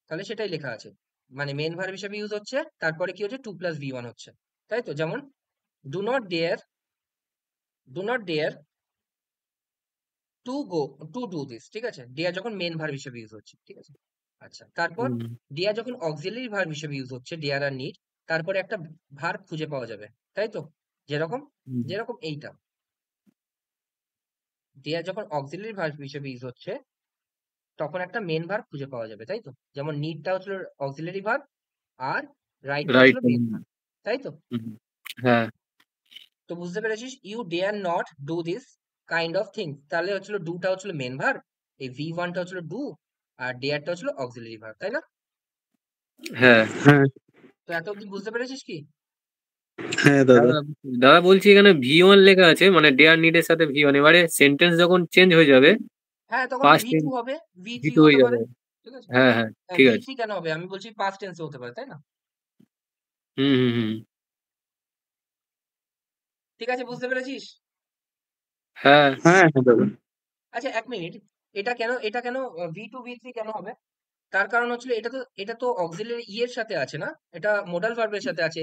তাহলে সেটাই লেখা আছে, মানে মেন ভার্ব হিসেবে ইউজ হচ্ছে, তারপরে কি হচ্ছে? 2 প্লাস V1 হচ্ছে, তাই তো? যেমন do not dare, do not dare to go to do this, ঠিক আছে। ডিয়ার যখন মেন ভার্ব হিসেবে ইউজ হচ্ছে, ঠিক আছে। আচ্ছা, তারপর হুম, ডিয়ার যখন অক্সিলারি ভার্ব হিসেবে ইউজ হচ্ছে, ডিয়ার আর নিড, তারপরে একটা ভার্ব খুঁজে পাওয়া যাবে, তাই তো? যেরকম হুম, যেরকম এইটা, ডিয়ার যখন অক্সিলারি ভার্ব হিসেবে ইউজ হচ্ছে, তখন একটা মেন ভার্ব খুঁজে পাওয়া যাবে, তাই তো? যেমন নিডটা হচ্ছিল অক্সিলারি ভার্ব, আর রাইটটা রাইট। হচ্ছিল মেন ভার্ব, তাই তো? হ্যাঁ তো বুঝতে পেরেছিস? You dare not do this kind of things, তাহলে হচ্ছিল ডুটা হচ্ছিল মেন ভার্ব, এই V1টা হচ্ছিল ডু, আর ডেয়ারটা হচ্ছিল অক্সিলারি ভার্ব, তাই না? হ্যাঁ হ্যাঁ তো এত অব্দি বুঝতে পেরেছিস কি? হ্যাঁ হ্যাঁ দাদা। দাদা, দাদা বলছি এখানে V1 লেখা আছে, মানে ডেয়ার নিডের সাথে V1, এবারে সেন্টেন্স যখন চেঞ্জ হয়ে যাবে হ্যাঁ, তখন তো পাস্ট V2 টেন্স হবে, V3 V2 হয়ে হতে যাবে। পারে, ঠিক আছে। হ্যাঁ হ্যাঁ ঠিক আছে। V3 কেন হবে? আমি বলছি পাস্ট টেন্সে হতে পারে, তাই না? হুম হুম হুম। ঠিক আছে, বুঝতে পেরেছিস? হ্যাঁ হ্যাঁ হ্যাঁ দাদা। আচ্ছা, এক মিনিট, এটা কেন V2 V3 কেন হবে? তার কারণ হচ্ছিল এটা তো অক্সিলারি এর সাথে আছে না, এটা মোডাল ভার্বের সাথে আছে।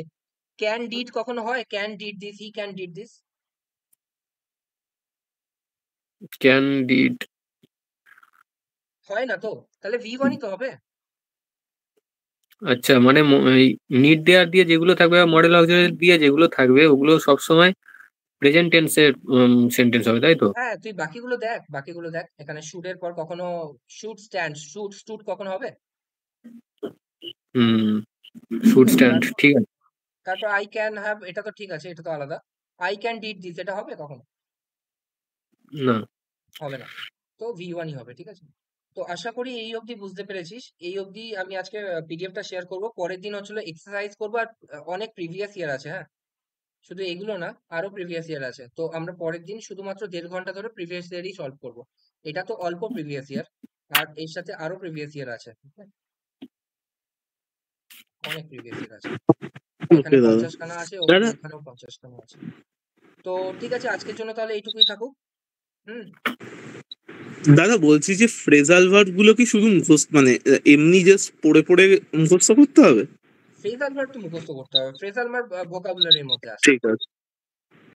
ক্যান ডিড কখনো হয়? Can did this, he can did this. Can did, হয় না তো, তাহলে V1ই তো হবে। আচ্ছা, মানে এই নিড দেয়ার দিয়ে যেগুলো থাকবে মডেল অক্সিলারি দিয়ে যেগুলো থাকবে ওগুলো সবসময় প্রেজেন্ট টেন্সের সেন্টেন্স হবে, তাই তো? হ্যাঁ, তুই বাকিগুলো দেখ। এখানে শুড এর পর কখনো শুড স্ট্যান্ড, স্টুড কখনো হবে? হুম, শুড স্ট্যান্ড, তারপর ঠিক আছে। তারপর আই ক্যান হ্যাভ, এটা তো ঠিক আছে, এটা তো আলাদা। আই ক্যান ডিড দিস, এটা হবে কখনো? না। হবে না। তো V1ই হবে, ঠিক আছে? তো আশা করি এই অবধি বুঝতে পেরেছিস। এই অবধি আমি আজকে পিডিএফটা শেয়ার করব। পরের দিন হচ্ছিল এক্সারসাইজ করবো, আর অনেক প্রিভিয়াস ইয়ার আছে, হ্যাঁ? শুধু এগুলো না, আরো প্রিভিয়াস ইয়ার আছে। তো আমরা পরের দিন শুধুমাত্র 1.5 ঘন্টা ধরে প্রিভিয়াস ইয়ারই সলভ করব। এটা তো অল্প প্রিভিয়াস ইয়ার, আর এর সাথে আরো প্রিভিয়াস ইয়ার আছে। অনেক প্রিভিয়াস ইয়ার আছে। এখানে ওকে দাদা। 50 খানা আছে, দাদা ওখানেও 50 খানা আছে। তো ঠিক আছে, আজকের জন্য তাহলে এইটুকুই থাকুক। হুম। দাদা বলছি যে ফ্রেজাল ভার্ব গুলো কি শুধু মুখস্থ মানে এমনি জাস্ট পড়ে পড়ে মুখস্থ করতে হবে? ফ্রেজাল ভার্ব তো মুখস্থ করতে হবে, ফ্রেজাল ভার্ব ভোকাবুলারির মধ্যে আসে। ঠিক আছে।